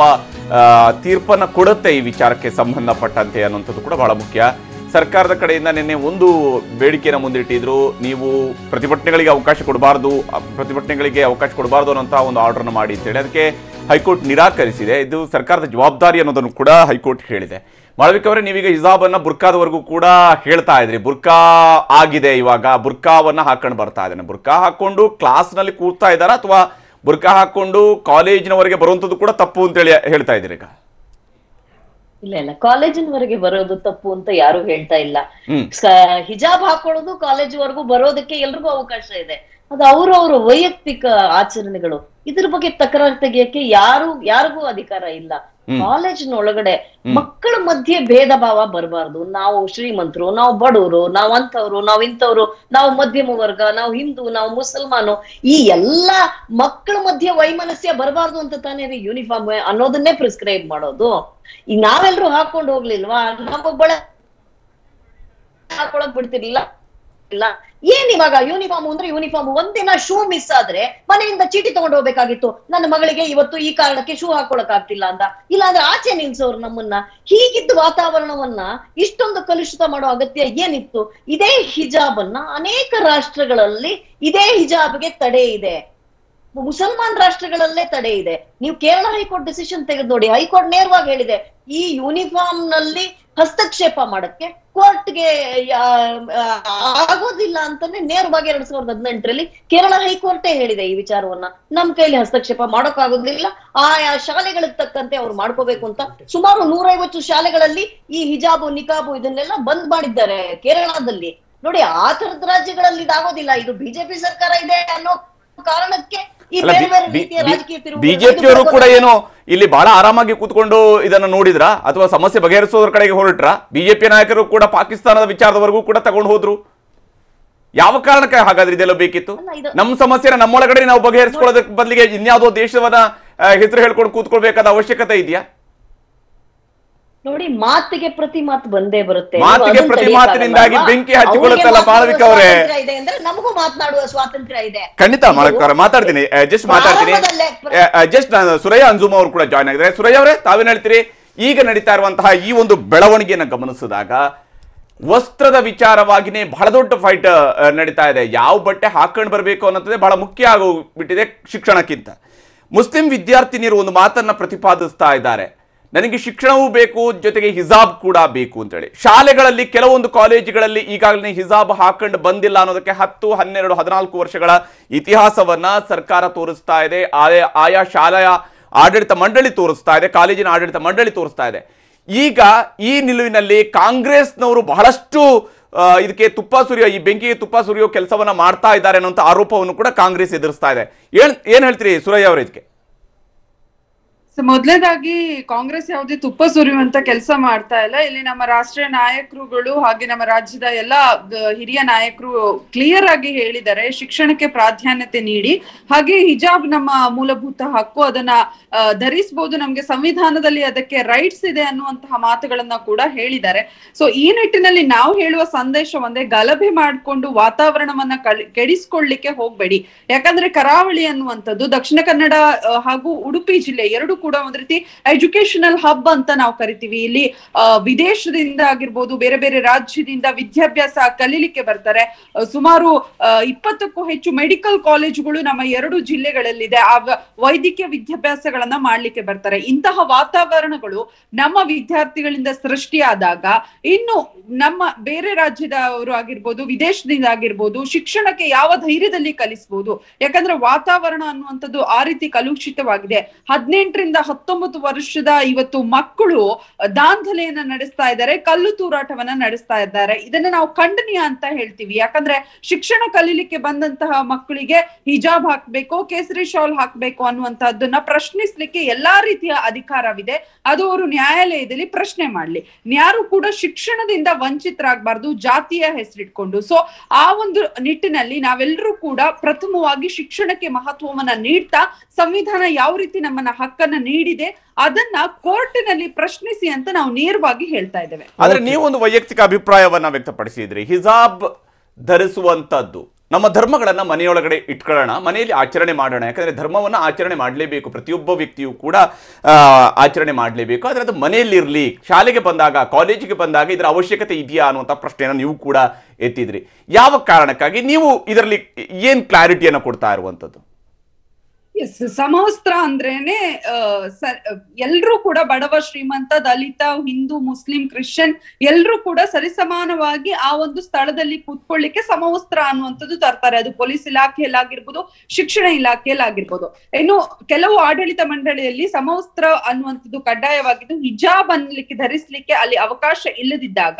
ತೀರ್ಪನ್ನು ಕೊಡುತ್ತೆ ಈ ವಿಚಾರಕ್ಕೆ ಸಂಬಂಧಪಟ್ಟಂತೆ ಅನ್ನುವಂಥದ್ದು ಕೂಡ ಬಹಳ ಮುಖ್ಯ. ಸರ್ಕಾರದ ಕಡೆಯಿಂದ ನಿನ್ನೆ ಒಂದು ಬೇಡಿಕೆಯನ್ನು ಮುಂದಿಟ್ಟಿದ್ರು, ನೀವು ಪ್ರತಿಭಟನೆಗಳಿಗೆ ಅವಕಾಶ ಕೊಡಬಾರ್ದು ಅನ್ನೋಂತಹ ಒಂದು ಆರ್ಡರ್ನ ಮಾಡಿ ಅಂತೇಳಿ. ಅದಕ್ಕೆ ಹೈಕೋರ್ಟ್ ನಿರಾಕರಿಸಿದೆ. ಇದು ಸರ್ಕಾರದ ಜವಾಬ್ದಾರಿ ಅನ್ನೋದನ್ನು ಕೂಡ ಹೈಕೋರ್ಟ್ ಹೇಳಿದೆ. ಮಾಳವಿಕ ಅವರೇ, ನೀವೀಗ ಹಿಜಾಬನ್ನ ಬುರ್ಕಾದವರೆಗೂ ಕೂಡ ಹೇಳ್ತಾ ಇದ್ರಿ. ಬುರ್ಕಾ ಆಗಿದೆ, ಇವಾಗ ಬುರ್ಕಾವನ್ನ ಹಾಕೊಂಡು ಬರ್ತಾ ಇದ್ದಾನೆ. ಬುರ್ಕಾ ಹಾಕೊಂಡು ಕ್ಲಾಸ್ನಲ್ಲಿ ಕೂರ್ತಾ ಇದ್ದಾರಾ, ಅಥವಾ ಬುರ್ಕಾ ಹಾಕೊಂಡು ಕಾಲೇಜಿನವರೆಗೆ ಬರುವಂಥದ್ದು ಕೂಡ ತಪ್ಪು ಅಂತೇಳಿ ಹೇಳ್ತಾ ಇದ್ದೀರಿ ಈಗ? ಇಲ್ಲ, ಕಾಲೇಜಿನವರೆಗೆ ಬರೋದು ತಪ್ಪು ಅಂತ ಯಾರು ಹೇಳ್ತಾ ಇಲ್ಲ. ಹಿಜಾಬ್ ಹಾಕೊಳ್ಳೋದು ಕಾಲೇಜ್ವರೆಗೂ ಬರೋದಕ್ಕೆ ಎಲ್ರಿಗೂ ಅವಕಾಶ ಇದೆ. ಅದು ಅವ್ರವ್ರ ವೈಯಕ್ತಿಕ ಆಚರಣೆಗಳು. ಇದ್ರ ಬಗ್ಗೆ ತಕರಾರು ತೆಗಿಯಕ್ಕೆ ಯಾರಿಗೂ ಅಧಿಕಾರ ಇಲ್ಲ. ಕಾಲೇಜಿನೊಳಗಡೆ ಮಕ್ಕಳ ಮಧ್ಯೆ ಭೇದ ಭಾವ ಬರಬಾರ್ದು. ನಾವು ಶ್ರೀಮಂತರು, ನಾವು ಬಡವರು, ನಾವು ಅಂತವ್ರು, ನಾವು ಇಂಥವ್ರು, ನಾವು ಮಧ್ಯಮ ವರ್ಗ, ನಾವು ಹಿಂದೂ, ನಾವು ಮುಸಲ್ಮಾನು, ಈ ಎಲ್ಲಾ ಮಕ್ಕಳ ಮಧ್ಯೆ ವೈಮನಸ್ಯ ಬರಬಾರ್ದು ಅಂತ ತಾನೇ ಯೂನಿಫಾರ್ಮ್ ಅನ್ನೋದನ್ನೇ ಪ್ರಿಸ್ಕ್ರೈಬ್ ಮಾಡೋದು. ಈಗ ನಾವೆಲ್ಲರೂ ಹಾಕೊಂಡು ಹೋಗ್ಲಿಲ್ವಾ? ನಮ್ಮೊಬ್ಬಳೆ ಹಾಕೊಳಕ್ ಬಿಡ್ತಿರ್ಲಿಲ್ಲ. ಇಲ್ಲ. ಏನ್ ಇವಾಗ ಯೂನಿಫಾರ್ಮ್ ಅಂದ್ರೆ ಯೂನಿಫಾರ್ಮ್, ಒಂದಿನ ಶೂ ಮಿಸ್ ಆದ್ರೆ ಮನೆಯಿಂದ ಚೀಟಿ ತಗೊಂಡು ಹೋಗ್ಬೇಕಾಗಿತ್ತು, ನನ್ನ ಮಗಳಿಗೆ ಇವತ್ತು ಈ ಕಾರಣಕ್ಕೆ ಶೂ ಹಾಕೊಳಕ್ ಆಗ್ತಿಲ್ಲ ಅಂತ, ಇಲ್ಲಾಂದ್ರೆ ಆಚೆ ನಿಲ್ಸೋರು ನಮ್ಮನ್ನ. ಹೀಗಿದ್ದ ವಾತಾವರಣವನ್ನ ಇಷ್ಟೊಂದು ಕಲುಷಿತ ಮಾಡೋ ಅಗತ್ಯ ಏನಿತ್ತು? ಇದೇ ಹಿಜಾಬ್ ಅನ್ನ ಅನೇಕ ರಾಷ್ಟ್ರಗಳಲ್ಲಿ ಇದೇ ಹಿಜಾಬ್ಗೆ ತಡೆ ಇದೆ, ಮುಸಲ್ಮಾನ್ ರಾಷ್ಟ್ರಗಳಲ್ಲೇ ತಡೆ ಇದೆ. ನೀವು ಕೇರಳ ಹೈಕೋರ್ಟ್ ಡಿಸಿಷನ್ ತೆಗೆದು ನೋಡಿ, ಹೈಕೋರ್ಟ್ ನೇರವಾಗಿ ಹೇಳಿದೆ ಈ ಯೂನಿಫಾರ್ಮ್ ನಲ್ಲಿ ಹಸ್ತಕ್ಷೇಪ ಮಾಡಕ್ಕೆ ಕೋರ್ಟ್ಗೆ ಆಗೋದಿಲ್ಲ ಅಂತಾನೆ ನೇರವಾಗಿ 2018ರಲ್ಲಿ ಕೇರಳ ಹೈಕೋರ್ಟೇ ಹೇಳಿದೆ ಈ ವಿಚಾರವನ್ನ. ನಮ್ ಕೈಲಿ ಹಸ್ತಕ್ಷೇಪ ಮಾಡೋಕ್ಕಾಗೋದಿಲ್ಲ, ಆಯಾ ಶಾಲೆಗಳಿಗೆ ತಕ್ಕಂತೆ ಅವ್ರು ಮಾಡ್ಕೋಬೇಕು ಅಂತ. ಸುಮಾರು 150 ಶಾಲೆಗಳಲ್ಲಿ ಈ ಹಿಜಾಬು ನಿಕಾಬು ಇದನ್ನೆಲ್ಲ ಬಂದ್ ಮಾಡಿದ್ದಾರೆ ಕೇರಳದಲ್ಲಿ. ನೋಡಿ, ಆ ತರದ ರಾಜ್ಯಗಳಲ್ಲಿ ಇದಾಗೋದಿಲ್ಲ. ಇದು ಬಿಜೆಪಿ ಸರ್ಕಾರ ಇದೆ ಅನ್ನೋ ಕಾರಣಕ್ಕೆ ಈ ಬೇರೆ ಬೇರೆ ರೀತಿಯ ರಾಜಕೀಯ ತಿರುವು. ಬಿಜೆಪಿಯವರು ಕೂಡ ಏನೋ ಇಲ್ಲಿ ಬಹಳ ಆರಾಮಾಗಿ ಕೂತ್ಕೊಂಡು ಇದನ್ನ ನೋಡಿದ್ರ ಅಥವಾ ಸಮಸ್ಯೆ ಬಗೆಹರಿಸೋದ್ರ ಕಡೆಗೆ ಹೊರಟ್ರ? ಬಿಜೆಪಿ ನಾಯಕರು ಕೂಡ ಪಾಕಿಸ್ತಾನದ ವಿಚಾರದವರೆಗೂ ಕೂಡ ತಗೊಂಡು ಹೋದ್ರು. ಯಾವ ಕಾರಣಕ್ಕೆ ಹಾಗಾದ್ರೆ ಇದೆಲ್ಲ ಬೇಕಿತ್ತು? ನಮ್ಮ ಸಮಸ್ಯೆನ ನಮ್ಮೊಳಗಡೆ ನಾವು ಬಗೆಹರಿಸ್ಕೊಳ್ಳೋದಕ್ಕೆ ಬದಲಿಗೆ ಇನ್ಯಾವುದೋ ದೇಶವನ್ನ ಹೆಸರು ಹೇಳ್ಕೊಂಡು ಕೂತ್ಕೊಳ್ಬೇಕಾದ ಅವಶ್ಯಕತೆ ಇದೆಯಾ? ನೋಡಿ, ಮಾತಿಗೆ ಪ್ರತಿ ಮಾತು ಬಂದೇ ಬರುತ್ತೆ. ಮಾತಿಗೆ ಪ್ರತಿ ಮಾತಿನಿಂದಾಗಿ ಬೆಂಕಿ ಹಚ್ಚಿಕೊಳ್ಳುತ್ತಲ್ಲ ಮಾಳವಿಕ ಅವರೇ. ಇದೆ ಅಂದ್ರೆ ನಮಗೂ ಮಾತನಾಡುವ ಸ್ವಾತಂತ್ರ್ಯ ಇದೆ. ಖಂಡಿತ ಮಾಳವಿಕ ಅವರೇ, ಮಾತಾಡ್ತೀನಿ. ಜಸ್ಟ್ ನಾನು ಸುರಯ್ಯ ಅಂಜುಮ್ ಅವರು ಕೂಡ ಜಾಯ್ನ್ ಆಗಿದ್ದಾರೆ. ಸುರಯ್ಯ ಅವರೇ, ತಾವೇನ್ ಹೇಳ್ತೀರಿ? ಈಗ ನಡೀತಾ ಇರುವಂತಹ ಈ ಒಂದು ಬೆಳವಣಿಗೆಯನ್ನು ಗಮನಿಸಿದಾಗ ವಸ್ತ್ರದ ವಿಚಾರವಾಗಿನೇ ಬಹಳ ದೊಡ್ಡ ಫೈಟ್ ನಡೀತಾ ಇದೆ. ಯಾವ ಬಟ್ಟೆ ಹಾಕೊಂಡು ಬರಬೇಕು ಅನ್ನೋದೇ ಬಹಳ ಮುಖ್ಯ ಆಗೋಗ್ಬಿಟ್ಟಿದೆ ಶಿಕ್ಷಣಕ್ಕಿಂತ. ಮುಸ್ಲಿಂ ವಿದ್ಯಾರ್ಥಿನಿಯರು ಒಂದು ಮಾತನ್ನ ಪ್ರತಿಪಾದಿಸ್ತಾ ಇದ್ದಾರೆ, ನನಗೆ ಶಿಕ್ಷಣವೂ ಬೇಕು, ಜೊತೆಗೆ ಹಿಜಾಬ್ ಕೂಡ ಬೇಕು ಅಂತೇಳಿ. ಶಾಲೆಗಳಲ್ಲಿ ಕೆಲವೊಂದು ಕಾಲೇಜುಗಳಲ್ಲಿ ಈಗಾಗಲೇ ಹಿಜಾಬ್ ಹಾಕೊಂಡು ಬಂದಿಲ್ಲ ಅನ್ನೋದಕ್ಕೆ 10, 12, 14 ವರ್ಷಗಳ ಇತಿಹಾಸವನ್ನ ಸರ್ಕಾರ ತೋರಿಸ್ತಾ ಇದೆ. ಆಯಾ ಶಾಲೆಯ ಆಡಳಿತ ಮಂಡಳಿ ತೋರಿಸ್ತಾ ಇದೆ, ಕಾಲೇಜಿನ ಆಡಳಿತ ಮಂಡಳಿ ತೋರಿಸ್ತಾ ಇದೆ. ಈಗ ಈ ನಿಲುವಿನಲ್ಲಿ ಕಾಂಗ್ರೆಸ್ನವರು ಬಹಳಷ್ಟು ಇದಕ್ಕೆ ತುಪ್ಪ ಸುರಿಯೋ, ಈ ಬೆಂಕಿಗೆ ತುಪ್ಪ ಸುರಿಯೋ ಕೆಲಸವನ್ನ ಮಾಡ್ತಾ ಇದ್ದಾರೆ ಅನ್ನೋ ಆರೋಪವನ್ನು ಕೂಡ ಕಾಂಗ್ರೆಸ್ ಎದುರಿಸ್ತಾ ಇದೆ. ಏನ್ ಹೇಳ್ತೀರಿ ಸುರಯ್ಯ ಅವರ ಇದಕ್ಕೆ? ಮೊದಲನೇದಾಗಿ ಕಾಂಗ್ರೆಸ್ ಯಾವುದೇ ತುಪ್ಪ ಸುರಿಯುವಂತ ಕೆಲಸ ಮಾಡ್ತಾ ಇಲ್ಲ. ಇಲ್ಲಿ ನಮ್ಮ ರಾಷ್ಟ್ರೀಯ ನಾಯಕರುಗಳು ಹಾಗೆ ನಮ್ಮ ರಾಜ್ಯದ ಎಲ್ಲ ಹಿರಿಯ ನಾಯಕರು ಕ್ಲಿಯರ್ ಆಗಿ ಹೇಳಿದ್ದಾರೆ, ಶಿಕ್ಷಣಕ್ಕೆ ಪ್ರಾಧಾನ್ಯತೆ ನೀಡಿ, ಹಾಗೆ ಹಿಜಾಬ್ ನಮ್ಮ ಮೂಲಭೂತ ಹಕ್ಕು, ಅದನ್ನ ಧರಿಸಬಹುದು, ನಮ್ಗೆ ಸಂವಿಧಾನದಲ್ಲಿ ಅದಕ್ಕೆ ರೈಟ್ಸ್ ಇದೆ ಅನ್ನುವಂತಹ ಮಾತುಗಳನ್ನ ಕೂಡ ಹೇಳಿದ್ದಾರೆ. ಸೊ ಈ ನಿಟ್ಟಿನಲ್ಲಿ ನಾವು ಹೇಳುವ ಸಂದೇಶ ಒಂದೇ, ಗಲಭೆ ಮಾಡಿಕೊಂಡು ವಾತಾವರಣವನ್ನ ಕೆಡಿಸ್ಕೊಳ್ಳಿಕ್ಕೆ ಹೋಗ್ಬೇಡಿ. ಯಾಕಂದ್ರೆ ಕರಾವಳಿ ಅನ್ನುವಂಥದ್ದು ದಕ್ಷಿಣ ಕನ್ನಡ ಹಾಗೂ ಉಡುಪಿ ಜಿಲ್ಲೆ ಎರಡು ಕೂಡ ಒಂದ್ ರೀತಿ ಎಜುಕೇಶನಲ್ ಹಬ್ ಅಂತ ನಾವು ಕರಿತೀವಿ. ಇಲ್ಲಿ ವಿದೇಶದಿಂದ ಆಗಿರ್ಬೋದು, ಬೇರೆ ಬೇರೆ ರಾಜ್ಯದಿಂದ ವಿದ್ಯಾಭ್ಯಾಸ ಕಲೀಲಿಕ್ಕೆ ಬರ್ತಾರೆ. ಸುಮಾರು 20ಕ್ಕೂ ಹೆಚ್ಚು ಮೆಡಿಕಲ್ ಕಾಲೇಜುಗಳು ನಮ್ಮ 2 ಜಿಲ್ಲೆಗಳಲ್ಲಿದೆ. ಆ ವೈದ್ಯಕೀಯ ವಿದ್ಯಾಭ್ಯಾಸಗಳನ್ನ ಮಾಡ್ಲಿಕ್ಕೆ ಬರ್ತಾರೆ. ಇಂತಹ ವಾತಾವರಣಗಳು ನಮ್ಮ ವಿದ್ಯಾರ್ಥಿಗಳಿಂದ ಸೃಷ್ಟಿಯಾದಾಗ ಇನ್ನು ನಮ್ಮ ಬೇರೆ ರಾಜ್ಯದವರು ಆಗಿರ್ಬೋದು, ವಿದೇಶದಿಂದ ಆಗಿರ್ಬೋದು, ಶಿಕ್ಷಣಕ್ಕೆ ಯಾವ ಧೈರ್ಯದಲ್ಲಿ ಕಲಿಸಬಹುದು? ಯಾಕಂದ್ರೆ ವಾತಾವರಣ ಅನ್ನುವಂಥದ್ದು ಆ ರೀತಿ ಕಲುಷಿತವಾಗಿದೆ. 18ರಿಂದ 19 ವರ್ಷದ ಇವತ್ತು ಮಕ್ಕಳು ದಾಂಧಲೆಯನ್ನ ನಡೆಸ್ತಾ ಇದ್ದಾರೆ, ಕಲ್ಲು ತೂರಾಟವನ್ನ ನಡೆಸ್ತಾ ಇದ್ದಾರೆ. ಇದನ್ನ ನಾವು ಖಂಡನೀಯ ಅಂತ ಹೇಳ್ತೀವಿ. ಯಾಕಂದ್ರೆ ಶಿಕ್ಷಣ ಕಲೀಲಿಕ್ಕೆ ಬಂದಂತಹ ಮಕ್ಕಳಿಗೆ ಹಿಜಾಬ್ ಹಾಕ್ಬೇಕು, ಕೇಸರಿ ಶಾಲ್ ಹಾಕ್ಬೇಕು ಅನ್ನುವಂತಹದ್ದನ್ನ ಪ್ರಶ್ನಿಸ್ಲಿಕ್ಕೆ ಎಲ್ಲಾ ರೀತಿಯ ಅಧಿಕಾರವಿದೆ. ಅದು ಅವರು ನ್ಯಾಯಾಲಯದಲ್ಲಿ ಪ್ರಶ್ನೆ ಮಾಡ್ಲಿ. ಯಾರು ಕೂಡ ಶಿಕ್ಷಣದಿಂದ ವಂಚಿತರಾಗಬಾರ್ದು ಜಾತಿಯ ಹೆಸರಿಟ್ಕೊಂಡು. ಸೊ ಆ ಒಂದು ನಿಟ್ಟಿನಲ್ಲಿ ನಾವೆಲ್ಲರೂ ಕೂಡ ಪ್ರಥಮವಾಗಿ ಶಿಕ್ಷಣಕ್ಕೆ ಮಹತ್ವವನ್ನ ನೀಡ್ತಾ, ಸಂವಿಧಾನ ಯಾವ ರೀತಿ ನಮ್ಮನ್ನ ಹಕ್ಕನ್ನ ನೀಡಿದೆ ಅದನ್ನ ಕೋರ್ಟಿನಲ್ಲಿ ಪ್ರಶ್ನಿಸಿ ಅಂತ ನಾವು ನೇರವಾಗಿ ಹೇಳ್ತಾ ಇದ್ದೇವೆ. ಆದ್ರೆ ನೀವು ಒಂದು ವೈಯಕ್ತಿಕ ಅಭಿಪ್ರಾಯವನ್ನ ವ್ಯಕ್ತಪಡಿಸಿದ್ರಿ, ಹಿಜಾಬ್ ಧರಿಸುವಂತದ್ದು ನಮ್ಮ ಧರ್ಮಗಳನ್ನ ಮನೆಯೊಳಗಡೆ ಇಟ್ಕೊಳ್ಳೋಣ, ಮನೆಯಲ್ಲಿ ಆಚರಣೆ ಮಾಡೋಣ. ಯಾಕಂದ್ರೆ ಧರ್ಮವನ್ನ ಆಚರಣೆ ಮಾಡಲೇಬೇಕು, ಪ್ರತಿಯೊಬ್ಬ ವ್ಯಕ್ತಿಯು ಕೂಡ ಆಚರಣೆ ಮಾಡಲೇಬೇಕು. ಆದರೆ ಅದು ಮನೆಯಲ್ಲಿರಲಿ, ಶಾಲೆಗೆ ಬಂದಾಗ, ಕಾಲೇಜಿಗೆ ಬಂದಾಗ ಇದರ ಅವಶ್ಯಕತೆ ಇದೆಯಾ ಅನ್ನುವಂಥ ಪ್ರಶ್ನೆಯನ್ನು ನೀವು ಕೂಡ ಎತ್ತಿದ್ರಿ. ಯಾವ ಕಾರಣಕ್ಕಾಗಿ ನೀವು ಇದರಲ್ಲಿ ಏನ್ ಕ್ಲಾರಿಟಿಯನ್ನು ಕೊಡ್ತಾ ಇರುವಂಥದ್ದು? ಎಸ್, ಸಮವಸ್ತ್ರ ಅಂದ್ರೇನೆ ಎಲ್ರೂ ಕೂಡ ಬಡವ ಶ್ರೀಮಂತ, ದಲಿತ, ಹಿಂದೂ, ಮುಸ್ಲಿಂ, ಕ್ರಿಶ್ಚಿಯನ್ ಎಲ್ರೂ ಕೂಡ ಸರಿಸಮಾನವಾಗಿ ಆ ಒಂದು ಸ್ಥಳದಲ್ಲಿ ಕೂತ್ಕೊಳ್ಳಿಕ್ಕೆ ಸಮವಸ್ತ್ರ ಅನ್ನುವಂಥದ್ದು ತರ್ತಾರೆ. ಅದು ಪೊಲೀಸ್ ಇಲಾಖೆಯಲ್ಲಾಗಿರ್ಬೋದು, ಶಿಕ್ಷಣ ಇಲಾಖೆಯಲ್ಲಾಗಿರ್ಬೋದು. ಇನ್ನು ಕೆಲವು ಆಡಳಿತ ಮಂಡಳಿಯಲ್ಲಿ ಸಮವಸ್ತ್ರ ಅನ್ನುವಂಥದ್ದು ಕಡ್ಡಾಯವಾಗಿದ್ದು, ಹಿಜಾಬ್ ಅನ್ಲಿಕ್ಕೆ ಧರಿಸ್ಲಿಕ್ಕೆ ಅಲ್ಲಿ ಅವಕಾಶ ಇಲ್ಲದಿದ್ದಾಗ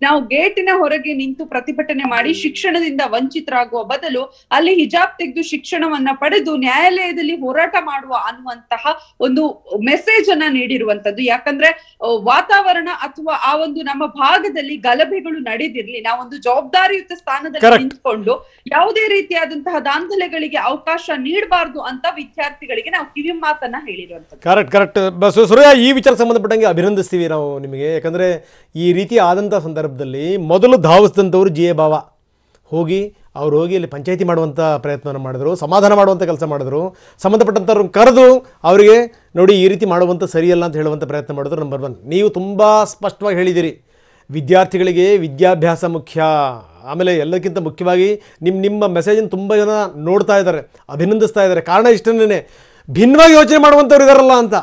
ನಾವು ಗೇಟಿನ ಹೊರಗೆ ನಿಂತು ಪ್ರತಿಭಟನೆ ಮಾಡಿ ಶಿಕ್ಷಣದಿಂದ ವಂಚಿತರಾಗುವ ಬದಲು ಅಲ್ಲಿ ಹಿಜಾಬ್ ತೆಗೆದು ಶಿಕ್ಷಣವನ್ನ ಪಡೆದು ನ್ಯಾಯಾಲಯದಲ್ಲಿ ಹೋರಾಟ ಮಾಡುವ ಅನ್ನುವಂತಹ ಒಂದು ಮೆಸೇಜ್ ಅನ್ನ ನೀಡಿರುವಂತದ್ದು. ಯಾಕಂದ್ರೆ ವಾತಾವರಣ ಅಥವಾ ಆ ಒಂದು ನಮ್ಮ ಭಾಗದಲ್ಲಿ ಗಲಭೆಗಳು ನಡೆದಿರ್ಲಿ, ನಾವೊಂದು ಜವಾಬ್ದಾರಿಯುತ ಸ್ಥಾನದಲ್ಲಿ ನಿಂತ್ಕೊಂಡು ಯಾವುದೇ ರೀತಿಯಾದಂತಹ ದಾಂಧಲೆಗಳಿಗೆ ಅವಕಾಶ ನೀಡಬಾರ್ದು ಅಂತ ವಿದ್ಯಾರ್ಥಿಗಳಿಗೆ ನಾವು ಕಿವಿ ಮಾತನ್ನ ಹೇಳಿರುವಂತದ್ದು. ಕರೆಕ್ಟ್. ಸುರಯ್ಯ, ಈ ವಿಚಾರ ಸಂಬಂಧಪಟ್ಟಂಗೆ ಅಭಿನಂದಿಸ್ತೀವಿ ನಾವು ನಿಮಗೆ. ಯಾಕಂದ್ರೆ ಈ ರೀತಿ ಆದಂತಹ ಸಂದರ್ಭದಲ್ಲಿ ಮೊದಲು ಧಾವಿಸಿದಂಥವ್ರು ಜೆ ಬಾವ, ಹೋಗಿ ಅಲ್ಲಿ ಪಂಚಾಯಿತಿ ಮಾಡುವಂಥ ಪ್ರಯತ್ನವನ್ನು ಮಾಡಿದ್ರು, ಸಮಾಧಾನ ಮಾಡುವಂಥ ಕೆಲಸ ಮಾಡಿದ್ರು, ಸಂಬಂಧಪಟ್ಟಂಥವ್ರನ್ನ ಕರೆದು ಅವರಿಗೆ ನೋಡಿ ಈ ರೀತಿ ಮಾಡುವಂಥ ಸರಿಯಲ್ಲ ಅಂತ ಹೇಳುವಂಥ ಪ್ರಯತ್ನ ಮಾಡಿದ್ರು. ನಂಬರ್ 1 ನೀವು ತುಂಬ ಸ್ಪಷ್ಟವಾಗಿ ಹೇಳಿದಿರಿ, ವಿದ್ಯಾರ್ಥಿಗಳಿಗೆ ವಿದ್ಯಾಭ್ಯಾಸ ಮುಖ್ಯ. ಆಮೇಲೆ ಎಲ್ಲಕ್ಕಿಂತ ಮುಖ್ಯವಾಗಿ ನಿಮ್ಮ ಮೆಸೇಜನ್ನು ತುಂಬ ಜನ ನೋಡ್ತಾ ಇದ್ದಾರೆ, ಅಭಿನಂದಿಸ್ತಾ ಇದ್ದಾರೆ. ಕಾರಣ ಇಷ್ಟನ್ನೇ, ಭಿನ್ನವಾಗಿ ಯೋಚನೆ ಮಾಡುವಂಥವ್ರು ಇದಾರಲ್ಲ ಅಂತ.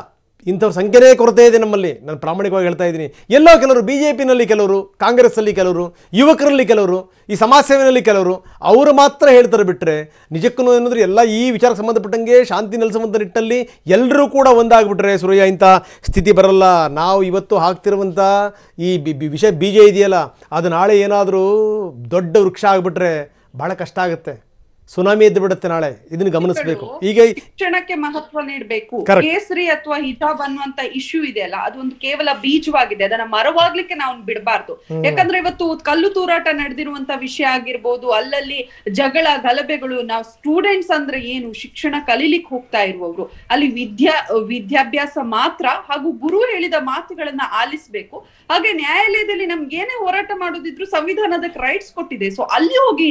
ಇಂಥವ್ರ ಸಂಖ್ಯೆನೇ ಕೊರತೆ ಇದೆ ನಮ್ಮಲ್ಲಿ. ನಾನು ಪ್ರಾಮಾಣಿಕವಾಗಿ ಹೇಳ್ತಾ ಇದ್ದೀನಿ. ಎಲ್ಲೋ ಕೆಲವರು BJPನಲ್ಲಿ, ಕೆಲವರು ಕಾಂಗ್ರೆಸ್ಸಲ್ಲಿ, ಕೆಲವರು ಯುವಕರಲ್ಲಿ, ಕೆಲವರು ಈ ಸಮಾಜ ಸೇವೆಯಲ್ಲಿ, ಕೆಲವರು ಅವರು ಮಾತ್ರ ಹೇಳ್ತಾರೆ. ಬಿಟ್ಟರೆ ನಿಜಕ್ಕೂ ಏನಂದ್ರೆ ಎಲ್ಲ ಈ ವಿಚಾರಕ್ಕೆ ಸಂಬಂಧಪಟ್ಟಂಗೆ ಶಾಂತಿ ನೆಲೆಸುವಂಥ ನಿಟ್ಟಲ್ಲಿ ಎಲ್ಲರೂ ಕೂಡ ಒಂದಾಗ್ಬಿಟ್ರೆ ಸುರಯ್ಯ ಇಂಥ ಸ್ಥಿತಿ ಬರಲ್ಲ. ನಾವು ಇವತ್ತು ಹಾಕ್ತಿರುವಂಥ ಈ ವಿಷಯ ಬೀಜ ಇದೆಯಲ್ಲ, ಅದು ನಾಳೆ ಏನಾದರೂ ದೊಡ್ಡ ವೃಕ್ಷ ಆಗಿಬಿಟ್ರೆ ಭಾಳ ಕಷ್ಟ ಆಗುತ್ತೆ. ಸುನಾಮಿ ಎದ್ದು ಬಿಡುತ್ತೆ ನಾಳೆ. ಇದನ್ನು ಗಮನಿಸಬೇಕು. ಈಗ ಶಿಕ್ಷಣಕ್ಕೆ ಮಹತ್ವ ನೀಡಬೇಕು. ಕೇಸರಿ ಅಥವಾ ಹಿಜಾಬ್ ಅನ್ನುವಂತ ಇಶ್ಯೂ ಇದೆಯಲ್ಲ, ಅದೊಂದು ಕೇವಲ ಬೀಜವಾಗಿದೆ, ಅದನ್ನ ಮರವಾಗ್ಲಿಕ್ಕೆ ನಾವು ಬಿಡಬಾರ್ದು. ಯಾಕಂದ್ರೆ ಇವತ್ತು ಕಲ್ಲು ತೂರಾಟ ನಡೆದಿರುವಂತ ವಿಷಯ ಆಗಿರ್ಬೋದು, ಅಲ್ಲಲ್ಲಿ ಜಗಳ ಗಲಭೆಗಳು. ನಾವು ಸ್ಟೂಡೆಂಟ್ಸ್ ಅಂದ್ರೆ ಏನು, ಶಿಕ್ಷಣ ಕಲೀಲಿಕ್ಕೆ ಹೋಗ್ತಾ ಇರುವವರು, ಅಲ್ಲಿ ವಿದ್ಯಾಭ್ಯಾಸ ಮಾತ್ರ ಹಾಗೂ ಗುರು ಹೇಳಿದ ಮಾತುಗಳನ್ನ ಆಲಿಸ್ಬೇಕು. ಹಾಗೆ ನ್ಯಾಯಾಲಯದಲ್ಲಿ ನಮ್ಗೆ ಏನೇ ಹೋರಾಟ ಮಾಡೋದಿದ್ರು ಸಂವಿಧಾನದ ರೈಟ್ಸ್ ಕೊಟ್ಟಿದೆ. ಸೊ ಅಲ್ಲಿ ಹೋಗಿ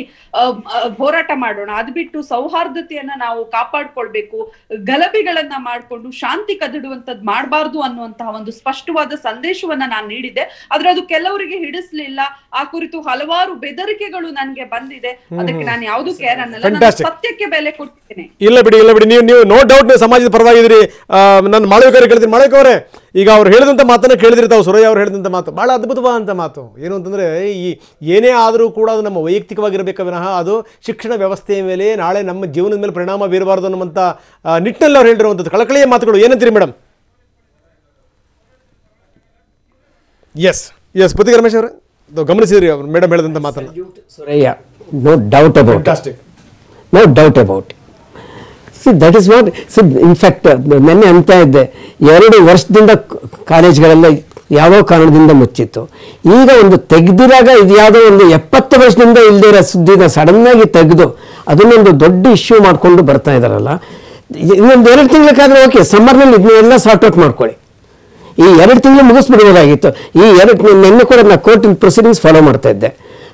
ಹೋರಾಟ ಮಾಡೋಣ. ಅದು ಬಿಟ್ಟು ಸೌಹಾರ್ದತೆಯನ್ನ ನಾವು ಕಾಪಾಡ್ಕೊಳ್ಬೇಕು, ಗಲಭೆಗಳನ್ನ ಮಾಡ್ಕೊಂಡು ಶಾಂತಿ ಕದಡುವಂತದ್ದು ಮಾಡಬಾರ್ದು ಅನ್ನುವಂತಹ ಒಂದು ಸ್ಪಷ್ಟವಾದ ಸಂದೇಶವನ್ನ ನಾನು ನೀಡಿದ್ದೆ. ಆದ್ರೆ ಅದು ಕೆಲವರಿಗೆ ಹಿಡಿಸ್ಲಿಲ್ಲ. ಆ ಕುರಿತು ಹಲವಾರು ಬೆದರಿಕೆಗಳು ನನ್ಗೆ ಬಂದಿದೆ. ಅದಕ್ಕೆ ನಾನು ಯಾವ್ದು ಕೇರ್ ಅನ್ನಲ್ಲ, ನಾನು ಸತ್ಯಕ್ಕೆ ಬೆಲೆ ಕೊಡ್ತೇನೆ. ಇಲ್ಲ ಬಿಡಿ ನೀವು ನೋ ಡೌಟ್ ಸಮಾಜದ ಪರವಾಗಿದ್ದೀರಿ. ನನ್ನ ಮಾಳವಿಕರೇ ಕೇಳ್ತೀನಿ. ಮಾಳವಿಕರೇ, ಈಗ ಅವ್ರು ಹೇಳಿದಂಥ ಮಾತನ್ನು ಕೇಳಿದಿರ್ತಾವೆ. ಸುರಯ್ಯ ಅವ್ರು ಹೇಳಿದಂಥ ಮಾತು ಭಾಳ ಅದ್ಭುತವಾದಂಥ ಮಾತು. ಏನು ಅಂತಂದರೆ, ಈ ಏನೇ ಆದರೂ ಕೂಡ ಅದು ನಮ್ಮ ವೈಯಕ್ತಿಕವಾಗಿರಬೇಕು ವಿನಃ ಅದು ಶಿಕ್ಷಣ ವ್ಯವಸ್ಥೆಯ ಮೇಲೆ ನಾಳೆ ನಮ್ಮ ಜೀವನದ ಮೇಲೆ ಪರಿಣಾಮ ಬೀರಬಾರ್ದು ಅನ್ನುವಂಥ ನಿಟ್ಟಿನಲ್ಲಿ ಅವ್ರು ಹೇಳಿರುವಂಥದ್ದು ಕಳಕಳಿಯ ಮಾತುಗಳು. ಏನಂತೀರಿ ಮೇಡಮ್? ಎಸ್ ಪುತ್ತಿಗೆ ರಮೇಶ್ ಅವರೇ ಗಮನಿಸಿದ್ರಿ ಅವ್ರು ಮೇಡಮ್ ಹೇಳಿದಂಥ ಮಾತನ್ನು? Suraiya, no doubt about see that is what see. In fact ನೆನ್ನೆ ಅಂತ ಇದ್ದೆ, 2 ವರ್ಷದಿಂದ ಕಾಲೇಜ್ಗಳೆಲ್ಲ ಯಾವ ಕಾರಣದಿಂದ ಮುಚ್ಚಿತ್ತು. ಈಗ ಒಂದು ತೆಗೆದಿರಾಗ ಇದು ಯಾವುದೋ ಒಂದು 70 ವರ್ಷದಿಂದ ಇಲ್ದಿರೋ ಸುದ್ದಿನ ಸಡನ್ನಾಗಿ ತೆಗೆದು ಅದನ್ನೊಂದು ದೊಡ್ಡ ಇಶ್ಯೂ ಮಾಡಿಕೊಂಡು ಬರ್ತಾ ಇದ್ದಾರಲ್ಲ. ಇನ್ನೊಂದು 2 ತಿಂಗಳಕ್ಕಾದ್ರೆ ಓಕೆ, ಸಮ್ಮರ್ನಲ್ಲಿ ಇದನ್ನೆಲ್ಲ ಸಾರ್ಟ್ ಔಟ್ ಮಾಡ್ಕೊಳ್ಳಿ. ಈ 2 ತಿಂಗಳು ಮುಗಿಸ್ಬಿಡ್ಬೋದಾಗಿತ್ತು. ಈ ನಿನ್ನೆ ಕೂಡ ನಾನು ಕೋರ್ಟಿನ ಪ್ರೊಸೀಡಿಂಗ್ಸ್ ಫಾಲೋ ಮಾಡ್ತಾ ಇದ್ದೆ.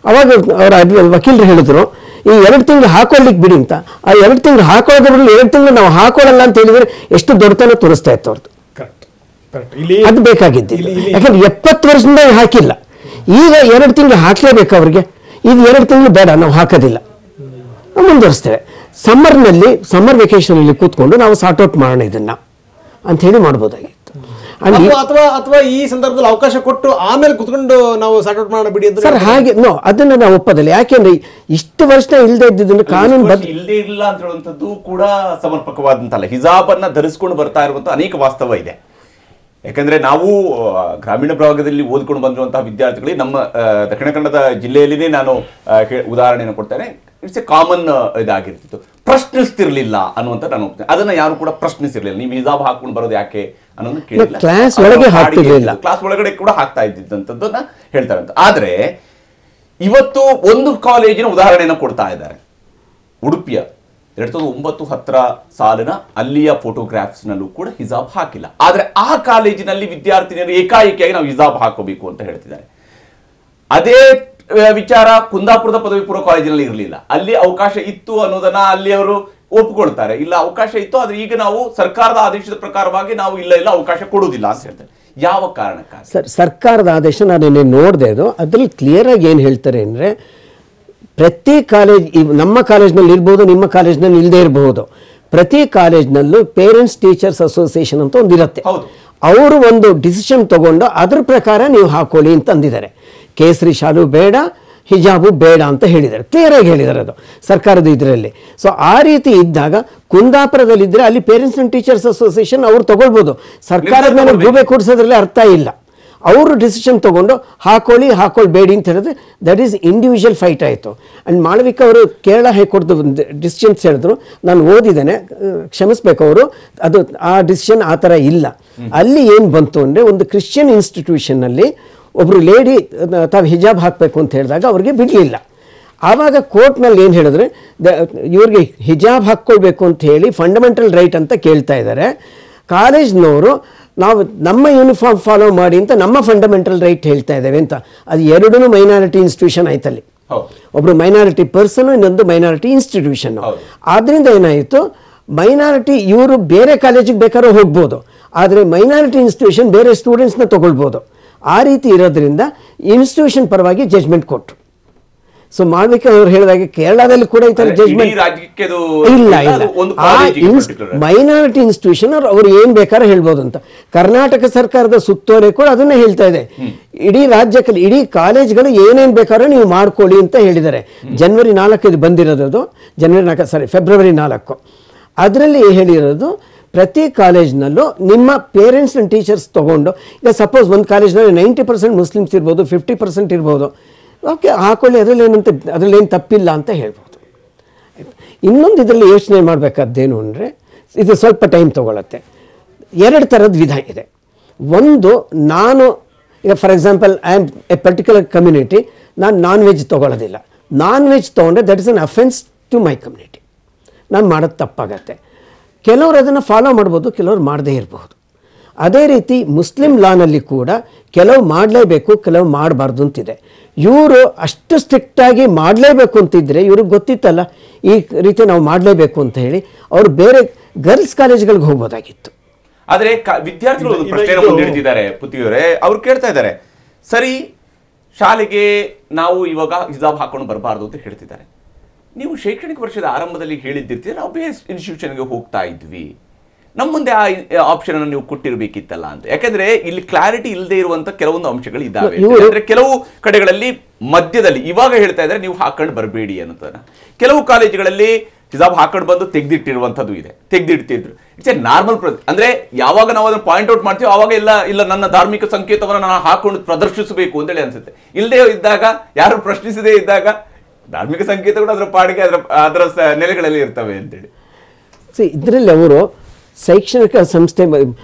ಅವಾಗ ಅವರ ವಕೀಲರು ಹೇಳಿದ್ರು, ಈ 2 ತಿಂಗಳು ಹಾಕೊಳ್ಳಿಕ್ಕೆ ಬಿಡಿ ಅಂತ. ಆ 2 ತಿಂಗಳು ಹಾಕೊಳ್ಳೋದ್ರ ಬದಲು 2 ತಿಂಗಳು ನಾವು ಹಾಕೊಳ್ಳಲ್ಲ ಅಂತ ಹೇಳಿದ್ರೆ ಎಷ್ಟು ದೊಡ್ಡತನ ತೋರಿಸ್ತಾ ಇತ್ತು ಅವ್ರದ್ದು. ಅದು ಬೇಕಾಗಿದ್ದಿಲ್ಲ. ಯಾಕಂದ್ರೆ 70 ವರ್ಷದಿಂದ ಹಾಕಿಲ್ಲ. ಈಗ 2 ತಿಂಗಳು ಹಾಕ್ಲೇಬೇಕು ಅವ್ರಿಗೆ. ಇದು 2 ತಿಂಗಳು ಬೇಡ, ನಾವು ಹಾಕೋದಿಲ್ಲ, ಮುಂದುವರಿಸ್ತೇವೆ. ಸಮ್ಮರ್ ವೆಕೇಶನ್ ಕೂತ್ಕೊಂಡು ನಾವು ಸಾರ್ಟ್ ಔಟ್ ಮಾಡೋಣ ಇದನ್ನ ಅಂತ ಹೇಳಿ ಮಾಡ್ಬೋದಾಗಿತ್ತು. ಅಥವಾ ಈ ಸಂದರ್ಭದಲ್ಲಿ ಅವಕಾಶ ಕೊಟ್ಟು ಆಮೇಲೆ ಕುತ್ಕೊಂಡು ನಾವು ಸಾರ್ಟ್ ಔಟ್ ಮಾಡೋಣ ಬಿಡಿ ಅಂತ ಸರ್. ಹಾಗೆ ಅದನ್ನ ನಾವು ಒಪ್ಪೋದಿಲ್ಲ. ಯಾಕೆಂದ್ರೆ ಇಷ್ಟು ವರ್ಷ ಇಲ್ಲದೆ ಇದ್ದಿದ್ದನ್ನು ಕಾನೂನು ಇಲ್ಲದೆ ಇಲ್ಲ ಅಂತ ಹೇಳುವಂಥದ್ದು ಕೂಡ ಸಮರ್ಪಕವಾದಂತಲ್ಲ. ಹಿಜಾಬ್ ಅನ್ನ ಧರಿಸಿಕೊಂಡು ಬರ್ತಾ ಇರುವಂತ ಅನೇಕ ವಾಸ್ತವ ಇದೆ. ಯಾಕಂದ್ರೆ ನಾವು ಗ್ರಾಮೀಣ ಭಾಗದಲ್ಲಿ ಓದ್ಕೊಂಡು ಬಂದಿರುವಂತಹ ವಿದ್ಯಾರ್ಥಿಗಳಿಗೆ ನಮ್ಮ ದಕ್ಷಿಣ ಕನ್ನಡದ ಜಿಲ್ಲೆಯಲ್ಲಿನೇ ನಾನು ಉದಾಹರಣೆಯನ್ನು ಕೊಡ್ತೇನೆ. ಇಟ್ಸ್ ಎ ಕಾಮನ್ ಇದಾಗಿರ್ತಿತ್ತು. ಪ್ರಶ್ನಿಸ್ತಿರ್ಲಿಲ್ಲ ಅನ್ನುವಂಥ ನಾನು ಹೋಗ್ತೇನೆ. ಅದನ್ನ ಯಾರು ಕೂಡ ಪ್ರಶ್ನಿಸಿರ್ಲಿಲ್ಲ. ನೀವು ಹಿಜಾಬ್ ಹಾಕೊಂಡು ಬರೋದು ಯಾಕೆ ಅನ್ನೋದು ಕೇಳಿಲ್ಲ. ಕ್ಲಾಸ್ ಒಳಗಡೆ ಕೂಡ ಹಾಕ್ತಾ ಇದ್ದಿದ್ದಂಥದ್ದನ್ನ ಹೇಳ್ತಾರೆ ಅಂತ. ಆದ್ರೆ ಇವತ್ತು ಒಂದು ಕಾಲೇಜಿನ ಉದಾಹರಣೆಯನ್ನು ಕೊಡ್ತಾ ಇದ್ದಾರೆ. ಉಡುಪಿಯ 2009-10 ಸಾಲಿನ ಅಲ್ಲಿಯ ಫೋಟೋಗ್ರಾಫ್ಸ್ನಲ್ಲೂ ಕೂಡ ಹಿಜಾಬ್ ಹಾಕಿಲ್ಲ. ಆದ್ರೆ ಆ ಕಾಲೇಜಿನಲ್ಲಿ ವಿದ್ಯಾರ್ಥಿನಿಯರು ಏಕಾಏಕಿಯಾಗಿ ನಾವು ಹಿಜಾಬ್ ಹಾಕೋಬೇಕು ಅಂತ ಹೇಳ್ತಿದ್ದಾರೆ. ಅದೇ ವಿಚಾರ ಕುಂದಾಪುರದ ಪದವಿ ಪೂರ್ವ ಕಾಲೇಜಿನಲ್ಲಿ ಇರಲಿಲ್ಲ. ಅಲ್ಲಿ ಅವಕಾಶ ಇತ್ತು ಅನ್ನೋದನ್ನ ಅಲ್ಲಿ ಅವರು ಒಪ್ಪಿಕೊಳ್ತಾರೆ. ಇಲ್ಲ ಅವಕಾಶ ಇತ್ತು, ಆದ್ರೆ ಈಗ ನಾವು ಸರ್ಕಾರದ ಆದೇಶದ ಪ್ರಕಾರವಾಗಿ ನಾವು ಇಲ್ಲ ಅವಕಾಶ ಕೊಡುವುದಿಲ್ಲ ಅಂತ ಹೇಳ್ತಾರೆ. ಯಾವ ಕಾರಣಕ್ಕಾಗಿ ಸರ್? ಸರ್ಕಾರದ ಆದೇಶ ನಾನು ನೋಡಿದೆ. ಅದ್ರಲ್ಲಿ ಕ್ಲಿಯರ್ ಆಗಿ ಏನು ಹೇಳ್ತಾರೆ ಅಂದ್ರೆ, ಪ್ರತಿ ಕಾಲೇಜ್, ನಮ್ಮ ಕಾಲೇಜ್ನಲ್ಲಿ ಇರ್ಬೋದು, ನಿಮ್ಮ ಕಾಲೇಜ್ನಲ್ಲಿ ಇಲ್ಲದೆ ಇರಬಹುದು, ಪ್ರತಿ ಕಾಲೇಜ್ನಲ್ಲೂ ಪೇರೆಂಟ್ಸ್ ಟೀಚರ್ಸ್ ಅಸೋಸಿಯೇಷನ್ ಅಂತ ಒಂದಿರುತ್ತೆ. ಅವರು ಒಂದು ಡಿಸಿಷನ್ ತಗೊಂಡು ಅದ್ರ ಪ್ರಕಾರ ನೀವು ಹಾಕೊಳ್ಳಿ ಅಂತ ಅಂದಿದ್ದಾರೆ. ಕೇಸರಿ ಶಾಲು ಬೇಡ, ಹಿಜಾಬು ಬೇಡ ಅಂತ ಹೇಳಿದ್ದಾರೆ. ಕ್ಲಿಯರ್ ಆಗಿ ಹೇಳಿದ್ದಾರೆ ಅದು ಸರ್ಕಾರದ ಇದರಲ್ಲಿ. ಸೊ ಆ ರೀತಿ ಇದ್ದಾಗ ಕುಂದಾಪುರದಲ್ಲಿದ್ದರೆ ಅಲ್ಲಿ ಪೇರೆಂಟ್ಸ್ ಅಂಡ್ ಟೀಚರ್ಸ್ ಅಸೋಸಿಯೇಷನ್ ಅವ್ರು ತಗೊಳ್ಬೋದು. ಸರ್ಕಾರದ ಮೇಲೆ ಗೂಬೆ ಕೂಡಿಸೋದ್ರಲ್ಲಿ ಅರ್ಥ ಇಲ್ಲ. ಅವರು ಡಿಸಿಷನ್ ತಗೊಂಡು ಹಾಕೊಳ್ಬೇಡಿ ಅಂತ ಹೇಳಿದ್ರೆ ದಟ್ ಈಸ್ ಇಂಡಿವಿಜುವಲ್ ಫೈಟ್ ಆಯಿತು. ಆ್ಯಂಡ್ ಮಾಳವಿಕಾ ಅವರು ಕೇರಳ ಹೈಕೋರ್ಟ್ದು ಡಿಸಿಷನ್ಸ್ ಹೇಳಿದ್ರು, ನಾನು ಓದಿದ್ದೇನೆ, ಕ್ಷಮಿಸ್ಬೇಕು ಅವರು, ಅದು ಆ ಡಿಸಿಷನ್ ಆ ಥರ ಇಲ್ಲ. ಅಲ್ಲಿ ಏನು ಬಂತು ಅಂದರೆ, ಒಂದು ಕ್ರಿಶ್ಚಿಯನ್ ಇನ್ಸ್ಟಿಟ್ಯೂಷನ್ನಲ್ಲಿ ಒಬ್ಬರು ಲೇಡಿ ತಾವು ಹಿಜಾಬ್ ಹಾಕಬೇಕು ಅಂತ ಹೇಳಿದಾಗ ಅವ್ರಿಗೆ ಬಿಡಲಿಲ್ಲ. ಆವಾಗ ಕೋರ್ಟ್ನಲ್ಲಿ ಏನು ಹೇಳಿದ್ರೆ, ಇವ್ರಿಗೆ ಹಿಜಾಬ್ ಹಾಕ್ಕೊಳ್ಬೇಕು ಅಂತ ಹೇಳಿ ಫಂಡಮೆಂಟಲ್ ರೈಟ್ ಅಂತ ಕೇಳ್ತಾ ಇದ್ದಾರೆ. ಕಾಲೇಜ್ನವರು ನಾವು ನಮ್ಮ ಯೂನಿಫಾರ್ಮ್ ಫಾಲೋ ಮಾಡಿ ಅಂತ ನಮ್ಮ ಫಂಡಮೆಂಟಲ್ ರೈಟ್ ಹೇಳ್ತಾ ಇದ್ದೇವೆ ಅಂತ. ಅದು ಎರಡೂ ಮೈನಾರಿಟಿ ಇನ್ಸ್ಟಿಟ್ಯೂಷನ್ ಆಯ್ತಲ್ಲಿ. ಒಬ್ರು ಮೈನಾರಿಟಿ ಪರ್ಸನ್, ಇನ್ನೊಂದು ಮೈನಾರಿಟಿ ಇನ್ಸ್ಟಿಟ್ಯೂಷನ್. ಆದ್ರಿಂದ ಏನಾಯಿತು, ಮೈನಾರಿಟಿ ಇವರು ಬೇರೆ ಕಾಲೇಜಿಗೆ ಬೇಕಾದ್ರೂ ಹೋಗ್ಬೋದು, ಆದರೆ ಮೈನಾರಿಟಿ ಇನ್ಸ್ಟಿಟ್ಯೂಷನ್ ಬೇರೆ ಸ್ಟೂಡೆಂಟ್ಸ್ನ ತಗೊಳ್ಬೋದು. ಆ ರೀತಿ ಇರೋದ್ರಿಂದ ಇನ್ಸ್ಟಿಟ್ಯೂಷನ್ ಪರವಾಗಿ ಜಜ್ಮೆಂಟ್ ಕೊಟ್ಟರು. ಸೊ ಮಾಳ್ವಿಕಾ ಅವರು ಹೇಳಿದಾಗ ಕೇರಳದಲ್ಲಿ ಕೂಡ ಈ ತರ ಜಜ್ಮೆಂಟ್ ಇಲ್ಲ ಮೈನಾರಿಟಿ ಇನ್ಸ್ಟಿಟ್ಯೂಷನ್ ಅವ್ರು ಏನ್ ಬೇಕಾದ್ರೆ ಹೇಳ್ಬೋದು ಅಂತ. ಕರ್ನಾಟಕ ಸರ್ಕಾರದ ಸುತ್ತೋಲೆ ಕೂಡ ಅದನ್ನೇ ಹೇಳ್ತಾ ಇದೆ, ಇಡೀ ರಾಜ್ಯಕ್ಕೆ ಇಡೀ ಕಾಲೇಜ್ಗಳು ಏನೇನ್ ಬೇಕಾದ್ರೂ ನೀವು ಮಾಡ್ಕೊಳ್ಳಿ ಅಂತ ಹೇಳಿದ್ದಾರೆ. ಜನವರಿ 4 ಇದು ಬಂದಿರೋದು, ಫೆಬ್ರವರಿ 4. ಅದರಲ್ಲಿ ಹೇಳಿರೋದು ಪ್ರತಿ ಕಾಲೇಜ್ನಲ್ಲೂ ನಿಮ್ಮ ಪೇರೆಂಟ್ಸ್ ಆ್ಯಂಡ್ ಟೀಚರ್ಸ್ ತೊಗೊಂಡು, ಈಗ ಸಪೋಸ್ ಒಂದು ಕಾಲೇಜ್ನಲ್ಲಿ 90% ಮುಸ್ಲಿಮ್ಸ್ ಇರ್ಬೋದು, 50% ಇರ್ಬೋದು, ಓಕೆ ಹಾಕೊಳ್ಳಿ, ಅದರಲ್ಲೇನು ತಪ್ಪಿಲ್ಲ ಅಂತ ಹೇಳ್ಬೋದು. ಇನ್ನೊಂದು ಇದರಲ್ಲಿ ಯೋಚನೆ ಮಾಡಬೇಕಾದ್ದೇನು ಅಂದರೆ, ಇದು ಸ್ವಲ್ಪ ಟೈಮ್ ತೊಗೊಳತ್ತೆ. 2 ಥರದ ವಿಧ ಇದೆ. ಒಂದು, ನಾನು ಈಗ for example I am a particular community, ನಾನು ನಾನ್ ವೆಜ್ ತೊಗೊಳ್ಳೋದಿಲ್ಲ. ನಾನ್ ವೆಜ್ ತೊಗೊಂಡ್ರೆ that is an offence to my community, ನಾನು ಮಾಡೋದು ತಪ್ಪಾಗತ್ತೆ. ಕೆಲವರು ಅದನ್ನು ಫಾಲೋ ಮಾಡ್ಬೋದು, ಕೆಲವರು ಮಾಡದೇ ಇರಬಹುದು. ಅದೇ ರೀತಿ ಮುಸ್ಲಿಂ ಲಾನಲ್ಲಿ ಕೂಡ ಕೆಲವು ಮಾಡಲೇಬೇಕು, ಕೆಲವು ಮಾಡಬಾರ್ದು ಅಂತಿದೆ. ಇವರು ಅಷ್ಟು ಸ್ಟ್ರಿಕ್ಟಾಗಿ ಮಾಡಲೇಬೇಕು ಅಂತಿದ್ರೆ ಇವ್ರಿಗೆ ಗೊತ್ತಿತ್ತಲ್ಲ ಈ ರೀತಿ ನಾವು ಮಾಡಲೇಬೇಕು ಅಂತ ಹೇಳಿ, ಅವರು ಬೇರೆ ಗರ್ಲ್ಸ್ ಕಾಲೇಜ್ಗಳಿಗೆ ಹೋಗ್ಬೋದಾಗಿತ್ತು. ಆದರೆ ವಿದ್ಯಾರ್ಥಿಗಳು ಪ್ರಶ್ನೆ ಮುಂದಿಡ್ತಿದ್ದಾರೆ ಪುತ್ತಿಯವರೇ, ಅವ್ರು ಕೇಳ್ತಾ ಇದ್ದಾರೆ, ಸರಿ ಶಾಲೆಗೆ ನಾವು ಇವಾಗ ಹಿಜಾಬ್ ಹಾಕೊಂಡು ಬರಬಾರ್ದು ಅಂತ ಹೇಳ್ತಿದ್ದಾರೆ. ನೀವು ಶೈಕ್ಷಣಿಕ ವರ್ಷದ ಆರಂಭದಲ್ಲಿ ಹೇಳಿದ್ದಿರ್ತೀರ ನಾವು ಬೇರೆ ಇನ್ಸ್ಟಿಟ್ಯೂಷನ್ಗೆ ಹೋಗ್ತಾ ಇದ್ವಿ, ನಮ್ಮ ಮುಂದೆ ಆ ಆಪ್ಷನ್ ಅನ್ನು ನೀವು ಕೊಟ್ಟಿರ್ಬೇಕಿತ್ತಲ್ಲ ಅಂತ. ಯಾಕಂದ್ರೆ ಇಲ್ಲಿ ಕ್ಲಾರಿಟಿ ಇಲ್ಲದೆ ಇರುವಂತ ಕೆಲವೊಂದು ಅಂಶಗಳು ಇದ್ದಾವೆ. ಅಂದ್ರೆ ಕೆಲವು ಕಡೆಗಳಲ್ಲಿ ಮಧ್ಯದಲ್ಲಿ ಇವಾಗ ಹೇಳ್ತಾ ಇದ್ರೆ ನೀವು ಹಾಕೊಂಡು ಬರಬೇಡಿ ಅನ್ನೋದನ್ನ, ಕೆಲವು ಕಾಲೇಜುಗಳಲ್ಲಿ ಹಿಜಾಬ್ ಹಾಕೊಂಡು ಬಂದು ತೆಗೆದಿಟ್ಟಿರುವಂಥದ್ದು ಇದೆ, ತೆಗೆದಿಡ್ತಿದ್ರು. ಇಟ್ಸ್ ಎ ನಾರ್ಮಲ್ ಅಂದ್ರೆ ಯಾವಾಗ ನಾವು ಅದನ್ನು ಪಾಯಿಂಟ್ ಔಟ್ ಮಾಡ್ತೀವಿ ಆವಾಗ ಇಲ್ಲ ನನ್ನ ಧಾರ್ಮಿಕ ಸಂಕೇತವನ್ನು ನಾನು ಹಾಕೊಂಡು ಪ್ರದರ್ಶಿಸಬೇಕು ಅಂತೇಳಿ ಅನ್ಸುತ್ತೆ. ಇಲ್ಲದೆ ಇದ್ದಾಗ, ಯಾರು ಪ್ರಶ್ನಿಸದೇ ಇದ್ದಾಗ ಧಾರ್ಮಿಕ ಸಂಕೇತಗಳು ಅದರ ಪಾಡಿಗೆ ಅದರ ನೆಲೆಗಳಲ್ಲಿ ಇರ್ತವೆ ಅಂತೇಳಿ. ಸೊ ಇದರಲ್ಲಿ ಅವರು ಶೈಕ್ಷಣಿಕ ಸಂಸ್ಥೆ,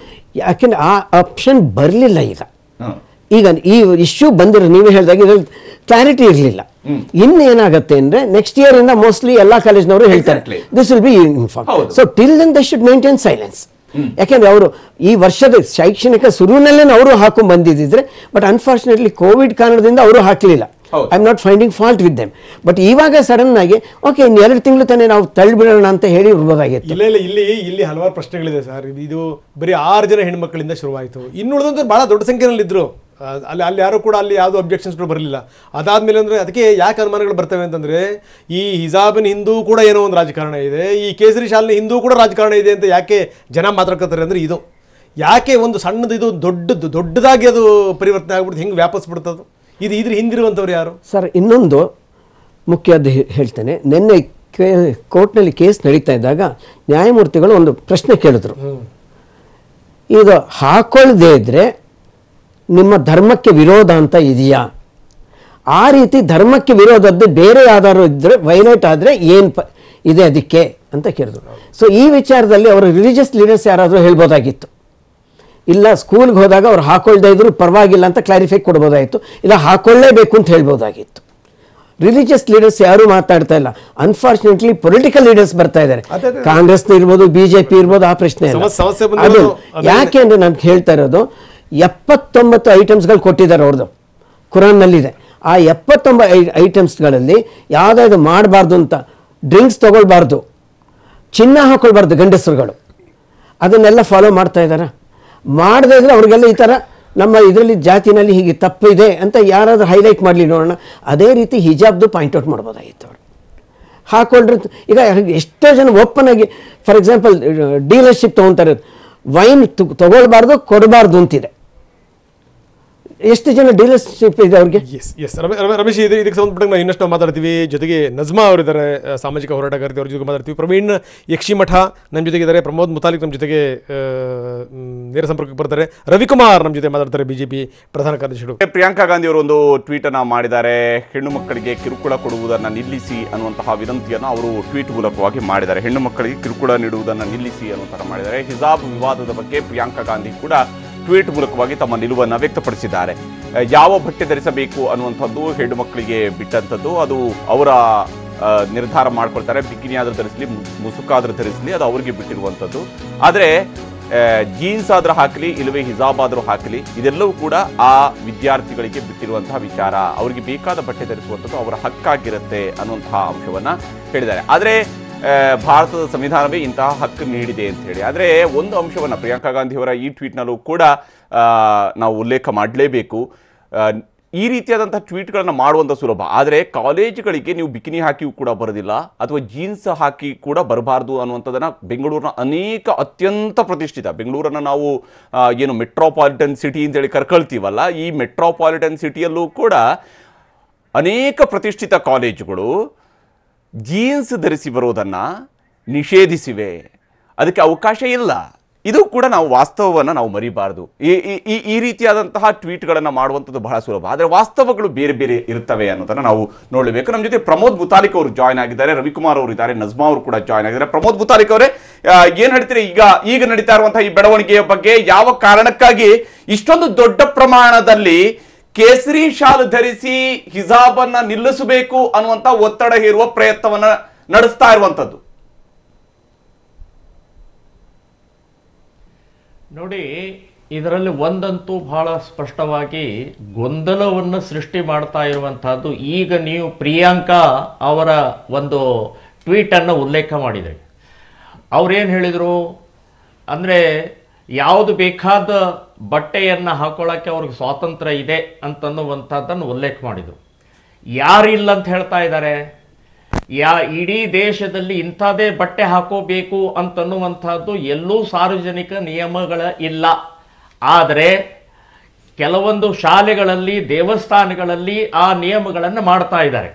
ಯಾಕೆಂದ್ರೆ ಆ ಆಪ್ಷನ್ ಬರಲಿಲ್ಲ. ಈಗ ಈ ಇಶ್ಯೂ ಬಂದಿರೋ ನೀವೇ ಹೇಳಿದಾಗ ಇದರಲ್ಲಿ ಕ್ಲಾರಿಟಿ ಇರಲಿಲ್ಲ. ಇನ್ನೇನಾಗತ್ತೆ ಅಂದ್ರೆ ನೆಕ್ಸ್ಟ್ ಇಯರ್ ಇಂದ ಮೋಸ್ಟ್ಲಿ ಎಲ್ಲಾ ಕಾಲೇಜ್ನವರು ಹೇಳ್ತಾರೆ this will be inform. So till then they should maintain silence. ಯಾಕೆಂದ್ರೆ ಅವರು ಈ ವರ್ಷದ ಶೈಕ್ಷಣಿಕ ಶುರುವಿನಲ್ಲೇ ಅವರು ಹಾಕೊಂಡ್ ಬಂದಿದ್ದಿದ್ರೆ, ಬಟ್ ಅನ್ಫಾರ್ಚುನೇಟ್ಲಿ ಕೋವಿಡ್ ಕಾರಣದಿಂದ ಅವರು ಹಾಕಲಿಲ್ಲ. I am not finding fault with them. But ಇವಾಗ ಸಡನ್ ಆಗಿ ಓಕೆ ಇನ್ನು 2 ತಿಂಗಳು ತಾನೇ ನಾವು ತಳ್ಳಿಬಿಡೋಣ ಅಂತ ಹೇಳಿ ಇರ್ಬೋದಾಗಿತ್ತು. ಇಲ್ಲಿ ಹಲವಾರು ಪ್ರಶ್ನೆಗಳಿದೆ ಸರ್. ಇದು ಬರೀ 6 ಜನ ಹೆಣ್ಮಕ್ಳಿಂದ ಶುರುವಾಯಿತು. ಇನ್ನುಳಿದಂತೂ ಬಹಳ ದೊಡ್ಡ ಸಂಖ್ಯೆಯಲ್ಲಿ ಇದ್ರು. ಅಲ್ಲಿ ಯಾರು ಕೂಡ ಅಲ್ಲಿ ಯಾವುದು ಅಬ್ಜೆಕ್ಷನ್ಸ್ಗಳು ಬರಲಿಲ್ಲ. ಅದಾದ್ಮೇಲೆ ಅಂದರೆ ಅದಕ್ಕೆ ಯಾಕೆ ಅನುಮಾನಗಳು ಬರ್ತವೆ ಅಂತಂದರೆ, ಈ ಹಿಜಾಬಿನ ಹಿಂದೂ ಕೂಡ ಏನೋ ಒಂದು ರಾಜಕಾರಣ ಇದೆ, ಈ ಕೇಸರಿ ಶಾಲಿನ ಹಿಂದೂ ಕೂಡ ರಾಜಕಾರಣ ಇದೆ ಅಂತ ಯಾಕೆ ಜನ ಮಾತಾಡ್ಕೊತಾರೆ ಅಂದರೆ, ಇದು ಯಾಕೆ ಒಂದು ಸಣ್ಣದು ಇದು ದೊಡ್ಡದಾಗಿ ಅದು ಪರಿವರ್ತನೆ ಆಗ್ಬಿಡ್ತು, ಹೆಂಗೆ ವ್ಯಾಪಿಸ್ಬಿಡ್ತದು, ಇದ್ರ ಹಿಂದಿರುವಂಥವ್ರು ಯಾರು ಸರ್? ಇನ್ನೊಂದು ಮುಖ್ಯವಾದ ಹೇಳ್ತೇನೆ. ನಿನ್ನೆ ಕೋರ್ಟ್ನಲ್ಲಿ ಕೇಸ್ ನಡೀತಾ ಇದ್ದಾಗ ನ್ಯಾಯಮೂರ್ತಿಗಳು ಒಂದು ಪ್ರಶ್ನೆ ಕೇಳಿದ್ರು, ಇದು ಹಾಕೊಳ್ಳದೇ ಇದ್ರೆ ನಿಮ್ಮ ಧರ್ಮಕ್ಕೆ ವಿರೋಧ ಅಂತ ಇದೆಯಾ? ಆ ರೀತಿ ಧರ್ಮಕ್ಕೆ ವಿರೋಧದ್ದು ಬೇರೆ ಯಾವ್ದಾದ್ರು ಇದ್ರೆ ವೈಲೇಟ್ ಆದರೆ ಏನು ಇದೆ ಅದಕ್ಕೆ ಅಂತ ಕೇಳಿದ್ರು. ಸೊ ಈ ವಿಚಾರದಲ್ಲಿ ಅವರು ರಿಲಿಜಿಯಸ್ ಲೀಡರ್ಸ್ ಯಾರಾದರೂ ಹೇಳ್ಬೋದಾಗಿತ್ತು. ಇಲ್ಲ ಸ್ಕೂಲ್ಗೆ ಹೋದಾಗ ಅವ್ರು ಹಾಕೊಳ್ದೇ ಇದ್ರು ಪರವಾಗಿಲ್ಲ ಅಂತ ಕ್ಲಾರಿಫೈ ಕೊಡ್ಬೋದಾಗಿತ್ತು. ಇಲ್ಲ ಹಾಕೊಳ್ಳೇಬೇಕು ಅಂತ ಹೇಳ್ಬೋದಾಗಿತ್ತು. ರಿಲಿಜಿಯಸ್ ಲೀಡರ್ಸ್ ಯಾರು ಮಾತಾಡ್ತಾ ಇಲ್ಲ. ಅನ್ಫಾರ್ಚುನೇಟ್ಲಿ ಪೊಲಿಟಿಕಲ್ ಲೀಡರ್ಸ್ ಬರ್ತಾ ಇದ್ದಾರೆ. ಕಾಂಗ್ರೆಸ್ ಇರ್ಬೋದು, ಬಿಜೆಪಿ ಇರ್ಬೋದು, ಆ ಪ್ರಶ್ನೆ ಅದು ಯಾಕೆ ಅಂದ್ರೆ ನಾನು ಹೇಳ್ತಾ ಇರೋದು, 79 ಐಟಮ್ಸ್ಗಳು ಕೊಟ್ಟಿದ್ದಾರೆ ಅವ್ರದ್ದು, ಕುರಾನ್ನಲ್ಲಿದೆ. ಆ 79 ಐಟಮ್ಸ್ಗಳಲ್ಲಿ ಯಾವುದಾದ್ರು ಮಾಡಬಾರ್ದು ಅಂತ, ಡ್ರಿಂಕ್ಸ್ ತಗೊಳ್ಬಾರ್ದು, ಚಿನ್ನ ಹಾಕೊಳ್ಬಾರ್ದು ಗಂಡಸರುಗಳು, ಅದನ್ನೆಲ್ಲ ಫಾಲೋ ಮಾಡ್ತಾ ಇದ್ದಾರೆ. ಮಾಡದೇ ಇದ್ರೆ ಅವ್ರಿಗೆಲ್ಲ ಈ ಥರ ನಮ್ಮ ಇದರಲ್ಲಿ ಜಾತಿನಲ್ಲಿ ಹೀಗೆ ತಪ್ಪಿದೆ ಅಂತ ಯಾರಾದರೂ ಹೈಲೈಟ್ ಮಾಡಲಿ ನೋಡೋಣ. ಅದೇ ರೀತಿ ಹಿಜಾಬ್ದು ಪಾಯಿಂಟ್ ಔಟ್ ಮಾಡ್ಬೋದಾಗಿತ್ತು ಅವರು ಹಾಕೊಂಡ್ರೆ. ಈಗ ಎಷ್ಟೋ ಜನ ಓಪನ್ ಆಗಿ ಫಾರ್ ಎಕ್ಸಾಂಪಲ್ ಡೀಲರ್ಶಿಪ್ ತೊಗೊತಾರೆ, ವೈನ್ ತಗೊಳ್ಬಾರ್ದು ಕೊಡಬಾರ್ದು ಅಂತಿದೆ. ಎಷ್ಟು ಜನ ಡೀಲರ್ಶಿಪ್ ಇದೆ ಅವ್ರಿಗೆ? ರಮೇಶ್, ಇದಕ್ಕೆ ಸಂಬಂಧಪಟ್ಟ ನಾವು ಇನ್ನಷ್ಟು ಮಾತಾಡ್ತೀವಿ. ಜೊತೆಗೆ ನಜ್ಮಾ ಅವರಿದ್ದಾರೆ, ಸಾಮಾಜಿಕ ಹೋರಾಟಗಾರ್ತಿ, ಅವ್ರ ಜೊತೆ ಮಾತಾಡ್ತೀವಿ. ಪ್ರವೀಣ್ ಯಕ್ಷಿಮಠ ನಮ್ಮ ಜೊತೆಗಿದ್ದಾರೆ, ಪ್ರಮೋದ್ ಮುತಾಲಿಕ್ ನಮ್ಮ ಜೊತೆಗೆ ನೇರ ಸಂಪರ್ಕಕ್ಕೆ ಬರ್ತಾರೆ, ರವಿಕುಮಾರ್ ನಮ್ಮ ಜೊತೆ ಮಾತಾಡ್ತಾರೆ, ಬಿಜೆಪಿ ಪ್ರಧಾನ ಕಾರ್ಯದರ್ಶಿಗಳು. ಪ್ರಿಯಾಂಕಾ ಗಾಂಧಿ ಅವರು ಒಂದು ಟ್ವೀಟ್ ಅನ್ನ ಮಾಡಿದ್ದಾರೆ. ಹೆಣ್ಣು ಮಕ್ಕಳಿಗೆ ಕಿರುಕುಳ ಕೊಡುವುದನ್ನು ನಿಲ್ಲಿಸಿ ಅನ್ನುವಂತಹ ವಿನಂತಿಯನ್ನು ಅವರು ಟ್ವೀಟ್ ಮೂಲಕವಾಗಿ ಮಾಡಿದ್ದಾರೆ. ಹೆಣ್ಣು ಮಕ್ಕಳಿಗೆ ಕಿರುಕುಳ ನೀಡುವುದನ್ನು ನಿಲ್ಲಿಸಿ ಅನ್ನುವಂತಹ ಮಾಡಿದ್ದಾರೆ. ಹಿಜಾಬ್ ವಿವಾದದ ಬಗ್ಗೆ ಪ್ರಿಯಾಂಕಾ ಗಾಂಧಿ ಕೂಡ ಟ್ವೀಟ್ ಮೂಲಕವಾಗಿ ತಮ್ಮ ನಿಲುವನ್ನು ವ್ಯಕ್ತಪಡಿಸಿದ್ದಾರೆ. ಯಾವ ಬಟ್ಟೆ ಧರಿಸಬೇಕು ಅನ್ನುವಂಥದ್ದು ಹೆಣ್ಣು ಮಕ್ಕಳಿಗೆ ಬಿಟ್ಟಂಥದ್ದು, ಅದು ಅವರ ನಿರ್ಧಾರ ಮಾಡ್ಕೊಳ್ತಾರೆ. ಬಿಕಿನಿ ಆದರೂ ಧರಿಸಲಿ, ಮುಸುಕಾದರೂ ಧರಿಸಲಿ, ಅದು ಅವರಿಗೆ ಬಿಟ್ಟಿರುವಂಥದ್ದು. ಆದರೆ ಜೀನ್ಸ್ ಆದ್ರೂ ಹಾಕಲಿ ಇಲ್ಲವೇ ಹಿಜಾಬ್ ಆದ್ರೂ ಹಾಕಲಿ, ಇದೆಲ್ಲವೂ ಕೂಡ ಆ ವಿದ್ಯಾರ್ಥಿಗಳಿಗೆ ಬಿಟ್ಟಿರುವಂತಹ ವಿಚಾರ. ಅವರಿಗೆ ಬೇಕಾದ ಬಟ್ಟೆ ಧರಿಸುವಂಥದ್ದು ಅವರ ಹಕ್ಕಾಗಿರುತ್ತೆ ಅನ್ನುವಂತಹ ಅಂಶವನ್ನ ಹೇಳಿದ್ದಾರೆ. ಆದರೆ ಭಾರತದ ಸಂವಿಧಾನವೇ ಇಂತಹ ಹಕ್ಕು ನೀಡಿದೆ ಅಂತ ಹೇಳಿ. ಆದರೆ ಒಂದು ಅಂಶವನ್ನು ಪ್ರಿಯಾಂಕಾ ಗಾಂಧಿಯವರ ಈ ಟ್ವೀಟ್ನಲ್ಲೂ ಕೂಡ ನಾವು ಉಲ್ಲೇಖ ಮಾಡಲೇಬೇಕು. ಈ ರೀತಿಯಾದಂಥ ಟ್ವೀಟ್ಗಳನ್ನು ಮಾಡುವಂಥ ಸುಲಭ, ಆದರೆ ಕಾಲೇಜುಗಳಿಗೆ ನೀವು ಬಿಕಿನಿ ಹಾಕಿಯೂ ಕೂಡ ಬರೋದಿಲ್ಲ ಅಥವಾ ಜೀನ್ಸ್ ಹಾಕಿ ಕೂಡ ಬರಬಾರ್ದು ಅನ್ನುವಂಥದ್ದನ್ನು ಬೆಂಗಳೂರಿನ ಅನೇಕ ಅತ್ಯಂತ ಪ್ರತಿಷ್ಠಿತ, ಬೆಂಗಳೂರನ್ನು ನಾವು ಏನು ಮೆಟ್ರೋಪಾಲಿಟನ್ ಸಿಟಿ ಅಂತೇಳಿ ಕರ್ಕೊಳ್ತೀವಲ್ಲ, ಈ ಮೆಟ್ರೋಪಾಲಿಟನ್ ಸಿಟಿಯಲ್ಲೂ ಕೂಡ ಅನೇಕ ಪ್ರತಿಷ್ಠಿತ ಕಾಲೇಜುಗಳು ಜೀನ್ಸ್ ಧರಿಸಿ ಬರೋದನ್ನು ನಿಷೇಧಿಸಿವೆ. ಅದಕ್ಕೆ ಅವಕಾಶ ಇಲ್ಲ. ಇದು ಕೂಡ ನಾವು ವಾಸ್ತವವನ್ನು ನಾವು ಮರಿಬಾರ್ದು. ಈ ರೀತಿಯಾದಂತಹ ಟ್ವೀಟ್ಗಳನ್ನು ಮಾಡುವಂಥದ್ದು ಬಹಳ ಸುಲಭ, ಆದರೆ ವಾಸ್ತವಗಳು ಬೇರೆ ಬೇರೆ ಇರ್ತವೆ ಅನ್ನೋದನ್ನು ನಾವು ನೋಡಬೇಕು. ನಮ್ಮ ಜೊತೆ ಪ್ರಮೋದ್ ಮುತಾಲಿಕ್ ಅವರು ಜಾಯ್ನ್ ಆಗಿದ್ದಾರೆ, ರವಿಕುಮಾರ್ ಅವರು ಇದ್ದಾರೆ, ನಜ್ಮಾ ಅವರು ಕೂಡ ಜಾಯ್ನ್ ಆಗಿದ್ದಾರೆ. ಪ್ರಮೋದ್ ಮುತಾಲಿಕ್ ಅವರೇ, ಏನ್ ಹೇಳ್ತೀರಿ ಈಗ ನಡೀತಾ ಇರುವಂತಹ ಈ ಬೆಳವಣಿಗೆಯ ಬಗ್ಗೆ? ಯಾವ ಕಾರಣಕ್ಕಾಗಿ ಇಷ್ಟೊಂದು ದೊಡ್ಡ ಪ್ರಮಾಣದಲ್ಲಿ ಕೇಸರಿ ಶಾಲು ಧರಿಸಿ ಹಿಜಾಬನ್ನ ನಿಲ್ಲಿಸಬೇಕು ಅನ್ನುವಂತ ಒತ್ತಡ ಹೇರುವ ಪ್ರಯತ್ನವನ್ನ ನಡೆಸ್ತಾ ಇರುವಂತದ್ದು? ನೋಡಿ, ಇದರಲ್ಲಿ ಒಂದಂತೂ ಬಹಳ ಸ್ಪಷ್ಟವಾಗಿ ಗೊಂದಲವನ್ನು ಸೃಷ್ಟಿ ಮಾಡ್ತಾ ಇರುವಂತಹದ್ದು. ಈಗ ನೀವು ಪ್ರಿಯಾಂಕಾ ಅವರ ಒಂದು ಟ್ವೀಟ್ ಅನ್ನು ಉಲ್ಲೇಖ ಮಾಡಿದ್ರಿ. ಅವ್ರೇನು ಹೇಳಿದರು ಅಂದರೆ, ಯಾವುದು ಬೇಕಾದ ಬಟ್ಟೆಯನ್ನು ಹಾಕೊಳ್ಳೋಕ್ಕೆ ಅವ್ರಿಗೆ ಸ್ವಾತಂತ್ರ್ಯ ಇದೆ ಅಂತನ್ನುವಂಥದ್ದನ್ನು ಉಲ್ಲೇಖ ಮಾಡಿದರು. ಯಾರಿಲ್ಲ ಅಂತ ಹೇಳ್ತಾ ಇದ್ದಾರೆ? ಇಡೀ ದೇಶದಲ್ಲಿ ಇಂಥದೇ ಬಟ್ಟೆ ಹಾಕೋಬೇಕು ಅಂತನ್ನುವಂಥದ್ದು ಎಲ್ಲೂ ಸಾರ್ವಜನಿಕ ನಿಯಮಗಳ ಇಲ್ಲ. ಆದರೆ ಕೆಲವೊಂದು ಶಾಲೆಗಳಲ್ಲಿ, ದೇವಸ್ಥಾನಗಳಲ್ಲಿ ಆ ನಿಯಮಗಳನ್ನು ಮಾಡ್ತಾ ಇದ್ದಾರೆ.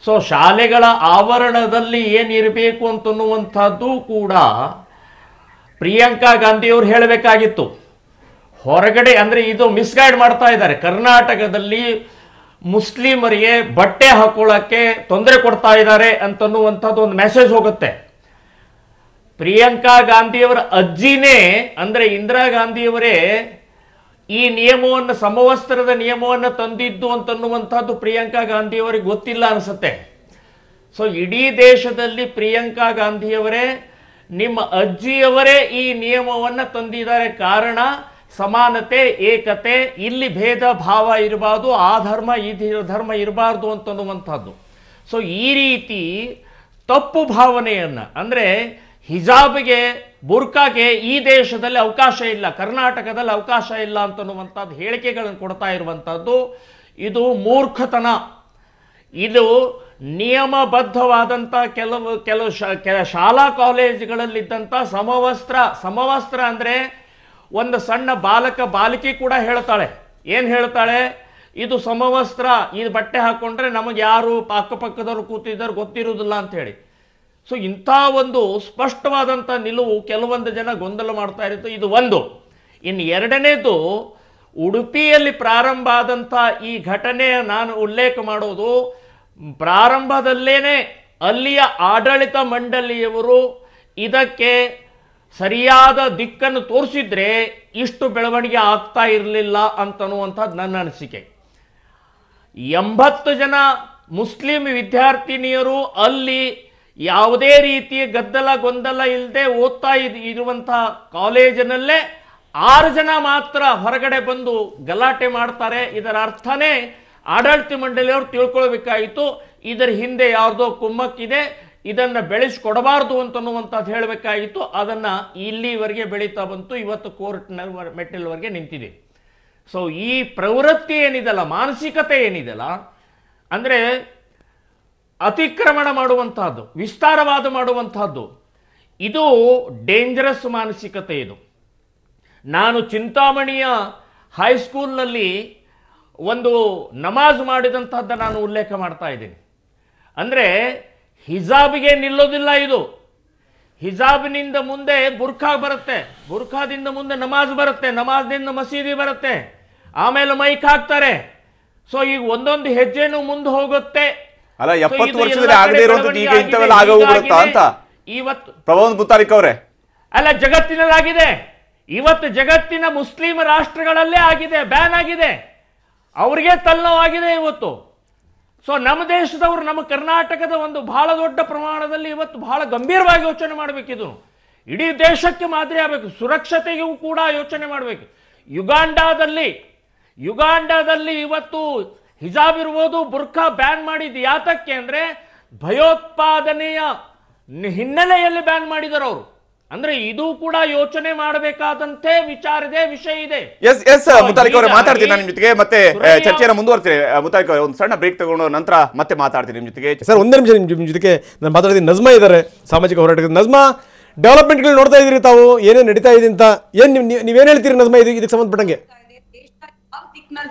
ಸೊ ಶಾಲೆಗಳ ಆವರಣದಲ್ಲಿ ಏನಿರಬೇಕು ಅಂತನ್ನುವಂಥದ್ದು ಕೂಡ ಪ್ರಿಯಾಂಕಾ ಗಾಂಧಿಯವರು ಹೇಳಬೇಕಾಗಿತ್ತು. ಹೊರಗಡೆ ಅಂದರೆ ಇದು ಮಿಸ್ಗೈಡ್ ಮಾಡ್ತಾ ಇದ್ದಾರೆ. ಕರ್ನಾಟಕದಲ್ಲಿ ಮುಸ್ಲಿಮರಿಗೆ ಬಟ್ಟೆ ಹಾಕೊಳ್ಳೋಕ್ಕೆ ತೊಂದರೆ ಕೊಡ್ತಾ ಇದ್ದಾರೆ ಅಂತನ್ನುವಂಥದ್ದು ಒಂದು ಮೆಸೇಜ್ ಹೋಗುತ್ತೆ. ಪ್ರಿಯಾಂಕಾ ಗಾಂಧಿಯವರ ಅಜ್ಜಿನೇ ಅಂದರೆ ಇಂದಿರಾ ಗಾಂಧಿಯವರೇ ಈ ನಿಯಮವನ್ನು, ಸಮವಸ್ತ್ರದ ನಿಯಮವನ್ನು ತಂದಿದ್ದು ಅಂತನ್ನುವಂಥದ್ದು ಪ್ರಿಯಾಂಕಾ ಗಾಂಧಿಯವರಿಗೆ ಗೊತ್ತಿಲ್ಲ ಅನಿಸುತ್ತೆ. ಸೊ ಇಡೀ ದೇಶದಲ್ಲಿ ಪ್ರಿಯಾಂಕಾ ಗಾಂಧಿಯವರೇ, ನಿಮ್ಮ ಅಜ್ಜಿಯವರೇ ಈ ನಿಯಮವನ್ನು ತಂದಿದ್ದಾರೆ. ಕಾರಣ ಸಮಾನತೆ, ಏಕತೆ, ಇಲ್ಲಿ ಭೇದ ಭಾವ ಇರಬಾರ್ದು, ಆ ಧರ್ಮ ಈ ಧರ್ಮ ಇರಬಾರ್ದು ಅಂತನ್ನುವಂಥದ್ದು. ಸೊ ಈ ರೀತಿ ತಪ್ಪು ಭಾವನೆಯನ್ನು, ಅಂದರೆ ಹಿಜಾಬ್ಗೆ, ಬುರ್ಕಾಗೆ ಈ ದೇಶದಲ್ಲಿ ಅವಕಾಶ ಇಲ್ಲ, ಕರ್ನಾಟಕದಲ್ಲಿ ಅವಕಾಶ ಇಲ್ಲ ಅಂತನ್ನುವಂಥದ್ದು ಹೇಳಿಕೆಗಳನ್ನು ಕೊಡ್ತಾ ಇರುವಂಥದ್ದು ಇದು ಮೂರ್ಖತನ. ಇದು ನಿಯಮಬದ್ಧವಾದಂಥ ಕೆಲವು ಶಾಲಾ ಕಾಲೇಜುಗಳಲ್ಲಿದ್ದಂಥ ಸಮವಸ್ತ್ರ ಅಂದರೆ ಒಂದು ಸಣ್ಣ ಬಾಲಕಿ ಕೂಡ ಹೇಳ್ತಾಳೆ. ಏನು ಹೇಳ್ತಾಳೆ? ಇದು ಸಮವಸ್ತ್ರ, ಇದು ಬಟ್ಟೆ ಹಾಕ್ಕೊಂಡ್ರೆ ನಮಗೆ ಯಾರು ಅಕ್ಕಪಕ್ಕದವ್ರು ಕೂತಿದ್ದಾರೆ ಗೊತ್ತಿರುವುದಿಲ್ಲ ಅಂತ ಹೇಳಿ. ಸೊ ಇಂಥ ಒಂದು ಸ್ಪಷ್ಟವಾದಂಥ ನಿಲುವು ಕೆಲವೊಂದು ಜನ ಗೊಂದಲ ಮಾಡ್ತಾ ಇರುತ್ತೆ. ಇದು ಒಂದು. ಇನ್ನು ಎರಡನೇದು, ಉಡುಪಿಯಲ್ಲಿ ಪ್ರಾರಂಭ ಆದಂಥ ಈ ಘಟನೆ ನಾನು ಉಲ್ಲೇಖ ಮಾಡೋದು, ಪ್ರಾರಂಭದಲ್ಲೇನೆ ಅಲ್ಲಿಯ ಆಡಳಿತ ಮಂಡಳಿಯವರು ಇದಕ್ಕೆ ಸರಿಯಾದ ದಿಕ್ಕನ್ನು ತೋರಿಸಿದ್ರೆ ಇಷ್ಟು ಬೆಳವಣಿಗೆ ಆಗ್ತಾ ಇರಲಿಲ್ಲ ಅಂತನ್ನುವಂಥದ್ದು ನನ್ನ ಅನಿಸಿಕೆ. 80 ಜನ ಮುಸ್ಲಿಂ ವಿದ್ಯಾರ್ಥಿನಿಯರು ಅಲ್ಲಿ ಯಾವುದೇ ರೀತಿಯ ಗೊಂದಲ ಇಲ್ಲದೆ ಓದ್ತಾ ಇರುವಂತಹ ಕಾಲೇಜಿನಲ್ಲೇ 6 ಜನ ಮಾತ್ರ ಹೊರಗಡೆ ಬಂದು ಗಲಾಟೆ ಮಾಡ್ತಾರೆ. ಇದರ ಅರ್ಥನೇ ಆಡಳಿತ ಮಂಡಳಿಯವರು ತಿಳ್ಕೊಳ್ಬೇಕಾಯಿತು, ಇದರ ಹಿಂದೆ ಯಾವುದೋ ಕುಮ್ಮಕ್ಕಿದೆ, ಇದನ್ನು ಬೆಳೆಸಿಕೊಡಬಾರ್ದು ಅಂತನ್ನುವಂಥದ್ದು ಹೇಳಬೇಕಾಗಿತ್ತು. ಅದನ್ನು ಇಲ್ಲಿವರೆಗೆ ಬೆಳೀತಾ ಬಂತು, ಇವತ್ತು ಕೋರ್ಟ್ನ ಮೆಟ್ಟಿಲವರೆಗೆ ನಿಂತಿದೆ. ಸೊ ಈ ಪ್ರವೃತ್ತಿ ಏನಿದೆಲ್ಲ, ಮಾನಸಿಕತೆ ಏನಿದೆಲ್ಲ, ಅಂದರೆ ಅತಿಕ್ರಮಣ ಮಾಡುವಂತಹದ್ದು, ವಿಸ್ತಾರವಾದ ಮಾಡುವಂತಹದ್ದು, ಇದು ಡೇಂಜರಸ್ ಮಾನಸಿಕತೆ. ಇದು ನಾನು ಚಿಂತಾಮಣಿಯ ಹೈಸ್ಕೂಲ್ನಲ್ಲಿ ಒಂದು ನಮಾಜ್ ಮಾಡಿದಂತಹದ್ದು ನಾನು ಉಲ್ಲೇಖ ಮಾಡ್ತಾ ಇದ್ದೀನಿ. ಅಂದರೆ ಹಿಜಾಬ್ಗೆ ನಿಲ್ಲೋದಿಲ್ಲ ಇದು. ಹಿಜಾಬ್ನಿಂದ ಮುಂದೆ ಬುರ್ಖಾ ಬರುತ್ತೆ, ಬುರ್ಖಾದಿಂದ ಮುಂದೆ ನಮಾಜ್ ಬರುತ್ತೆ, ನಮಾಜ್ನಿಂದ ಮಸೀದಿ ಬರುತ್ತೆ, ಆಮೇಲೆ ಮೈಕ್ ಹಾಕ್ತಾರೆ. ಸೊ ಈಗ ಒಂದೊಂದು ಹೆಜ್ಜೆನೂ ಮುಂದೆ ಹೋಗುತ್ತೆ. ಅಲ್ಲ, 70 ವರ್ಷದಲ್ಲಿ ಆಗದೇ ಇರುವಂತದ್ದು ಈಗ ಇಂಥವೆಲ್ಲ ಆಗೋಗ್ಬಿಡುತ್ತಾ ಅಂತ ಇವತ್ತು ಪ್ರಮೋದ್ ಮುತಾಲಿಕ್ ಅವರೇ? ಅಲ್ಲ, ಜಗತ್ತಿನಲ್ಲಾಗಿದೆ. ಇವತ್ತು ಜಗತ್ತಿನ ಮುಸ್ಲಿಂ ರಾಷ್ಟ್ರಗಳಲ್ಲೇ ಆಗಿದೆ, ಬ್ಯಾನ್ ಆಗಿದೆ, ಅವ್ರಿಗೆ ತಲ್ಲವಾಗಿದೆ ಇವತ್ತು. ಸೊ ನಮ್ಮ ದೇಶದವರು, ನಮ್ಮ ಕರ್ನಾಟಕದ ಒಂದು ಬಹಳ ದೊಡ್ಡ ಪ್ರಮಾಣದಲ್ಲಿ ಇವತ್ತು ಬಹಳ ಗಂಭೀರವಾಗಿ ಯೋಚನೆ ಮಾಡಬೇಕಿದು. ಇಡೀ ದೇಶಕ್ಕೆ ಮಾದರಿ ಆಗಬೇಕು. ಸುರಕ್ಷತೆಗೂ ಕೂಡ ಯೋಚನೆ ಮಾಡಬೇಕು. ಯುಗಾಂಡಾದಲ್ಲಿ ಇವತ್ತು ಹಿಜಾಬ್ ಇರ್ಬೋದು, ಬುರ್ಖಾ ಬ್ಯಾನ್ ಮಾಡಿದ್ದು ಯಾತಕ್ಕೆ ಅಂದ್ರೆ ಭಯೋತ್ಪಾದನೆಯ ಹಿನ್ನೆಲೆಯಲ್ಲಿ ಬ್ಯಾನ್ ಮಾಡಿದರು ಅವರು. ಅಂದ್ರೆ ಇದು ಕೂಡ ಯೋಚನೆ ಮಾಡಬೇಕಾದಂತೆ ವಿಷಯ ಇದೆ. ಎಸ್ ಮುತಾಲಿಕ್ ಅವರೇ, ಮಾತಾಡ್ತೀನಿ ನಾನು ನಿಮ್ ಜೊತೆಗೆ, ಮತ್ತೆ ಚರ್ಚೆಯನ್ನು ಮುಂದುವರ್ತೀನಿ. ಮುತಾಲಿಕ್ ಒಂದು ಸಣ್ಣ ಬ್ರೇಕ್ ತಗೊಂಡು ನಂತರ ಮತ್ತೆ ಮಾತಾಡ್ತೀನಿ ನಿಮ್ ಜೊತೆಗೆ. ಸರ್ ಒಂದೇ ನಿಮಿಷ ನಿಮ್ ಜೊತೆಗೆ ನಾನು ಮಾತಾಡ್ತೀನಿ. ನಜ್ಮಾ ಇದ್ದಾರೆ, ಸಾಮಾಜಿಕ ಹೋರಾಟಗಾರ. ನಜ್ಮಾ, ಡೆವಲಪ್ಮೆಂಟ್ಗಳು ನೋಡ್ತಾ ಇದ್ದೀರಿ ತಾವು, ಏನೇನು ನಡೀತಾ ಇದೆ ಅಂತ, ನೀವೇನು ಹೇಳ್ತೀರಿ ನಜ್ಮಾ ಇದಕ್ಕೆ ಸಂಬಂಧಪಟ್ಟಂಗೆ?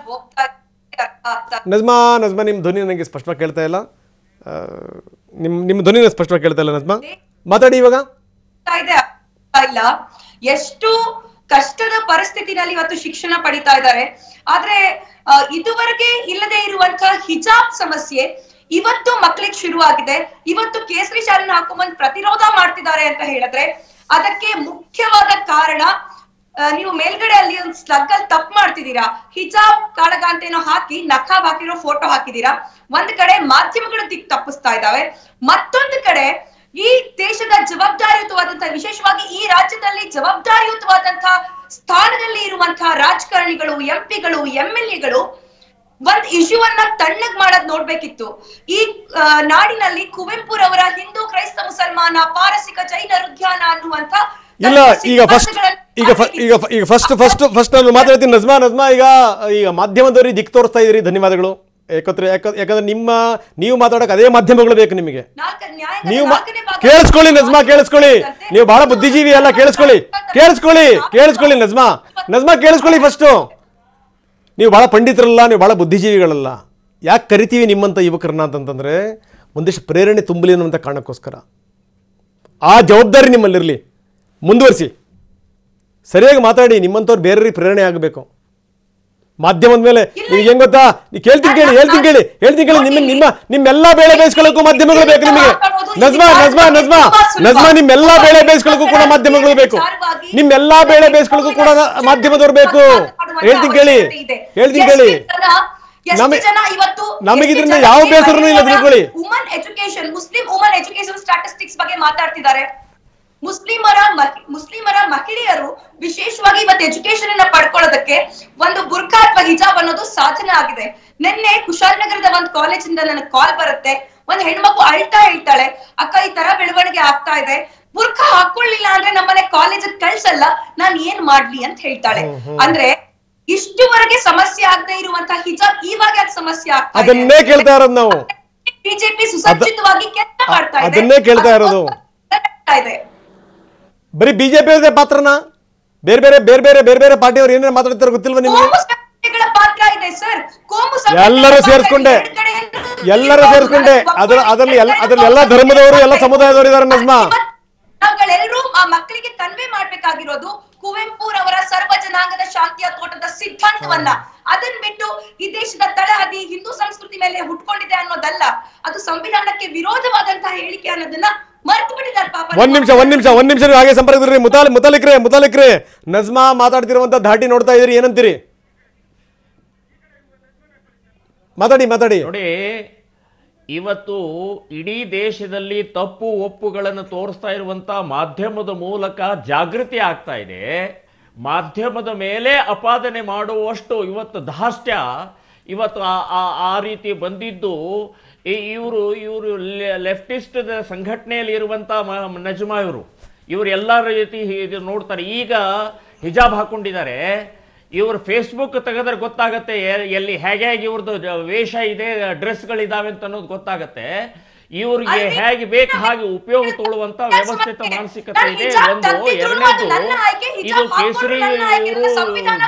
ನಜ್ಮಾ ನಿಮ್ಮ ಧ್ವನಿ ನನಗೆ ಸ್ಪಷ್ಟವಾಗಿ ಕೇಳ್ತಾ ಇಲ್ಲ. ನಿಮ್ಮ ಧ್ವನಿ ಸ್ಪಷ್ಟವಾಗಿ ಕೇಳ್ತಾ ಇಲ್ಲ. ನಜ್ಮಾ ಮಾತಾಡಿ ಇವಾಗ. ಇಲ್ಲ, ಎಷ್ಟು ಕಷ್ಟದ ಪರಿಸ್ಥಿತಿನಲ್ಲಿ ಇವತ್ತು ಶಿಕ್ಷಣ ಪಡಿತಾ ಇದ್ದಾರೆ. ಆದ್ರೆ ಇದುವರೆಗೆ ಇಲ್ಲದೆ ಇರುವಂತಹ ಹಿಜಾಬ್ ಸಮಸ್ಯೆ ಇವತ್ತು ಮಕ್ಕಳಿಗೆ ಶುರುವಾಗಿದೆ. ಇವತ್ತು ಕೇಸರಿ ಶಾಲೆನ ಹಾಕೊಂಡ್ಬಂದು ಪ್ರತಿರೋಧ ಮಾಡ್ತಿದ್ದಾರೆ ಅಂತ ಹೇಳಿದ್ರೆ ಅದಕ್ಕೆ ಮುಖ್ಯವಾದ ಕಾರಣ, ನೀವು ಮೇಲ್ಗಡೆ ಅಲ್ಲಿ ಒಂದು ಸ್ಲಗ್ ಅಲ್ಲಿ ತಪ್ಪು ಮಾಡ್ತಿದ್ದೀರಾ. ಹಿಜಾಬ್ ಕಾಳಗ ಅಂತೇನೋ ಹಾಕಿ ನಕಾಬ್ ಹಾಕಿರೋ ಫೋಟೋ ಹಾಕಿದೀರಾ. ಒಂದ್ ಕಡೆ ಮಾಧ್ಯಮಗಳು ತಪ್ಪಿಸ್ತಾ ಇದ್ದಾವೆ, ಮತ್ತೊಂದು ಕಡೆ ಈ ದೇಶದ ಜವಾಬ್ದಾರಿಯುತವಾದಂತಹ, ವಿಶೇಷವಾಗಿ ಈ ರಾಜ್ಯದಲ್ಲಿ ಜವಾಬ್ದಾರಿಯುತವಾದಂತಹ ಸ್ಥಾನದಲ್ಲಿ ಇರುವಂತಹ ರಾಜಕಾರಣಿಗಳು, ಎಂಪಿಗಳು, MLAಗಳು ಒಂದ್ ಇಶ್ಯೂವನ್ನ ತಣ್ಣಗ್ ಮಾಡೋದ್ ನೋಡ್ಬೇಕಿತ್ತು. ಈ ನಾಡಿನಲ್ಲಿ ಕುವೆಂಪುರವರ ಹಿಂದೂ, ಕ್ರೈಸ್ತ, ಮುಸಲ್ಮಾನ, ಪಾರಸಿಕ, ಜೈನರ ಉದ್ಯಾನ ಅನ್ನುವಂತ ಇಲ್ಲ. ಈಗ ಫಸ್ಟ್ ನಾನು ಮಾತಾಡ್ತೀನಿ. ನಜ್ಮಾ, ಈಗ ಮಾಧ್ಯಮದವರಿಗೆ ದಿಕ್ಕು ತೋರಿಸ್ತಾ ಇದ್ರಿ, ಧನ್ಯವಾದಗಳು. ಯಾಕಂದ್ರೆ ನೀವು ಮಾತಾಡಕ್ ಅದೇ ಮಾಧ್ಯಮಗಳು ಬೇಕು ನಿಮಗೆ. ನೀವು ಕೇಳಿಸ್ಕೊಳ್ಳಿ ನಜ್ಮಾ, ಕೇಳಿಸ್ಕೊಳ್ಳಿ. ನೀವು ಬಹಳ ಬುದ್ಧಿಜೀವಿ ಅಲ್ಲ, ಕೇಳಿಸ್ಕೊಳ್ಳಿ ನಜ್ಮಾ ಕೇಳಿಸ್ಕೊಳ್ಳಿ. ಫಸ್ಟ್ ನೀವು ಬಹಳ ಪಂಡಿತರಲ್ಲ, ನೀವು ಬಹಳ ಬುದ್ಧಿಜೀವಿಗಳಲ್ಲ. ಯಾಕೆ ಕರಿತೀವಿ ನಿಮ್ಮಂಥ ಯುವಕರನ್ನ ಅಂತಂತಂದ್ರೆ ಒಂದಿಷ್ಟು ಪ್ರೇರಣೆ ತುಂಬಲಿ ಅನ್ನುವಂಥ ಕಾರಣಕ್ಕೋಸ್ಕರ. ಆ ಜವಾಬ್ದಾರಿ ನಿಮ್ಮಲ್ಲಿರಲಿ, ಮುಂದುವರಿಸಿ, ಸರಿಯಾಗಿ ಮಾತಾಡಿ. ನಿಮ್ಮಂಥವ್ರು ಬೇರೆಯವ್ರಿಗೆ ಪ್ರೇರಣೆ ಆಗಬೇಕು. ಮಾಧ್ಯಮದ ಮೇಲೆ ನಿಮ್ಗೆ ಹೆಂಗ್ ಗೊತ್ತಾ? ಹೇಳ್ತೀನಿ ಕೇಳಿ. ನಿಮ್ಮೆಲ್ಲ ಬೇಳೆ ಬೇಯಿಸ್ಕೊಳ್ಳೋಕ್ಕೂ ಮಾಧ್ಯಮಗಳು ಬೇಕು ನಿಮಗೆ. ನಜ್ಮಾ ನಿಮ್ಮೆಲ್ಲ ಬೇಳೆ ಬೇಯಿಸ್ಕೊಳ್ಳೋಕ್ಕೂ ಕೂಡ ಮಾಧ್ಯಮಗಳು ಬೇಕು. ನಿಮ್ಮೆಲ್ಲ ಬೇಳೆ ಬೇಯಿಸ್ಕೊಳ್ಳೋಕ್ಕೂ ಕೂಡ ಮಾಧ್ಯಮದವ್ರು ಬೇಕು. ಹೇಳ್ತೀನಿ ಕೇಳಿ. ನಮಗಿದ್ರಿಂದ ಯಾವ ಬೇಸರನೂ ಇಲ್ಲ, ತಿಳ್ಕೊಳ್ಳಿ. ಮುಸ್ಲಿಂ ವುಮನ್ ಎಜುಕೇಶನ್ ಸ್ಟಾಟಿಸ್ಟಿಕ್ಸ್ ಬಗ್ಗೆ ಮಾತಾಡ್ತಿದ್ದಾರೆ. ಮುಸ್ಲಿಮರ ಮಹಿಳೆಯರು ವಿಶೇಷವಾಗಿ ಇವತ್ತು ಎಜುಕೇಶನ್ ಅನ್ನ ಪಡ್ಕೊಳ್ಳೋದಕ್ಕೆ ಒಂದು ಬುರ್ಖಾ ಅಥವಾ ಹಿಜಾಬ್ ಅನ್ನೋದು ಸಾಧನ ಆಗಿದೆ. ನಿನ್ನೆ ಕುಶಾಲನಗರದ ಒಂದು ಕಾಲೇಜಿಂದ ನನಗೆ ಕಾಲ್ ಬರುತ್ತೆ. ಒಂದ್ ಹೆಣ್ಮಕ್ಳು ಹೇಳ್ತಾಳೆ, ಅಕ್ಕ ಈ ತರ ಬೆಳವಣಿಗೆ ಆಗ್ತಾ ಇದೆ, ಬುರ್ಖಾ ಹಾಕೊಳ್ಳಿಲ್ಲ ಅಂದ್ರೆ ನಮ್ಮನೆ ಕಾಲೇಜಿಗೆ ಕಳ್ಸಲ್ಲ, ನಾನ್ ಏನ್ ಮಾಡ್ಲಿ ಅಂತ ಹೇಳ್ತಾಳೆ. ಅಂದ್ರೆ ಇಷ್ಟುವರೆಗೆ ಸಮಸ್ಯೆ ಆಗದೆ ಇರುವಂತಹ ಹಿಜಾಬ್ ಇವಾಗ ಯಾಕೆ ಸಮಸ್ಯೆ ಆಗ್ತಾ ಇದೆ? ಅದನ್ನೇ ಕೇಳ್ತಾ ಇರೋದು ನಾವು. ಬಿಜೆಪಿ ಸುಸಜ್ಜಿತವಾಗಿ ಕೆಲಸ ಮಾಡ್ತಾ ಇದೆ, ಅದನ್ನೇ ಕೇಳ್ತಾ ಇರೋದು. ಬರೀ ಬಿಜೆಪಿ ಅವರದೇ ಪಾತ್ರನ, ಬೇರೆ ಪಾರ್ಟಿಯವರು ಏನೇನು ಮಾತಾಡ್ತಾರೆ ಗೊತ್ತಿಲ್ವಾ ನಿಮಗೆ? ಎಲ್ಲರೂ ಸೇರಿಸ್ಕೊಂಡೆ ಅದರಲ್ಲಿ ಎಲ್ಲ ಧರ್ಮದವರು, ಎಲ್ಲ ಸಮುದಾಯದವರು ಇದ್ದಾರೆ. ನಜ್ಮಾ, ನಾವೆಲ್ಲರೂ ಆ ಮಕ್ಕಳಿಗೆ ಕನ್ವೆ ಮಾಡ್ಬೇಕಾಗಿರೋದು ಕುವೆಂಪುರವರ ಸರ್ವ ಜನಾಂಗದ ಶಾಂತಿಯ ತೋಟದ ಸಿದ್ಧಾಂತವನ್ನ. ಅದನ್ನ ಬಿಟ್ಟು ಈ ದೇಶದ ತಳಹದಿ ಹಿಂದೂ ಸಂಸ್ಕೃತಿ ಮೇಲೆ ಹುಟ್ಕೊಂಡಿದೆ ಅನ್ನೋದಲ್ಲ, ಅದು ಸಂವಿಧಾನಕ್ಕೆ ವಿರೋಧವಾದಂತಹ ಹೇಳಿಕೆ ಅನ್ನೋದನ್ನ ಮರ್ತು ಬಿಟ್ಟಿದ್ದಾರೆ ಪಾಪ. ಒಂದ್ ನಿಮಿಷ ಹಾಗೆ ಸಂಪರ್ಕದಲ್ಲಿ ಮುತಾಲಿಕ್ರೆ ನಜ್ಮಾ ಮಾತಾಡ್ತಿರುವಂತ ಧಾಟಿ ನೋಡ್ತಾ ಇದ್ರಿ, ಏನಂತೀರಿ? ಮಾತಾಡಿ. ನೋಡಿ, ಇವತ್ತು ಇಡೀ ದೇಶದಲ್ಲಿ ತಪ್ಪು ಒಪ್ಪುಗಳನ್ನು ತೋರಿಸ್ತಾ ಇರುವಂತ ಮಾಧ್ಯಮದ ಮೂಲಕ ಜಾಗೃತಿ ಆಗ್ತಾ ಇದೆ. ಮಾಧ್ಯಮದ ಮೇಲೆ ಅಪಾದನೆ ಮಾಡುವಷ್ಟು ಇವತ್ತು ಧಾಷ್ಟ್ಯ ಇವತ್ತು ಆ ರೀತಿ ಬಂದಿದ್ದು. ಇವರು ಲೆಫ್ಟಿಸ್ಟ್ ಸಂಘಟನೆಯಲ್ಲಿ ಇರುವಂತ ನಜ್ಮಾ ಇವರು ಎಲ್ಲ ರೀತಿ ನೋಡ್ತಾರೆ. ಈಗ ಹಿಜಾಬ್ ಹಾಕೊಂಡಿದ್ದಾರೆ. ಇವರು ಫೇಸ್ಬುಕ್ ತೆಗೆದ್ರೆ ಗೊತ್ತಾಗತ್ತೆ ಎಲ್ಲಿ ಹೇಗೆ ಇವ್ರದ್ದು ವೇಷ ಇದೆ, ಡ್ರೆಸ್ಗಳಿದಾವೆ ಅಂತ ಅನ್ನೋದು ಗೊತ್ತಾಗತ್ತೆ. ಇವ್ರಿಗೆ ಹೇಗೆ ಬೇಕು ಹಾಗೆ ಉಪಯೋಗ ತಗೊಳ್ಳುವಂತ ವ್ಯವಸ್ಥಿತ ಮಾನಸಿಕತೆ ಇದೆ. ಒಂದು ಎರಡನೇದು, ಇದು ಕೇಸರಿ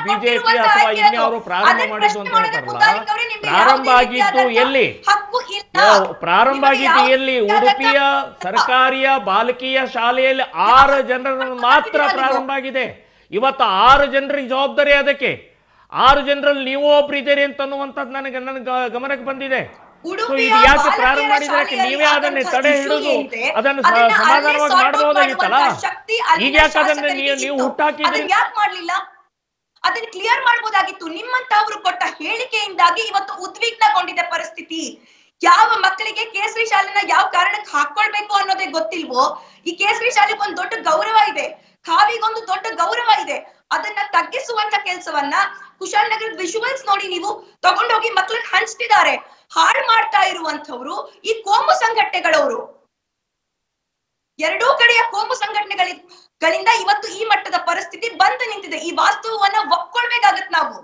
ಬಿಜೆಪಿ ಅಥವಾ ಇನ್ಯಾವರು ಪ್ರಾರಂಭ ಮಾಡಿದ್ದು ಅಂತ ಹೇಳ್ತಾರಲ್ಲ, ಪ್ರಾರಂಭ ಆಗಿದ್ದು ಎಲ್ಲಿ? ಉಡುಪಿಯ ಸರ್ಕಾರಿಯ ಬಾಲಕಿಯ ಶಾಲೆಯಲ್ಲಿ 6 ಜನರನ್ನು ಮಾತ್ರ ಪ್ರಾರಂಭ ಆಗಿದೆ. ಇವತ್ತು 6 ಜನರಿಗೆ ಜವಾಬ್ದಾರಿ. ಅದಕ್ಕೆ 6 ಜನರಲ್ಲಿ ನೀವು ಒಬ್ರು ಇದ್ದೀರಿ ಅಂತ ಅನ್ನುವಂಥದ್ದು ನನ್ನ ಗಮನಕ್ಕೆ ಬಂದಿದೆ. ಯಾಕೆ ಪ್ರಾರಂಭ ಮಾಡಿದ್ರೆ ನೀವೇ ಅದನ್ನ ತಡೆ ಹಿಡಿದು ಅದನ್ನು ಸಮಾಧಾನವಾಗಿ ಮಾಡಬಹುದಾಗಿತ್ತಲ್ಲ. ಈಗ ಯಾಕೆ ಅದನ್ನ ನೀವು ಹುಟ್ಟಾಕಿದ್ರಿ? ಅದನ್ನ ಕ್ಲಿಯರ್ ಮಾಡಬಹುದಾಗಿತ್ತು. ನಿಮ್ಮಂತವ್ರು ಕೊಟ್ಟ ಹೇಳಿಕೆಯಿಂದಾಗಿ ಇವತ್ತು ಉದ್ವಿಗ್ನಗೊಂಡಿದೆ ಪರಿಸ್ಥಿತಿ. ಯಾವ ಮಕ್ಕಳಿಗೆ ಕೇಸರಿ ಶಾಲೆನ ಯಾವ ಕಾರಣಕ್ಕೆ ಹಾಕೊಳ್ಬೇಕು ಅನ್ನೋದೇ ಗೊತ್ತಿಲ್ವೋ, ಈ ಕೇಸರಿ ಶಾಲೆಗೆ ಒಂದು ದೊಡ್ಡ ಗೌರವ ಇದೆ, ಖಾವಿಗೊಂದು ದೊಡ್ಡ ಗೌರವ ಇದೆ, ಅದನ್ನ ತಗ್ಗಿಸುವಂತ ಕೆಲಸವನ್ನ ಕುಶಾಲನಗರದ ವಿಜುವಲ್ಸ್ ನೋಡಿ ನೀವು ತಗೊಂಡೋಗಿ ಮಕ್ಕಳಿಗೆ ಹಂಚ್ತಿದ್ದಾರೆ. ಹಾಳು ಮಾಡ್ತಾ ಇರುವಂತವ್ರು ಈ ಕೋಮು ಸಂಘಟನೆಗಳವರು. ಎರಡೂ ಕಡೆಯ ಕೋಮು ಸಂಘಟನೆಗಳಿಂದ ಇವತ್ತು ಈ ಮಟ್ಟದ ಪರಿಸ್ಥಿತಿ ಬಂದು ನಿಂತಿದೆ. ಈ ವಾಸ್ತವವನ್ನ ಒಪ್ಕೊಳ್ಬೇಕಾಗತ್ ನಾವು.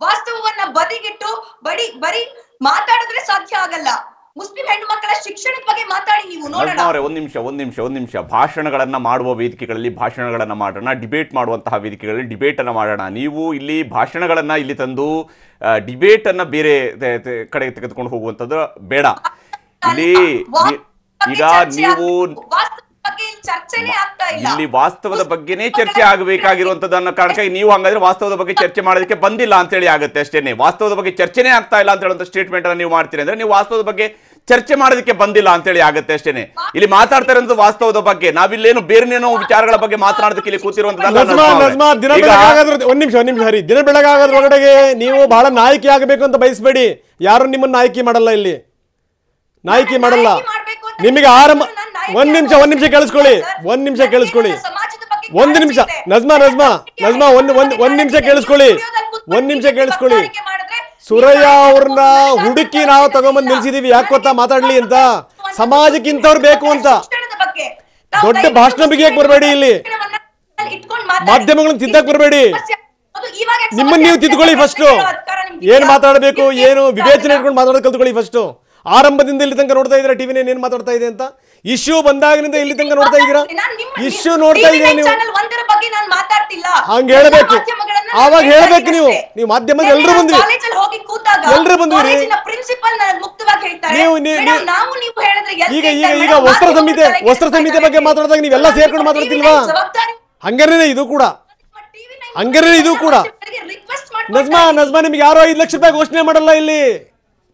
ವಾಸ್ತವವನ್ನ ಬದಿಗಿಟ್ಟು ಬರೀ ಮಾತಾಡಿದ್ರೆ ಸಾಧ್ಯ ಆಗಲ್ಲ. ಮುಸ್ಲಿಂ ಹೆಣ್ಣು ಮಕ್ಕಳ ಶಿಕ್ಷಣದ ಬಗ್ಗೆ ಮಾತಾಡಿ ನೀವು ನೋಡೋಣ. ಒಂದ್ ನಿಮಿಷ ಭಾಷಣಗಳನ್ನ ಮಾಡುವ ವೇದಿಕೆಗಳಲ್ಲಿ ಭಾಷಣಗಳನ್ನ ಮಾಡೋಣ, ಡಿಬೇಟ್ ಮಾಡುವಂತಹ ವೇದಿಕೆಗಳಲ್ಲಿ ಡಿಬೇಟ್ ಅನ್ನ ಮಾಡೋಣ. ನೀವು ಇಲ್ಲಿ ಭಾಷಣಗಳನ್ನ ಇಲ್ಲಿ ತಂದು ಡಿಬೇಟ್ ಅನ್ನ ಬೇರೆ ಕಡೆ ತೆಗೆದುಕೊಂಡು ಹೋಗುವಂಥದ್ದು ಬೇಡ. ಇಲ್ಲಿ ಈಗ ನೀವು ಇಲ್ಲಿ ವಾಸ್ತವದ ಬಗ್ಗೆನೇ ಚರ್ಚೆ ಆಗಬೇಕಾಗಿರುವಂತದನ್ನ ಕಾರಣಕ್ಕಾಗಿ ನೀವು ಹಂಗಾದ್ರೆ ವಾಸ್ತವದ ಬಗ್ಗೆ ಚರ್ಚೆ ಮಾಡೋದಕ್ಕೆ ಬಂದಿಲ್ಲ ಅಂತೇಳಿ ಆಗುತ್ತೆ ಅಷ್ಟೇನೆ. ವಾಸ್ತವದ ಬಗ್ಗೆ ಚರ್ಚೆನೇ ಆಗ್ತಾ ಇಲ್ಲ ಅಂತ ಹೇಳುವಂತ ಸ್ಟೇಟ್ಮೆಂಟ್ ಅನ್ನ ನೀವು ಮಾಡ್ತೀರಿ ಅಂದ್ರೆ ನೀವು ವಾಸ್ತವದ ಬಗ್ಗೆ ಚರ್ಚೆ ಮಾಡೋದಕ್ಕೆ ಬಂದಿಲ್ಲ ಅಂತೇಳಿ ಆಗುತ್ತೆ ಅಷ್ಟೇನೆ. ಇಲ್ಲಿ ಮಾತಾಡ್ತಾ ಇರೋದು ವಾಸ್ತವದ ಬಗ್ಗೆ, ನಾವಿಲ್ಲೇನು ಬೇರೆನೇನೋ ವಿಚಾರಗಳ ಬಗ್ಗೆ ಮಾತನಾಡೋದಕ್ಕೆ ಇಲ್ಲಿ ಕೂತಿರುವಂತದಲ್ಲ. ಒಂದ್ ನಿಮಿಷ ಹರಿ, ದಿನ ಬೆಳಗಾಗೋದ್ರ ಒಳಗಡೆಗೆ ನೀವು ಬಹಳ ನಾಯಕಿ ಆಗಬೇಕು ಅಂತ ಬಯಸಬೇಡಿ. ಯಾರು ನಿಮ್ಮನ್ನ ನಾಯಕಿ ಮಾಡಲ್ಲ, ಇಲ್ಲಿ ನಾಯಕಿ ಮಾಡಲ್ಲ. ನಿಮಗೆ ಆರಂಭ ಒಂದ್ ನಿಮಿಷ ಕೇಳಿಸ್ಕೊಳ್ಳಿ. ನಜ್ಮಾ ಒಂದ್ ನಿಮಿಷ ಕೇಳಿಸ್ಕೊಳ್ಳಿ. ಸುರಯ್ಯ ಅವ್ರನ್ನ ಹುಡುಕಿ ನಾವು ತಗೊಂಬಂದ್ ನಿಲ್ಸಿದೀವಿ, ಯಾಕೆ ಗೊತ್ತಾ, ಮಾತಾಡ್ಲಿ ಅಂತ. ಸಮಾಜಕ್ಕೆ ಇಂಥವ್ರು ಬೇಕು ಅಂತ. ದೊಡ್ಡ ಭಾಷಣ ಬಿಗಿಯಕ್ ಬರಬೇಡಿ, ಇಲ್ಲಿ ಮಾಧ್ಯಮಗಳನ್ನ ತಿದ್ದಕ್ ಬರಬೇಡಿ. ನಿಮ್ಮನ್ನ ನೀವು ತಿದ್ಕೊಳ್ಳಿ ಫಸ್ಟ್. ಏನ್ ಮಾತಾಡಬೇಕು, ಏನು ವಿವೇಚನೆ ಇಟ್ಕೊಂಡು ಮಾತಾಡೋದು ಕಲ್ತ್ಕೊಳ್ಳಿ ಫಸ್ಟ್. ಆರಂಭದಿಂದ ಇಲ್ಲಿ ತನಕ ನೋಡ್ತಾ ಇದ್ದೀರಾ ಟಿವಿ ಏನ್ ಮಾತಾಡ್ತಾ ಇದೆ ಅಂತ. ಇಶ್ಯೂ ಬಂದಾಗಿನಿಂದ ಇಲ್ಲಿ ತನಕ ನೋಡ್ತಾ ಇದ್ದೀರಾ, ಇಶ್ಯೂ ನೋಡ್ತಾ ಇದ್ದೀರಾ ನೀವು. ಹಂಗ ಹೇಳ್ಬೇಕು, ಆವಾಗ ಹೇಳ್ಬೇಕು ನೀವು ಮಾಧ್ಯಮದ ಎಲ್ರು ಬಂದ್ರಿ ಈಗ ವಸ್ತ್ರ ಸಂಹಿತೆ ಬಗ್ಗೆ ಮಾತಾಡಿದಾಗ ನೀವೆಲ್ಲ ಸೇರ್ಕೊಂಡು ಮಾತಾಡ್ತಿಲ್ವಾ? ಹಂಗಾರೆ ಇದು ಕೂಡ ನಜ್ಮಾ ನಿಮ್ಗೆ ಯಾರೋ 5 ಲಕ್ಷ ರೂಪಾಯಿ ಘೋಷಣೆ ಮಾಡಲ್ಲ.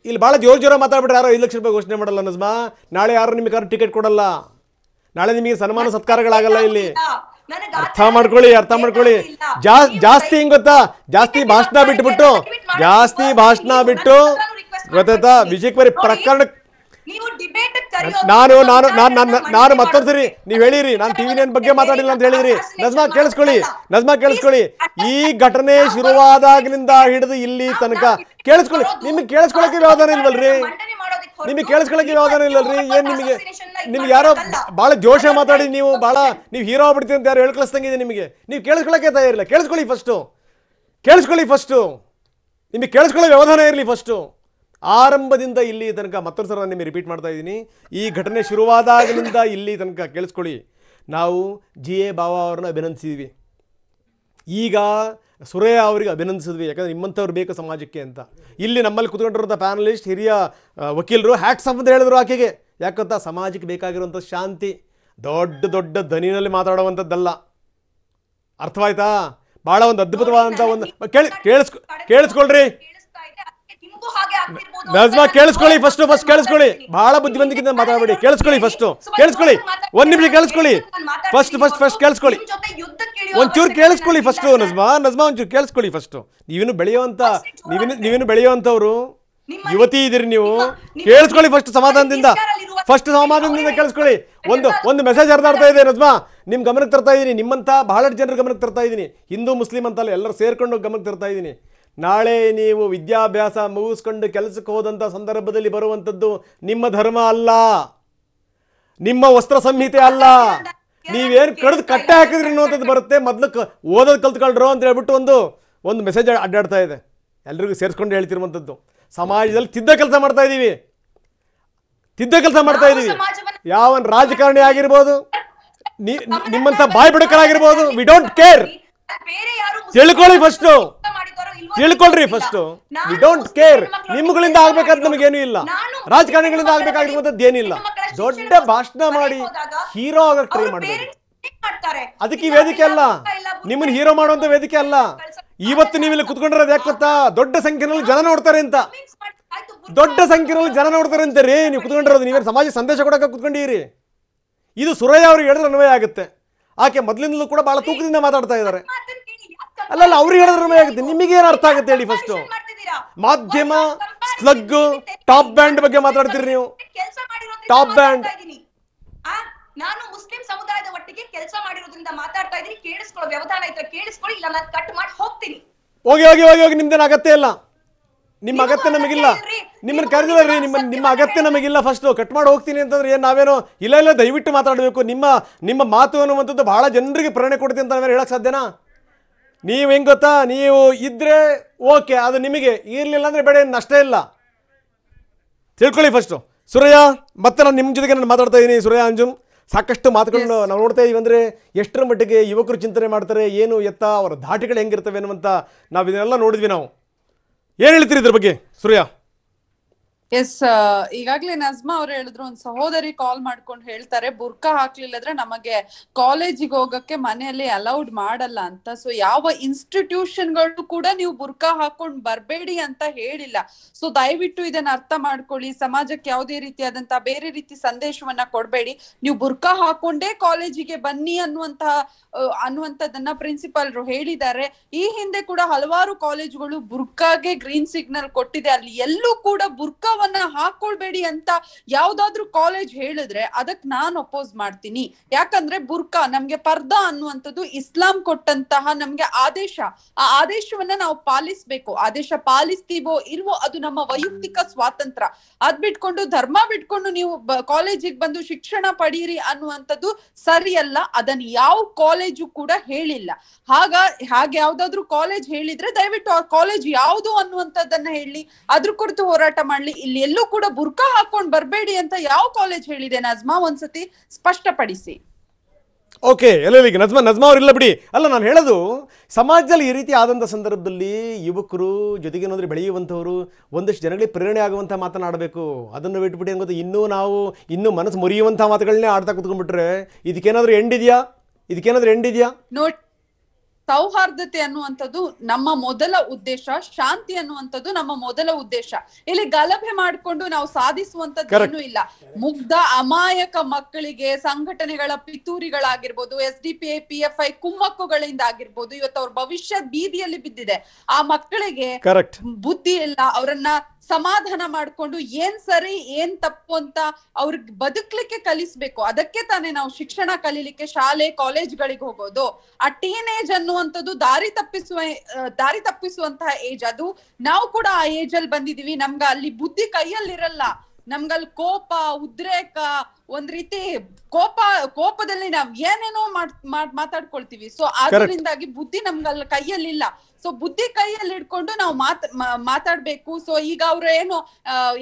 ಇಲ್ಲಿ ಬಹಳ ಜೋರ ಮಾತಾಡ್ಬಿಟ್ರೆ ಯಾರೋ 5 ಲಕ್ಷ ರೂಪಾಯಿ ಘೋಷಣೆ ಮಾಡಲ್ಲ ನಜ್ಮಾ. ನಾಳೆ ಯಾರು ನಿಮಗೆ ಯಾರು ಟಿಕೆಟ್ ಕೊಡಲ್ಲ, ನಾಳೆ ನಿಮಗೆ ಸನ್ಮಾನ ಸತ್ಕಾರಗಳಾಗಲ್ಲ. ಇಲ್ಲಿ ಅರ್ಥ ಮಾಡ್ಕೊಳ್ಳಿ. ಜಾಸ್ತಿ ಹಿಂಗ್ ಗೊತ್ತಾ, ಜಾಸ್ತಿ ಭಾಷಣ ಬಿಟ್ಟು ಗೊತ್ತಾಯ್ತಾ, ವಿಷಯಕ್ಕೆ ಬರೀ ಪ್ರಕರಣ. ನಾನು ಮತ್ತೊಂದ್ಸರಿ ನೀವ್ ಹೇಳಿರಿ, ನಾನು ಟಿವಿ ನೈನ್ ಬಗ್ಗೆ ಮಾತಾಡಿಲ್ಲ ಅಂತ ಹೇಳಿದ್ರಿ. ನಜ್ಮಾ ಕೇಳಿಸ್ಕೊಳ್ಳಿ. ಈ ಘಟನೆ ಶುರುವಾದಾಗಿನಿಂದ ಹಿಡಿದು ಇಲ್ಲಿ ತನಕ ಕೇಳಿಸ್ಕೊಳ್ಳಿ. ನಿಮ್ಗೆ ಕೇಳಿಸ್ಕೊಳಕ್ಕೆ ವ್ಯವಧಾನ ಇಲ್ವಲ್ರಿ? ಏನ್ ನಿಮ್ಗೆ ಯಾರೋ ಬಹಳ ಜೋಶ ಮಾತಾಡಿ ನೀವು ಹೀರೋ ಆಗ್ಬಿಡ್ತೀವಿ ಅಂತ ಯಾರು ಹೇಳ್ಕಳಿಸ್ದಂಗಿದೆ ನಿಮಗೆ. ನೀವು ಕೇಳಿಸ್ಕೊಳಕ್ಕೆ ತಯಾರಿಲ್ಲ. ಕೇಳಿಸ್ಕೊಳ್ಳಿ ಫಸ್ಟ್. ನಿಮಗೆ ಕೇಳಿಸ್ಕೊಳ್ಳೋ ವ್ಯವಧಾನ ಇರಲಿ ಫಸ್ಟ್. ಆರಂಭದಿಂದ ಇಲ್ಲಿ ತನಕ ಮತ್ತೊಂದು ಸಲ ನಿಮಗೆ ರಿಪೀಟ್ ಮಾಡ್ತಾ ಇದ್ದೀನಿ. ಈ ಘಟನೆ ಶುರುವಾದಾಗಿನಿಂದ ಇಲ್ಲಿ ತನಕ ಕೇಳಿಸ್ಕೊಳ್ಳಿ. ನಾವು GA ಬಾವ ಅವ್ರನ್ನ ಅಭಿನಂದಿಸಿದ್ವಿ, ಈಗ ಸುರಯ್ಯ ಅವರಿಗೆ ಅಭಿನಂದಿಸಿದ್ವಿ. ಯಾಕಂದರೆ ನಿಮ್ಮಂಥವ್ರು ಬೇಕು ಸಮಾಜಕ್ಕೆ ಅಂತ. ಇಲ್ಲಿ ನಮ್ಮಲ್ಲಿ ಕೂತ್ಕೊಂಡಿರೋಂಥ ಪ್ಯಾನಲಿಸ್ಟ್ ಹಿರಿಯ ವಕೀಲರು ಹ್ಯಾಟ್ಸ್ ಆಫ್ ಅಂತ ಹೇಳಿದ್ರು ಆಕೆಗೆ. ಯಾಕಂತ ಸಮಾಜಕ್ಕೆ ಬೇಕಾಗಿರುವಂಥ ಶಾಂತಿ ದೊಡ್ಡ ಧ್ವನಿನಲ್ಲಿ ಮಾತಾಡುವಂಥದ್ದಲ್ಲ. ಅರ್ಥವಾಯ್ತಾ? ಭಾಳ ಒಂದು ಅದ್ಭುತವಾದಂಥ ಒಂದು ಕೇಳಿಸ್ಕೊಳ್ರಿ ನಜ್ಮಾ, ಕೇಳಿಸ್ಕೊಳ್ಳಿ ಫಸ್ಟ್ ಕೇಳಿಸ್ಕೊಳ್ಳಿ. ಬಹಳ ಬುದ್ಧಿವಂತಿಕೆಯಿಂದ ಮಾತಾಡಬೇಡಿ. ಕೇಳಿಸ್ಕೊಳ್ಳಿ ಒಂದ್ ನಿಮಿಷ ಕೇಳಿಸ್ಕೊಳ್ಳಿ. ಫಸ್ಟ್ ಕೇಳಿಸ್ಕೊಳ್ಳಿ. ಒಂಚೂರು ಕೇಳಿಸ್ಕೊಳ್ಳಿ ಫಸ್ಟ್. ನಜ್ಮಾ ಒಂಚೂರು ಕೇಳಿಸ್ಕೊಳ್ಳಿ ಫಸ್ಟ್. ನೀವೇನು ಬೆಳೆಯುವಂಥವ್ರು ಯುವತಿ ಇದ್ದೀರಿ ನೀವು. ಕೇಳಿಸ್ಕೊಳ್ಳಿ ಫಸ್ಟ್ ಸಮಾಧಾನದಿಂದ ಕೇಳಿಸ್ಕೊಳ್ಳಿ. ಒಂದು ಮೆಸೇಜ್ ಹರಿದಾಡ್ತಾ ಇದೆ ನಜ್ಮಾ, ನಿಮ್ ಗಮನಕ್ಕೆ ತರ್ತಾ ಇದ್ದೀನಿ. ನಿಮ್ಮಂತ ಬಹಳಷ್ಟು ಜನರ ಗಮನಕ್ಕೆ ತರ್ತಾ ಇದ್ದೀನಿ. ಹಿಂದೂ ಮುಸ್ಲಿಂ ಅಂತಲ್ಲ, ಎಲ್ಲರೂ ಸೇರ್ಕೊಂಡು ಗಮನಕ್ಕೆ ತರ್ತಾ ಇದ್ದೀನಿ. ನಾಳೆ ನೀವು ವಿದ್ಯಾಭ್ಯಾಸ ಮುಗಿಸ್ಕೊಂಡು ಕೆಲಸಕ್ಕೆ ಹೋದಂಥ ಸಂದರ್ಭದಲ್ಲಿ ಬರುವಂಥದ್ದು ನಿಮ್ಮ ಧರ್ಮ ಅಲ್ಲ, ನಿಮ್ಮ ವಸ್ತ್ರ ಸಂಹಿತೆ ಅಲ್ಲ. ನೀವೇನು ಕಡ್ದು ಕಟ್ಟೆ ಹಾಕಿದ್ರಿ ಅನ್ನುವಂಥದ್ದು ಬರುತ್ತೆ. ಮೊದಲು ಓದೋದು ಕಲ್ತ್ಕೊಳ್ರು ಅಂತ ಹೇಳ್ಬಿಟ್ಟು ಒಂದು ಮೆಸೇಜ್ ಅಡ್ಡಾಡ್ತಾ ಇದೆ. ಎಲ್ರಿಗೂ ಸೇರಿಸ್ಕೊಂಡು ಹೇಳ್ತಿರುವಂಥದ್ದು. ಸಮಾಜದಲ್ಲಿ ತಿದ್ದ ಕೆಲಸ ಮಾಡ್ತಾ ಇದ್ದೀವಿ. ಯಾವನ್ ರಾಜಕಾರಣಿ ಆಗಿರ್ಬೋದು, ನಿಮ್ಮಂಥ ಬಾಯ್ ಬಿಡಕರಾಗಿರ್ಬೋದು, ವಿ ಡೋಂಟ್ ಕೇರ್. ತಿಳ್ಕೊಳ್ಳಿ ಫಸ್ಟ್. We don't care. ನಿಮ್ಮಗಳಿಂದ ಆಗ್ಬೇಕಾದ್ ನಮಗೇನು ಇಲ್ಲ, ರಾಜಕಾರಣಿಗಳಿಂದ ಆಗ್ಬೇಕಾಗಿರುವಂಥದ್ದು ಏನಿಲ್ಲ. ದೊಡ್ಡ ಭಾಷಣ ಮಾಡಿ ಹೀರೋ ಆಗಕ್ಕೆ ಟ್ರೈ ಮಾಡಬೇಡಿ. ಅದಕ್ಕೆ ಈ ವೇದಿಕೆ ಅಲ್ಲ, ನಿಮ್ಮನ್ನ ಹೀರೋ ಮಾಡುವಂತ ವೇದಿಕೆ ಅಲ್ಲ. ಇವತ್ತು ನೀವಿಲ್ಲಿ ಕುತ್ಕೊಂಡಿರೋದು ಯಾಕೆ ಗೊತ್ತಾ? ದೊಡ್ಡ ಸಂಖ್ಯೆಯಲ್ಲಿ ಜನ ನೋಡ್ತಾರೆ ಅಂತ ರೀ ನೀವು ಕುತ್ಕೊಂಡಿರೋದು. ನೀವೇನು ಸಮಾಜ ಸಂದೇಶ ಕೊಡಕ್ಕೆ ಕುತ್ಕೊಂಡಿರಿ. ಇದು ಸುರಯ್ಯ ಅವ್ರಿಗೆ ಹೇಳಿದ್ರೆ ಅನ್ವಯ ಆಗುತ್ತೆ. ಆಕೆ ಮೊದಲಿಂದಲೂ ಕೂಡ ಬಹಳ ತೂಕದಿಂದ ಮಾತಾಡ್ತಾ ಇದ್ದಾರೆ. ಅಲ್ಲ ಅವ್ರಿಗೆ ಹೇಳಿದ್ರೆ ಅನ್ವಯ ಆಗುತ್ತೆ. ನಿಮಗೇನು ಅರ್ಥ ಆಗುತ್ತೆ ಹೇಳಿ ಫಸ್ಟ್? ಮಾಧ್ಯಮ ಸ್ಲಗ್ ಟಾಪ್ ಬ್ಯಾಂಡ್ ಬಗ್ಗೆ ಮಾತಾಡ್ತೀರಿ ನೀವು. ಕೆಲಸ ಮಾಡಿರೋದ್ರಿಂದ ಟಾಪ್ ಬ್ಯಾಂಡ್ ಮಾತಾಡ್ತಾ ಇದ್ದೀನಿ. ನಾನು ಮುಸ್ಲಿಂ ಸಮುದಾಯದ ಒಟ್ಟಿಗೆ ಕೆಲಸ ಮಾಡಿರೋದ್ರಿಂದ ಮಾತಾಡ್ತಾ ಇದ್ದೀನಿ. ಕೇಳಿಸ್ಕೊಳ್ಳೋ ವ್ಯವಧಾನ ಇದ್ರೆ ಕೇಳಿಸ್ಕೊಳ್ಳಿ, ಇಲ್ಲ ನಾನು ಕಟ್ ಮಾಡಿ ಹೋಗ್ತೀನಿ. ಹೋಗಿ ಹೋಗಿ ಹೋಗಿ ಹೋಗಿ, ನಿಮ್ದೇನು ಅಗತ್ಯ ಇಲ್ಲ, ನಿಮ್ಮ ಅಗತ್ಯ ನಮಗಿಲ್ಲ. ನಿಮ್ಮನ್ನ ಕರೆದಿಲ್ಲ ರೀ, ನಿಮ್ಮ ಅಗತ್ಯ ನಮಗಿಲ್ಲ. ಫಸ್ಟ್ ಕಟ್ ಮಾಡಿ ಹೋಗ್ತೀನಿ ಅಂತಂದ್ರೆ ಏನು ನಾವೇನೋ ಇಲ್ಲ ಇಲ್ಲ ದಯವಿಟ್ಟು ಮಾತಾಡಬೇಕು. ನಿಮ್ಮ ಮಾತು ಅನ್ನುವಂಥದ್ದು ಬಹಳ ಜನರಿಗೆ ಪ್ರೇರಣೆ ಕೊಡ್ತೀನಿ ಅಂತ ನಾವೇನು ಹೇಳಕ್ ಸಾಧ್ಯನಾ? ನೀವು ಹೆಂಗೆ ಗೊತ್ತಾ, ನೀವು ಇದ್ರೆ ಓಕೆ, ಅದು ನಿಮಗೆ, ಇರಲಿಲ್ಲ ಅಂದರೆ ಬೇಡ, ಏನು ನಷ್ಟ ಇಲ್ಲ. ತಿಳ್ಕೊಳ್ಳಿ ಫಸ್ಟು. ಸುರಯ್ಯ, ಮತ್ತೆ ನಾನು ನಿಮ್ಮ ಜೊತೆಗೆ ನಾನು ಮಾತಾಡ್ತಾ ಇದ್ದೀನಿ. ಸುರಯ್ಯ, ಅಂಜುಮ್, ಸಾಕಷ್ಟು ಮಾತುಗಳನ್ನು ನಾವು ನೋಡ್ತಾ ಇದೀವಿ. ಅಂದರೆ ಎಷ್ಟರ ಮಟ್ಟಿಗೆ ಯುವಕರು ಚಿಂತನೆ ಮಾಡ್ತಾರೆ, ಏನು ಎತ್ತ ಅವರ ಧಾಟಿಗಳು ಹೆಂಗಿರ್ತವೆ ಅನ್ನುವಂಥ ನಾವು ಇದನ್ನೆಲ್ಲ ನೋಡಿದ್ವಿ. ನಾವು ಏನು ಹೇಳ್ತೀರಿ ಇದ್ರ ಬಗ್ಗೆ ಸುರಯ್ಯ? ಎಸ್, ಈಗಾಗ್ಲೇ ನಜ್ಮಾ ಅವ್ರು ಹೇಳಿದ್ರು, ಒಂದ್ ಸಹೋದರಿ ಕಾಲ್ ಮಾಡ್ಕೊಂಡು ಹೇಳ್ತಾರೆ ಬುರ್ಕಾ ಹಾಕ್ಲಿಲ್ಲದ್ರೆ ನಮಗೆ ಕಾಲೇಜಿಗೆ ಹೋಗಕ್ಕೆ ಮನೆಯಲ್ಲಿ ಅಲೌಡ್ ಮಾಡಲ್ಲ ಅಂತ. ಸೊ ಯಾವ ಇನ್ಸ್ಟಿಟ್ಯೂಷನ್ಗಳು ಕೂಡ ನೀವು ಬುರ್ಕಾ ಹಾಕೊಂಡ್ ಬರ್ಬೇಡಿ ಅಂತ ಹೇಳಿಲ್ಲ. ಸೊ ದಯವಿಟ್ಟು ಇದನ್ನ ಅರ್ಥ ಮಾಡ್ಕೊಳ್ಳಿ. ಸಮಾಜಕ್ಕೆ ಯಾವುದೇ ರೀತಿಯಾದಂತಹ ಬೇರೆ ರೀತಿ ಸಂದೇಶವನ್ನ ಕೊಡ್ಬೇಡಿ. ನೀವು ಬುರ್ಕಾ ಹಾಕೊಂಡೇ ಕಾಲೇಜಿಗೆ ಬನ್ನಿ ಅನ್ನುವಂಥದ್ದನ್ನ ಪ್ರಿನ್ಸಿಪಾಲ್ರು ಹೇಳಿದ್ದಾರೆ. ಈ ಹಿಂದೆ ಕೂಡ ಹಲವಾರು ಕಾಲೇಜುಗಳು ಬುರ್ಕಾಗೆ ಗ್ರೀನ್ ಸಿಗ್ನಲ್ ಕೊಟ್ಟಿದೆ. ಅಲ್ಲಿ ಎಲ್ಲೂ ಕೂಡ ಬುರ್ಕಾ ಹಾಕೊಳ್ಬೇಡಿ ಅಂತ ಯಾವ್ದಾದ್ರು ಕಾಲೇಜ್ ಹೇಳಿದ್ರೆ ಅದಕ್ಕೆ ನಾನು ಅಪೋಸ್ ಮಾಡ್ತೀನಿ. ಯಾಕಂದ್ರೆ ಬುರ್ಕಾ ನಮ್ಗೆ ಪರ್ದಾ ಅನ್ನುವಂಥದ್ದು ಇಸ್ಲಾಂ ಕೊಟ್ಟಂತಹ ನಮ್ಗೆ ಆದೇಶ. ಆ ಆದೇಶವನ್ನ ನಾವು ಪಾಲಿಸ್ಬೇಕು. ಆದೇಶ ಪಾಲಿಸ್ತೀವೋ ಇಲ್ವೋ ಅದು ನಮ್ಮ ವೈಯಕ್ತಿಕ ಸ್ವಾತಂತ್ರ್ಯ. ಅದ್ ಬಿಟ್ಕೊಂಡು ಧರ್ಮ ಬಿಟ್ಕೊಂಡು ನೀವು ಕಾಲೇಜಿಗೆ ಬಂದು ಶಿಕ್ಷಣ ಪಡೀರಿ ಅನ್ನುವಂಥದ್ದು ಸರಿಯಲ್ಲ. ಅದನ್ನ ಯಾವ ಕಾಲೇಜು ಕೂಡ ಹೇಳಿಲ್ಲ. ಹಾಗೆ ಯಾವ್ದಾದ್ರು ಕಾಲೇಜ್ ಹೇಳಿದ್ರೆ ದಯವಿಟ್ಟು ಆ ಕಾಲೇಜ್ ಯಾವುದು ಅನ್ನುವಂಥದ್ದನ್ನ ಹೇಳಿ, ಅದ್ರ ಕುರಿತು ಹೋರಾಟ ಮಾಡ್ಲಿ. ಇಲ್ಲಿ ಎಲ್ಲೂ ಕೂಡ ಬುರ್ಕಾ ಹಾಕೊಂಡ್ ಬರ್ಬೇಡಿ ಅಂತ ಯಾವ ಕಾಲೇಜ್ ಹೇಳಿದೆ ನಜ್ಮಾ? ಒಂದ್ಸತಿ ಸ್ಪಷ್ಟಪಡಿಸಿ. ಓಕೆ, ಎಲ್ಲ ನಜ್ಮಾ ಅವ್ರಿಲ್ಲ ಬಿಡಿ. ಅಲ್ಲ, ನಾನು ಹೇಳೋದು ಸಮಾಜದಲ್ಲಿ ಈ ರೀತಿ ಆದಂಥ ಸಂದರ್ಭದಲ್ಲಿ ಯುವಕರು ಜೊತೆಗೆ ಏನಂದ್ರೆ ಬೆಳೆಯುವಂಥವ್ರು ಒಂದಷ್ಟು ಜನಗಳಿಗೆ ಪ್ರೇರಣೆ ಆಗುವಂಥ ಮಾತನಾಡಬೇಕು. ಅದನ್ನು ಬಿಟ್ಬಿಟ್ಟು ಏನು ಗೊತ್ತಾ, ಇನ್ನೂ ಮನಸ್ಸು ಮುರಿಯುವಂಥ ಮಾತುಗಳನ್ನೇ ಆಡ್ತಾ ಕುತ್ಕೊಂಡ್ಬಿಟ್ರೆ ಇದಕ್ಕೇನಾದ್ರೂ ಎಂಡ್ ಇದೆಯಾ? ನೋಡಿ, ಸೌಹಾರ್ದತೆ ಅನ್ನುವಂಥದ್ದು ನಮ್ಮ ಮೊದಲ ಉದ್ದೇಶ, ಶಾಂತಿ ಅನ್ನುವಂಥದ್ದು ನಮ್ಮ ಮೊದಲ ಉದ್ದೇಶ. ಇಲ್ಲಿ ಗಲಭೆ ಮಾಡಿಕೊಂಡು ನಾವು ಸಾಧಿಸುವಂತದ್ದು ಏನೂ ಇಲ್ಲ. ಮುಗ್ಧ ಅಮಾಯಕ ಮಕ್ಕಳಿಗೆ ಸಂಘಟನೆಗಳ ಪಿತೂರಿಗಳಾಗಿರ್ಬೋದು, SDPI PFI ಕುಮ್ಮಕ್ಕುಗಳಿಂದ ಆಗಿರ್ಬೋದು, ಇವತ್ತು ಅವ್ರ ಭವಿಷ್ಯ ಬೀದಿಯಲ್ಲಿ ಬಿದ್ದಿದೆ. ಆ ಮಕ್ಕಳಿಗೆ ಬುದ್ಧಿ ಇಲ್ಲ. ಅವರನ್ನ ಸಮಾಧಾನ ಮಾಡ್ಕೊಂಡು ಏನ್ ಸರಿ ಏನ್ ತಪ್ಪು ಅಂತ ಅವ್ರಿಗೆ ಬದುಕ್ಲಿಕ್ಕೆ ಕಲಿಸ್ಬೇಕು. ಅದಕ್ಕೆ ತಾನೇ ನಾವು ಶಿಕ್ಷಣ ಕಲೀಲಿಕ್ಕೆ ಶಾಲೆ ಕಾಲೇಜ್ಗಳಿಗೆ ಹೋಗೋದು. ಆ ಟೀನೇಜ್ ಅನ್ನುವಂಥದ್ದು ದಾರಿ ತಪ್ಪಿಸುವಂತಹ ಏಜ್. ಅದು ನಾವು ಕೂಡ ಆ ಏಜ್ ಅಲ್ಲಿ ಬಂದಿದೀವಿ. ನಮ್ಗ ಅಲ್ಲಿ ಬುದ್ಧಿ ಕೈಯಲ್ಲಿರಲ್ಲ. ನಮ್ಗಲ್ಲಿ ಕೋಪ, ಉದ್ರೇಕ, ಒಂದ್ ರೀತಿ ಕೋಪದಲ್ಲಿ ನಾವ್ ಏನೇನೋ ಮಾತಾಡ್ಕೊಳ್ತೀವಿ. ಸೊ ಅದರಿಂದಾಗಿ ಬುದ್ಧಿ ನಮ್ಗಲ್ಲಿ ಕೈಯಲ್ಲಿಲ್ಲ. ಸೊ ಬುದ್ಧಿ ಕೈಯಲ್ಲಿ ಇಟ್ಕೊಂಡು ನಾವು ಮಾತಾಡ್ಬೇಕು. ಸೊ ಈಗ ಅವ್ರು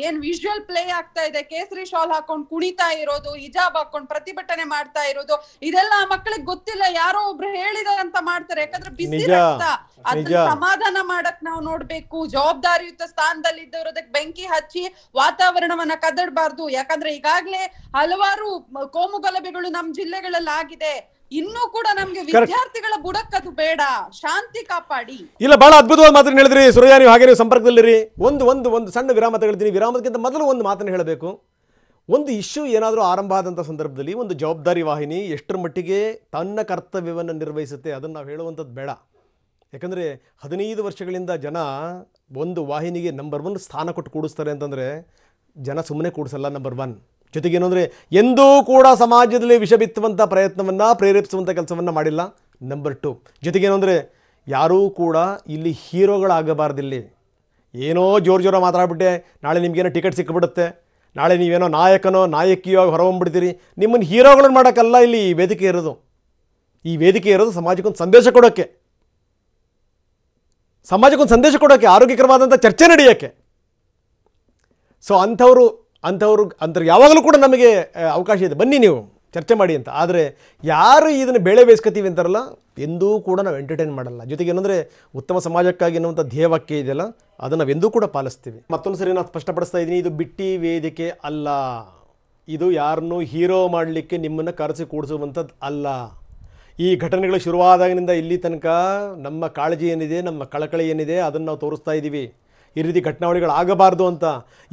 ಏನ್ ವಿಜುವಲ್ ಪ್ಲೇ ಆಗ್ತಾ ಇದೆ, ಕೇಸರಿ ಶಾಲ್ ಹಾಕೊಂಡ್ ಕುಣಿತಾ ಇರೋದು, ಹಿಜಾಬ್ ಹಾಕೊಂಡ್ ಪ್ರತಿಭಟನೆ ಮಾಡ್ತಾ ಇರೋದು, ಇದೆಲ್ಲ ಮಕ್ಕಳಿಗೆ ಗೊತ್ತಿಲ್ಲ. ಯಾರೋ ಒಬ್ರು ಹೇಳಿದಾರೆ ಅಂತ ಮಾಡ್ತಾರೆ. ಯಾಕಂದ್ರೆ ಬಿಸಿ ರಕ್ತ, ಅದನ್ನ ಸಮಾಧಾನ ಮಾಡಕ್ ನಾವು ನೋಡ್ಬೇಕು. ಜವಾಬ್ದಾರಿಯುತ ಸ್ಥಾನದಲ್ಲಿ ಇದ್ದವರು ಅದಕ್ಕೆ ಬೆಂಕಿ ಹಚ್ಚಿ ವಾತಾವರಣವನ್ನ ಕದಡಬಾರ್ದು. ಯಾಕಂದ್ರೆ ಈಗಾಗ್ಲೇ ಹಲವಾರು ಕೋಮು ಗಲಭೆಗಳು ನಮ್ ಜಿಲ್ಲೆಗಳಲ್ಲಿ ಆಗಿದೆ. ಇನ್ನೂ ಕೂಡ ನಮ್ಗೆ ವಿದ್ಯಾರ್ಥಿಗಳ ಬುಡಕ್ಕದು ಬೇಡ. ಶಾಂತಿ ಕಾಪಾಡಿ. ಇಲ್ಲ, ಬಹಳ ಅದ್ಭುತವಾದ ಮಾತನ್ನು ಹೇಳಿದ್ರಿ ಸುರಯ್ಯ. ನೀವು ಹಾಗೆ ನೀವು ಸಂಪರ್ಕದಲ್ಲಿರಿ. ಒಂದು ಸಣ್ಣ ವಿರಾಮ ತಗೊಳ್ತೀನಿ. ವಿರಾಮಕ್ಕಿಂತ ಮೊದಲು ಒಂದು ಮಾತನ್ನು ಹೇಳಬೇಕು. ಒಂದು ಇಶ್ಯೂ ಏನಾದರೂ ಆರಂಭ ಆದಂಥ ಸಂದರ್ಭದಲ್ಲಿ ಒಂದು ಜವಾಬ್ದಾರಿ ವಾಹಿನಿ ಎಷ್ಟರ ಮಟ್ಟಿಗೆ ತನ್ನ ಕರ್ತವ್ಯವನ್ನು ನಿರ್ವಹಿಸುತ್ತೆ ಅದನ್ನು ನಾವು ಹೇಳುವಂಥದ್ದು ಬೇಡ. ಯಾಕಂದರೆ 15 ವರ್ಷಗಳಿಂದ ಜನ ಒಂದು ವಾಹಿನಿಗೆ ನಂಬರ್ 1 ಸ್ಥಾನ ಕೊಟ್ಟು ಕೂಡಿಸ್ತಾರೆ ಅಂತಂದರೆ ಜನ ಸುಮ್ಮನೆ ಕೂಡಿಸಲ್ಲ. ನಂಬರ್ 1 ಜೊತೆಗೇನು ಅಂದರೆ ಎಂದೂ ಕೂಡ ಸಮಾಜದಲ್ಲಿ ವಿಷ ಬಿತ್ತುವಂಥ ಪ್ರಯತ್ನವನ್ನು ಪ್ರೇರೇಪಿಸುವಂಥ ಕೆಲಸವನ್ನು ಮಾಡಿಲ್ಲ. ನಂಬರ್ 2 ಜೊತೆಗೇನು ಅಂದರೆ ಯಾರೂ ಕೂಡ ಇಲ್ಲಿ ಹೀರೋಗಳಾಗಬಾರ್ದಿಲ್ಲಿ. ಏನೋ ಜೋರು ಮಾತಾಡ್ಬಿಟ್ಟೆ ನಾಳೆ ನಿಮಗೇನೋ ಟಿಕೆಟ್ ಸಿಕ್ಕಿಬಿಡುತ್ತೆ, ನಾಳೆ ನೀವೇನೋ ನಾಯಕನೋ ನಾಯಕಿಯೋ ಹೊರಹೊಂಬಿಡ್ತೀರಿ. ನಿಮ್ಮನ್ನು ಹೀರೋಗಳನ್ನು ಮಾಡೋಕ್ಕಲ್ಲ ಇಲ್ಲಿ ಈ ವೇದಿಕೆ ಇರೋದು. ಈ ವೇದಿಕೆ ಇರೋದು ಸಮಾಜಕ್ಕೊಂದು ಸಂದೇಶ ಕೊಡೋಕ್ಕೆ, ಆರೋಗ್ಯಕರವಾದಂಥ ಚರ್ಚೆ ನಡೆಯೋಕ್ಕೆ. ಸೊ ಅಂಥವ್ರು ಯಾವಾಗಲೂ ಕೂಡ ನಮಗೆ ಅವಕಾಶ ಇದೆ, ಬನ್ನಿ ನೀವು ಚರ್ಚೆ ಮಾಡಿ ಅಂತ. ಆದರೆ ಯಾರು ಇದನ್ನು ಬೇಳೆ ಬೇಯಿಸ್ಕೊತೀವಿ ಅಂತಾರಲ್ಲ, ಎಂದೂ ಕೂಡ ನಾವು ಎಂಟರ್ಟೈನ್ ಮಾಡಲ್ಲ. ಜೊತೆಗೆ ಏನಂದರೆ ಉತ್ತಮ ಸಮಾಜಕ್ಕಾಗಿ ಎನ್ನುವಂಥ ಧ್ಯೇಯವಾಕ್ಯ ಇದೆಯಲ್ಲ, ಅದನ್ನು ನಾವೆಂದೂ ಕೂಡ ಪಾಲಿಸ್ತೀವಿ. ಮತ್ತೊಂದು ಸರಿ ನಾನು ಸ್ಪಷ್ಟಪಡಿಸ್ತಾ ಇದ್ದೀನಿ, ಇದು ಬಿಟ್ಟಿ ವೇದಿಕೆ ಅಲ್ಲ. ಇದು ಯಾರನ್ನೂ ಹೀರೋ ಮಾಡಲಿಕ್ಕೆ ನಿಮ್ಮನ್ನು ಕರೆಸಿ ಕೂಡಿಸುವಂಥದ್ದು ಅಲ್ಲ. ಈ ಘಟನೆಗಳು ಶುರುವಾದಾಗಿನಿಂದ ಇಲ್ಲಿ ತನಕ ನಮ್ಮ ಕಾಳಜಿ ಏನಿದೆ, ನಮ್ಮ ಕಳಕಳಿ ಏನಿದೆ, ಅದನ್ನು ನಾವು ತೋರಿಸ್ತಾ ಇದ್ದೀವಿ. ಈ ರೀತಿ ಘಟನಾವಳಿಗಳಾಗಬಾರ್ದು ಅಂತ.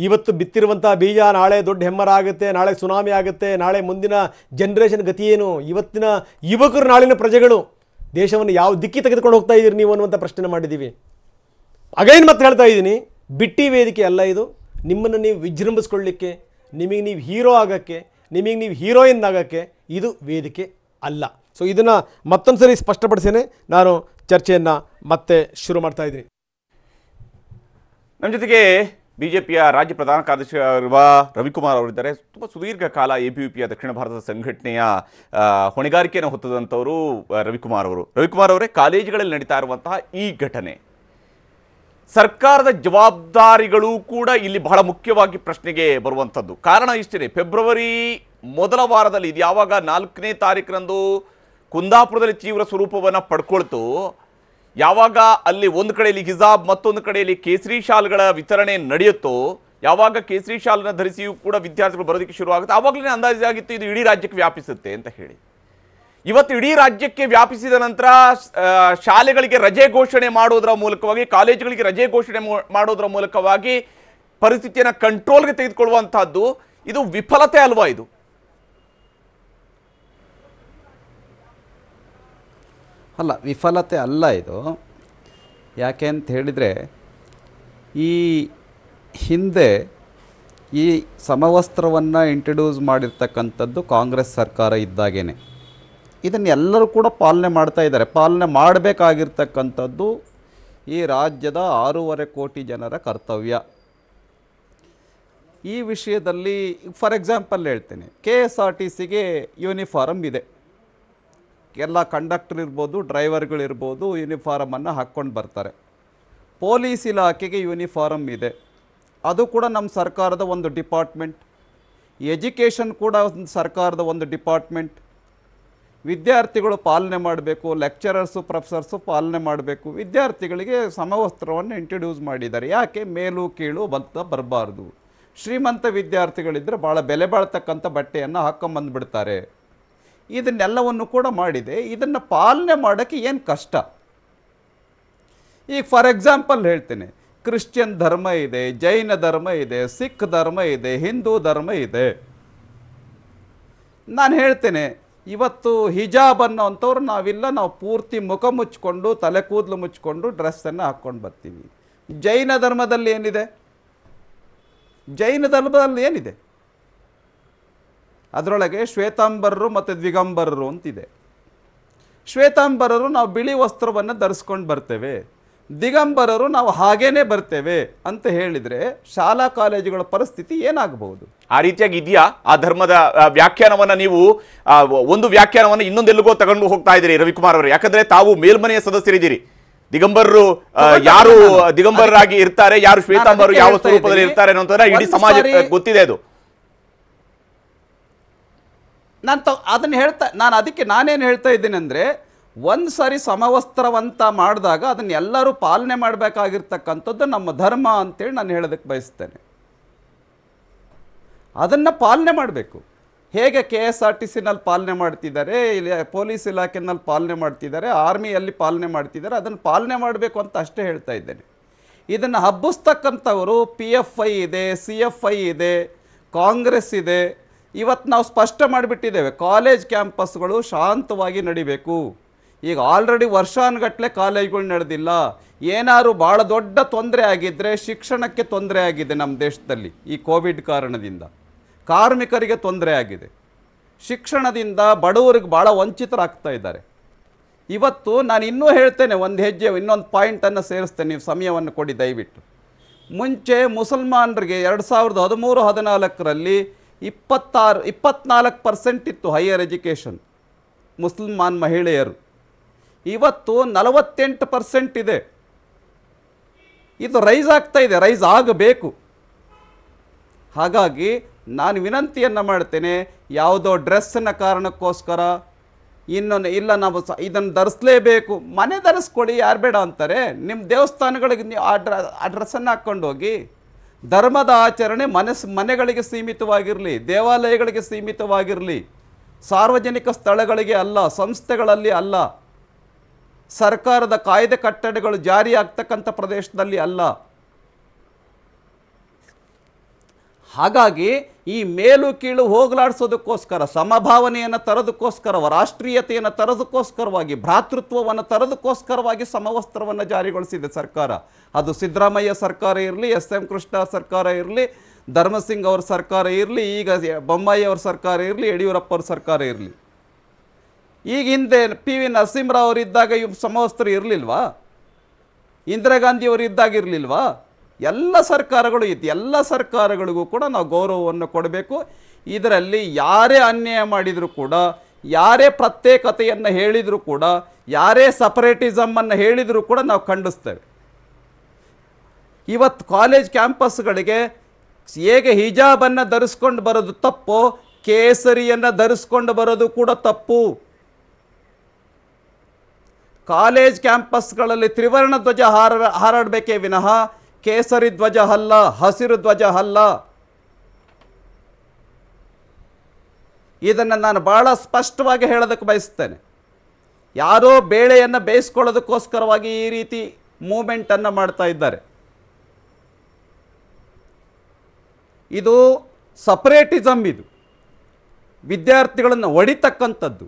ಇವತ್ತು ಬಿತ್ತಿರುವಂಥ ಬೀಜ ನಾಳೆ ದೊಡ್ಡ ಹೆಮ್ಮರ ಆಗುತ್ತೆ, ನಾಳೆ ಸುನಾಮಿ ಆಗುತ್ತೆ, ನಾಳೆ ಮುಂದಿನ ಜನ್ರೇಷನ್ ಗತಿ ಏನು, ಇವತ್ತಿನ ಯುವಕರು ನಾಳಿನ ಪ್ರಜೆಗಳು, ದೇಶವನ್ನು ಯಾವ ದಿಕ್ಕಿ ತೆಗೆದುಕೊಂಡು ಹೋಗ್ತಾ ಇದ್ದೀರಿ ನೀವು ಅನ್ನುವಂಥ ಪ್ರಶ್ನೆ ಮಾಡಿದ್ದೀವಿ. ಅಗೈನ್ ಮತ್ತೆ ಹೇಳ್ತಾ ಇದ್ದೀನಿ, ಬಿಟ್ಟಿ ವೇದಿಕೆ ಅಲ್ಲ ಇದು. ನಿಮ್ಮನ್ನು ನೀವು ವಿಜೃಂಭಿಸ್ಕೊಳ್ಳಿಕ್ಕೆ, ನಿಮಗೆ ನೀವು ಹೀರೋ ಆಗೋಕ್ಕೆ, ನಿಮಗೆ ನೀವು ಹೀರೋಯಿನ್ ಆಗೋಕ್ಕೆ ಇದು ವೇದಿಕೆ ಅಲ್ಲ. ಸೊ ಇದನ್ನು ಮತ್ತೊಂದು ಸರಿ ಸ್ಪಷ್ಟಪಡಿಸೇನೆ ನಾನು ಚರ್ಚೆಯನ್ನು ಮತ್ತೆ ಶುರು ಮಾಡ್ತಾ ಇದ್ದೀನಿ. ನಮ್ಮ ಜೊತೆಗೆ ಬಿಜೆಪಿಯ ರಾಜ್ಯ ಪ್ರಧಾನ ಕಾರ್ಯದರ್ಶಿ ಆಗಿರುವ ರವಿಕುಮಾರ್ ಅವರಿದ್ದಾರೆ. ತುಂಬ ಸುದೀರ್ಘ ಕಾಲ ಎಬಿವಿಪಿಯ ದಕ್ಷಿಣ ಭಾರತದ ಸಂಘಟನೆಯ ಹೊಣೆಗಾರಿಕೆಯನ್ನು ಹೊತ್ತದಂಥವರು ರವಿಕುಮಾರ್ ಅವರು. ರವಿಕುಮಾರ್ ಅವರೇ, ಕಾಲೇಜುಗಳಲ್ಲಿ ನಡೀತಾ ಇರುವಂತಹ ಈ ಘಟನೆ, ಸರ್ಕಾರದ ಜವಾಬ್ದಾರಿಗಳು ಕೂಡ ಇಲ್ಲಿ ಬಹಳ ಮುಖ್ಯವಾಗಿ ಪ್ರಶ್ನೆಗೆ ಬರುವಂಥದ್ದು. ಕಾರಣ ಇಷ್ಟೇ, ಫೆಬ್ರವರಿ ಮೊದಲ ವಾರದಲ್ಲಿ, ಇದು ಯಾವಾಗ 4ನೇ ತಾರೀಕರಂದು ಕುಂದಾಪುರದಲ್ಲಿ ತೀವ್ರ ಸ್ವರೂಪವನ್ನು ಪಡ್ಕೊಳ್ತು, ಯಾವಾಗ ಅಲ್ಲಿ ಒಂದು ಕಡೆಯಲ್ಲಿ ಹಿಜಾಬ್ ಮತ್ತೊಂದು ಕಡೆಯಲ್ಲಿ ಕೇಸರಿ ಶಾಲ್ಗಳ ವಿತರಣೆ ನಡೆಯುತ್ತೋ, ಯಾವಾಗ ಕೇಸರಿ ಶಾಲನ್ನು ಧರಿಸಿಯೂ ಕೂಡ ವಿದ್ಯಾರ್ಥಿಗಳು ಬರೋದಕ್ಕೆ ಶುರುವಾಗುತ್ತೆ, ಆವಾಗಲೇ ಅಂದಾಜಾಗಿತ್ತು ಇದು ಇಡೀ ರಾಜ್ಯಕ್ಕೆ ವ್ಯಾಪಿಸುತ್ತೆ ಅಂತ ಹೇಳಿ. ಇವತ್ತು ಇಡೀ ರಾಜ್ಯಕ್ಕೆ ವ್ಯಾಪಿಸಿದ ನಂತರ ಶಾಲೆಗಳಿಗೆ ರಜೆ ಘೋಷಣೆ ಮಾಡೋದರ ಮೂಲಕವಾಗಿ, ಕಾಲೇಜುಗಳಿಗೆ ರಜೆ ಘೋಷಣೆ ಮಾಡೋದರ ಮೂಲಕವಾಗಿ ಪರಿಸ್ಥಿತಿಯನ್ನು ಕಂಟ್ರೋಲ್ಗೆ ತೆಗೆದುಕೊಳ್ಳುವಂತಹದ್ದು, ಇದು ವಿಫಲತೆ ಅಲ್ವಾ? ಇದು ಅಲ್ಲ, ವಿಫಲತೆ ಅಲ್ಲ ಇದು. ಯಾಕೆ ಅಂತ ಹೇಳಿದರೆ, ಈ ಹಿಂದೆ ಈ ಸಮವಸ್ತ್ರವನ್ನು ಇಂಟ್ರಡ್ಯೂಸ್ ಮಾಡಿರ್ತಕ್ಕಂಥದ್ದು ಕಾಂಗ್ರೆಸ್ ಸರ್ಕಾರ ಇದ್ದಾಗೇನೆ. ಇದನ್ನು ಎಲ್ಲರೂ ಕೂಡ ಪಾಲನೆ ಮಾಡ್ತಾ ಇದ್ದಾರೆ. ಪಾಲನೆ ಮಾಡಬೇಕಾಗಿರ್ತಕ್ಕಂಥದ್ದು ಈ ರಾಜ್ಯದ 6.5 ಕೋಟಿ ಜನರ ಕರ್ತವ್ಯ. ಈ ವಿಷಯದಲ್ಲಿ ಫಾರ್ ಎಕ್ಸಾಂಪಲ್ ಹೇಳ್ತೇನೆ, KSRTCಗೆ ಯೂನಿಫಾರಮ್ ಇದೆ. ಎಲ್ಲ ಕಂಡಕ್ಟರ್ ಇರ್ಬೋದು, ಡ್ರೈವರ್ಗಳಿರ್ಬೋದು, ಯೂನಿಫಾರಮನ್ನು ಹಾಕ್ಕೊಂಡು ಬರ್ತಾರೆ. ಪೊಲೀಸ್ ಇಲಾಖೆಗೆ ಯೂನಿಫಾರಮ್ ಇದೆ, ಅದು ಕೂಡ ನಮ್ಮ ಸರ್ಕಾರದ ಒಂದು ಡಿಪಾರ್ಟ್ಮೆಂಟ್. ಎಜುಕೇಷನ್ ಕೂಡ ಒಂದು ಸರ್ಕಾರದ ಒಂದು ಡಿಪಾರ್ಟ್ಮೆಂಟ್. ವಿದ್ಯಾರ್ಥಿಗಳು ಪಾಲನೆ ಮಾಡಬೇಕು, ಲೆಕ್ಚರರ್ಸು ಪ್ರೊಫೆಸರ್ಸು ಪಾಲನೆ ಮಾಡಬೇಕು. ವಿದ್ಯಾರ್ಥಿಗಳಿಗೆ ಸಮವಸ್ತ್ರವನ್ನು ಇಂಟ್ರಡ್ಯೂಸ್ ಮಾಡಿದ್ದಾರೆ. ಯಾಕೆ? ಮೇಲು ಕೀಳು ಬಂತ ಬರಬಾರ್ದು. ಶ್ರೀಮಂತ ವಿದ್ಯಾರ್ಥಿಗಳಿದ್ದರೆ ಭಾಳ ಬೆಲೆ ಬಾಳ್ತಕ್ಕಂಥ ಬಟ್ಟೆಯನ್ನು ಹಾಕ್ಕೊಂಬಂದುಬಿಡ್ತಾರೆ. ಇದನ್ನೆಲ್ಲವನ್ನು ಕೂಡ ಮಾಡಿದೆ. ಇದನ್ನು ಪಾಲನೆ ಮಾಡೋಕ್ಕೆ ಏನು ಕಷ್ಟ? ಈಗ ಫಾರ್ ಎಕ್ಸಾಂಪಲ್ ಹೇಳ್ತೇನೆ, ಕ್ರಿಶ್ಚಿಯನ್ ಧರ್ಮ ಇದೆ, ಜೈನ ಧರ್ಮ ಇದೆ, ಸಿಖ್ ಧರ್ಮ ಇದೆ, ಹಿಂದೂ ಧರ್ಮ ಇದೆ. ನಾನು ಹೇಳ್ತೇನೆ, ಇವತ್ತು ಹಿಜಾಬ್ ಅನ್ನೋಂಥವ್ರು ನಾವಿಲ್ಲ, ನಾವು ಪೂರ್ತಿ ಮುಖ ಮುಚ್ಕೊಂಡು, ತಲೆ ಕೂದಲು ಮುಚ್ಕೊಂಡು ಡ್ರೆಸ್ಸನ್ನು ಹಾಕ್ಕೊಂಡು ಬರ್ತೀವಿ. ಜೈನ ಧರ್ಮದಲ್ಲಿ ಏನಿದೆ? ಜೈನ ಧರ್ಮದಲ್ಲಿ ಏನಿದೆ? ಅದರೊಳಗೆ ಶ್ವೇತಾಂಬರರು ಮತ್ತು ದಿಗಂಬರರು ಅಂತಿದೆ. ಶ್ವೇತಾಂಬರರು ನಾವು ಬಿಳಿ ವಸ್ತ್ರವನ್ನು ಧರಿಸ್ಕೊಂಡು ಬರ್ತೇವೆ, ದಿಗಂಬರರು ನಾವು ಹಾಗೇನೆ ಬರ್ತೇವೆ ಅಂತ ಹೇಳಿದರೆ ಶಾಲಾ ಕಾಲೇಜುಗಳ ಪರಿಸ್ಥಿತಿ ಏನಾಗಬಹುದು? ಆ ರೀತಿಯಾಗಿ ಇದೆಯಾ? ಆ ಧರ್ಮದ ವ್ಯಾಖ್ಯಾನವನ್ನು ನೀವು ಒಂದು ವ್ಯಾಖ್ಯಾನವನ್ನು ಇನ್ನೊಂದೆಲ್ಲಿಗೋ ತಗೊಂಡು ಹೋಗ್ತಾ ಇದ್ದೀರಿ ರವಿಕುಮಾರ್ ಅವರು. ಯಾಕಂದ್ರೆ ತಾವು ಮೇಲ್ಮನೆಯ ಸದಸ್ಯರಿದ್ದೀರಿ. ದಿಗಂಬರರು ಯಾರು ದಿಗಂಬರರಾಗಿ ಇರ್ತಾರೆ, ಯಾರು ಶ್ವೇತಾಂಬರರು ಯಾವ ಸ್ವರೂಪದಲ್ಲಿ ಇರ್ತಾರೆ ಅನ್ನೋದನ್ನ ಇಡೀ ಸಮಾಜ ಗೊತ್ತಿದೆ. ಅದು ನಾನೇನು ಹೇಳ್ತಾ ಇದ್ದೀನಿ ಅಂದರೆ, ಒಂದು ಸಾರಿ ಸಮವಸ್ತ್ರವಂತ ಮಾಡಿದಾಗ ಅದನ್ನು ಎಲ್ಲರೂ ಪಾಲನೆ ಮಾಡಬೇಕಾಗಿರ್ತಕ್ಕಂಥದ್ದು ನಮ್ಮ ಧರ್ಮ ಅಂತೇಳಿ ನಾನು ಹೇಳೋದಕ್ಕೆ ಬಯಸ್ತೇನೆ. ಅದನ್ನು ಪಾಲನೆ ಮಾಡಬೇಕು. ಹೇಗೆ KSRTCನಲ್ಲಿ ಪಾಲನೆ ಮಾಡ್ತಿದ್ದಾರೆ, ಇಲ್ಲಿ ಪೊಲೀಸ್ ಇಲಾಖೆನಲ್ಲಿ ಪಾಲನೆ ಮಾಡ್ತಿದ್ದಾರೆ, ಆರ್ಮಿಯಲ್ಲಿ ಪಾಲನೆ ಮಾಡ್ತಿದ್ದಾರೆ, ಅದನ್ನು ಪಾಲನೆ ಮಾಡಬೇಕು ಅಂತ ಅಷ್ಟೇ ಹೇಳ್ತಾ ಇದ್ದೇನೆ. ಇದನ್ನು ಹಬ್ಬಿಸ್ತಕ್ಕಂಥವರು PFI ಇದೆ, CFI ಇದೆ, ಕಾಂಗ್ರೆಸ್ ಇದೆ. ಇವತ್ತು ನಾವು ಸ್ಪಷ್ಟ ಮಾಡಿಬಿಟ್ಟಿದ್ದೇವೆ, ಕಾಲೇಜ್ ಕ್ಯಾಂಪಸ್ಗಳು ಶಾಂತವಾಗಿ ನಡಿಬೇಕು. ಈಗ ಆಲ್ರೆಡಿ ವರ್ಷಾನುಗಟ್ಟಲೆ ಕಾಲೇಜ್ಗಳು ನಡೆದಿಲ್ಲ. ಏನಾದ್ರು ಭಾಳ ದೊಡ್ಡ ತೊಂದರೆ ಆಗಿದ್ದರೆ ಶಿಕ್ಷಣಕ್ಕೆ ತೊಂದರೆ ಆಗಿದೆ. ನಮ್ಮ ದೇಶದಲ್ಲಿ ಈ ಕೋವಿಡ್ ಕಾರಣದಿಂದ ಕಾರ್ಮಿಕರಿಗೆ ತೊಂದರೆ ಆಗಿದೆ. ಶಿಕ್ಷಣದಿಂದ ಬಡವರಿಗೆ ಭಾಳ ವಂಚಿತರಾಗ್ತಾ ಇದ್ದಾರೆ. ಇವತ್ತು ನಾನು ಇನ್ನೂ ಹೇಳ್ತೇನೆ, ಒಂದು ಹೆಜ್ಜೆ ಇನ್ನೊಂದು ಪಾಯಿಂಟನ್ನು ಸೇರಿಸ್ತೇನೆ, ನೀವು ಸಮಯವನ್ನು ಕೊಡಿ ದಯವಿಟ್ಟು. ಮುಂಚೆ ಮುಸಲ್ಮಾನರಿಗೆ 2013-14ರಲ್ಲಿ 24% ಇತ್ತು ಹೈಯರ್ ಎಜುಕೇಷನ್ ಮುಸಲ್ಮಾನ್ ಮಹಿಳೆಯರು. ಇವತ್ತು 48% ಇದೆ. ಇದು ರೈಸ್ ಆಗ್ತಾ ಇದೆ, ರೈಸ್ ಆಗಬೇಕು. ಹಾಗಾಗಿ ನಾನು ವಿನಂತಿಯನ್ನು ಮಾಡ್ತೇನೆ, ಯಾವುದೋ ಡ್ರೆಸ್ಸಿನ ಕಾರಣಕ್ಕೋಸ್ಕರ ಇಲ್ಲ ನಾವು ಇದನ್ನು ಧರಿಸಲೇಬೇಕು. ಮನೆ ಧರಿಸ್ಕೊಳ್ಳಿ, ಯಾರು ಬೇಡ ಅಂತಾರೆ. ನಿಮ್ಮ ದೇವಸ್ಥಾನಗಳಿಗೆ ನೀವು ಆ ಡ್ರೆಸ್ಸನ್ನು ಹಾಕ್ಕೊಂಡು ಹೋಗಿ. ಧರ್ಮದ ಆಚರಣೆ ಮನೆಗಳಿಗೆ ಸೀಮಿತವಾಗಿರಲಿ, ದೇವಾಲಯಗಳಿಗೆ ಸೀಮಿತವಾಗಿರಲಿ, ಸಾರ್ವಜನಿಕ ಸ್ಥಳಗಳಿಗೆ ಅಲ್ಲ, ಸಂಸ್ಥೆಗಳಲ್ಲಿ ಅಲ್ಲ, ಸರ್ಕಾರದ ಕಾಯ್ದೆ ಕಟ್ಟಡಗಳು ಜಾರಿ ಆಗ್ತಕ್ಕಂಥ ಪ್ರದೇಶದಲ್ಲಿ ಅಲ್ಲ. ಹಾಗಾಗಿ ಈ ಮೇಲು ಕೀಳು ಹೋಗಲಾಡಿಸೋದಕ್ಕೋಸ್ಕರ, ಸಮಭಾವನೆಯನ್ನು ತರೋದಕ್ಕೋಸ್ಕರ, ರಾಷ್ಟ್ರೀಯತೆಯನ್ನು ತರೋದಕ್ಕೋಸ್ಕರವಾಗಿ, ಭ್ರಾತೃತ್ವವನ್ನು ತರೋದಕ್ಕೋಸ್ಕರವಾಗಿ ಸಮವಸ್ತ್ರವನ್ನು ಜಾರಿಗೊಳಿಸಿದೆ ಸರ್ಕಾರ. ಅದು ಸಿದ್ದರಾಮಯ್ಯ ಸರ್ಕಾರ ಇರಲಿ, ಎಸ್.ಎಂ. ಕೃಷ್ಣ ಸರ್ಕಾರ ಇರಲಿ, ಧರ್ಮಸಿಂಗ್ ಅವ್ರ ಸರ್ಕಾರ ಇರಲಿ, ಈಗ ಬೊಮ್ಮಾಯಿ ಅವ್ರ ಸರ್ಕಾರ ಇರಲಿ, ಯಡಿಯೂರಪ್ಪ ಅವ್ರ ಸರ್ಕಾರ ಇರಲಿ. ಈಗ ಹಿಂದೆ ಪಿ ವಿ ನರಸಿಂಹರಾವ್ ಅವರಿದ್ದಾಗ ಇವು ಸಮವಸ್ತ್ರ ಇರಲಿಲ್ವಾ? ಇಂದಿರಾ ಗಾಂಧಿ ಅವರು ಇದ್ದಾಗ ಇರಲಿಲ್ವಾ? ಎಲ್ಲ ಸರ್ಕಾರಗಳು ಇತ್ತು. ಎಲ್ಲ ಸರ್ಕಾರಗಳಿಗೂ ಕೂಡ ನಾವು ಗೌರವವನ್ನು ಕೊಡಬೇಕು. ಇದರಲ್ಲಿ ಯಾರೇ ಅನ್ಯಾಯ ಮಾಡಿದರೂ ಕೂಡ, ಯಾರೇ ಪ್ರತ್ಯೇಕತೆಯನ್ನು ಹೇಳಿದರೂ ಕೂಡ, ಯಾರೇ ಸಪರೇಟಿಸಮನ್ನು ಹೇಳಿದರೂ ಕೂಡ ನಾವು ಖಂಡಿಸ್ತೇವೆ. ಇವತ್ತು ಕಾಲೇಜ್ ಕ್ಯಾಂಪಸ್ಗಳಿಗೆ ಹೇಗೆ ಹಿಜಾಬನ್ನು ಧರಿಸ್ಕೊಂಡು ಬರೋದು ತಪ್ಪು, ಕೇಸರಿಯನ್ನು ಧರಿಸ್ಕೊಂಡು ಬರೋದು ಕೂಡ ತಪ್ಪು. ಕಾಲೇಜ್ ಕ್ಯಾಂಪಸ್ಗಳಲ್ಲಿ ತ್ರಿವರ್ಣ ಧ್ವಜ ಹಾರಾಡಬೇಕೇ ವಿನಃ ಕೇಸರಿ ಧ್ವಜ ಅಲ್ಲ, ಹಸಿರು ಧ್ವಜ ಅಲ್ಲ. ಇದನ್ನು ನಾನು ಬಹಳ ಸ್ಪಷ್ಟವಾಗಿ ಹೇಳೋದಕ್ಕೆ ಬಯಸ್ತೇನೆ. ಯಾರೋ ಬೇಳೆಯನ್ನು ಬೇಯಿಸ್ಕೊಳ್ಳೋದಕ್ಕೋಸ್ಕರವಾಗಿ ಈ ರೀತಿ ಮೂಮೆಂಟನ್ನು ಮಾಡ್ತಾ ಇದ್ದಾರೆ. ಇದು ಸಪರೇಟಿಸಮ್, ಇದು ವಿದ್ಯಾರ್ಥಿಗಳನ್ನು ಹೊಡಿತಕ್ಕಂಥದ್ದು,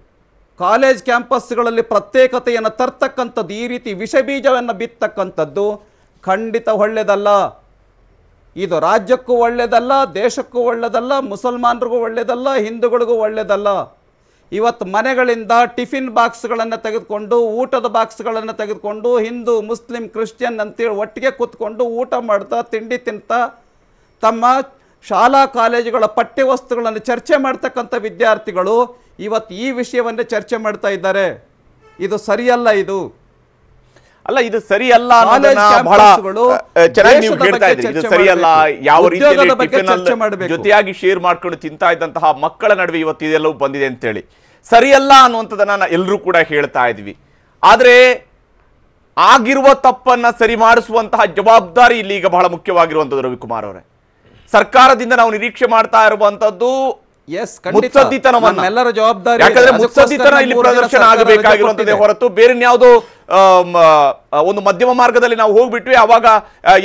ಕಾಲೇಜ್ ಕ್ಯಾಂಪಸ್ಗಳಲ್ಲಿ ಪ್ರತ್ಯೇಕತೆಯನ್ನು ತರ್ತಕ್ಕಂಥದ್ದು, ಈ ರೀತಿ ವಿಷಬೀಜವನ್ನು ಬಿತ್ತಕ್ಕಂಥದ್ದು ಖಂಡಿತ ಒಳ್ಳೆಯದಲ್ಲ. ಇದು ರಾಜ್ಯಕ್ಕೂ ಒಳ್ಳೆಯದಲ್ಲ, ದೇಶಕ್ಕೂ ಒಳ್ಳೆಯದಲ್ಲ, ಮುಸಲ್ಮಾನರಿಗೂ ಒಳ್ಳೆಯದಲ್ಲ, ಹಿಂದೂಗಳಿಗೂ ಒಳ್ಳೆಯದಲ್ಲ. ಇವತ್ತು ಮನೆಗಳಿಂದ ಟಿಫಿನ್ ಬಾಕ್ಸ್ಗಳನ್ನು ತೆಗೆದುಕೊಂಡು, ಊಟದ ಬಾಕ್ಸ್ಗಳನ್ನು ತೆಗೆದುಕೊಂಡು, ಹಿಂದೂ ಮುಸ್ಲಿಂ ಕ್ರಿಶ್ಚಿಯನ್ ಅಂತೇಳಿ ಒಟ್ಟಿಗೆ ಕೂತ್ಕೊಂಡು ಊಟ ಮಾಡ್ತಾ, ತಿಂಡಿ ತಿಂತಾ, ತಮ್ಮ ಶಾಲಾ ಕಾಲೇಜುಗಳ ಪಠ್ಯವಸ್ತುಗಳನ್ನು ಚರ್ಚೆ ಮಾಡ್ತಕ್ಕಂಥ ವಿದ್ಯಾರ್ಥಿಗಳು ಇವತ್ತು ಈ ವಿಷಯವನ್ನೇ ಚರ್ಚೆ ಮಾಡ್ತಾ ಇದ್ದಾರೆ. ಇದು ಸರಿಯಲ್ಲ. ಇದು ಅಲ್ಲ, ಇದು ಸರಿಯಲ್ಲ ಅನ್ನೋದನ್ನ ಬಹಳ ಚೆನ್ನಾಗಿ ನೀವು ಹೇಳ್ತಾ ಇದ್ದೀರಿ. ಇದು ಸರಿಯಲ್ಲ, ಯಾವ ರೀತಿಯಲ್ಲಿ ಜೊತೆಯಾಗಿ ಶೇರ್ ಮಾಡ್ಕೊಂಡು ತಿಂತಾ ಇದ್ದಂತಹ ಮಕ್ಕಳ ನಡುವೆ ಇವತ್ತು ಇದೆಲ್ಲವೂ ಬಂದಿದೆ ಅಂತೇಳಿ ಸರಿಯಲ್ಲ ಅನ್ನುವಂಥದ್ದನ್ನ ಎಲ್ಲರೂ ಕೂಡ ಹೇಳ್ತಾ ಇದ್ವಿ. ಆದ್ರೆ ಆಗಿರುವ ತಪ್ಪನ್ನ ಸರಿ ಮಾಡಿಸುವಂತಹ ಜವಾಬ್ದಾರಿ ಇಲ್ಲಿ ಈಗ ಬಹಳ ಮುಖ್ಯವಾಗಿರುವಂಥದ್ದು. ರವಿಕುಮಾರ್ ಅವರೇ, ಸರ್ಕಾರದಿಂದ ನಾವು ನಿರೀಕ್ಷೆ ಮಾಡ್ತಾ ಇರುವಂತದ್ದು ಮುತ್ಸದ್ದಿತನವನ್ನೆಲ್ಲರ ಜವಾಬ್ದಾರಿ. ಯಾಕಂದ್ರೆ ಮುತ್ಸದ್ದಿತನ ಇಲ್ಲಿ ಪ್ರದರ್ಶನ ಆಗಬೇಕಾಗಿರುವಂತದ್ದೇ ಹೊರತು ಬೇರೆ ಯಾವುದೋ ಒಂದು ಮಧ್ಯಮ ಮಾರ್ಗದಲ್ಲಿ ನಾವು ಹೋಗ್ಬಿಟ್ವಿ ಅವಾಗ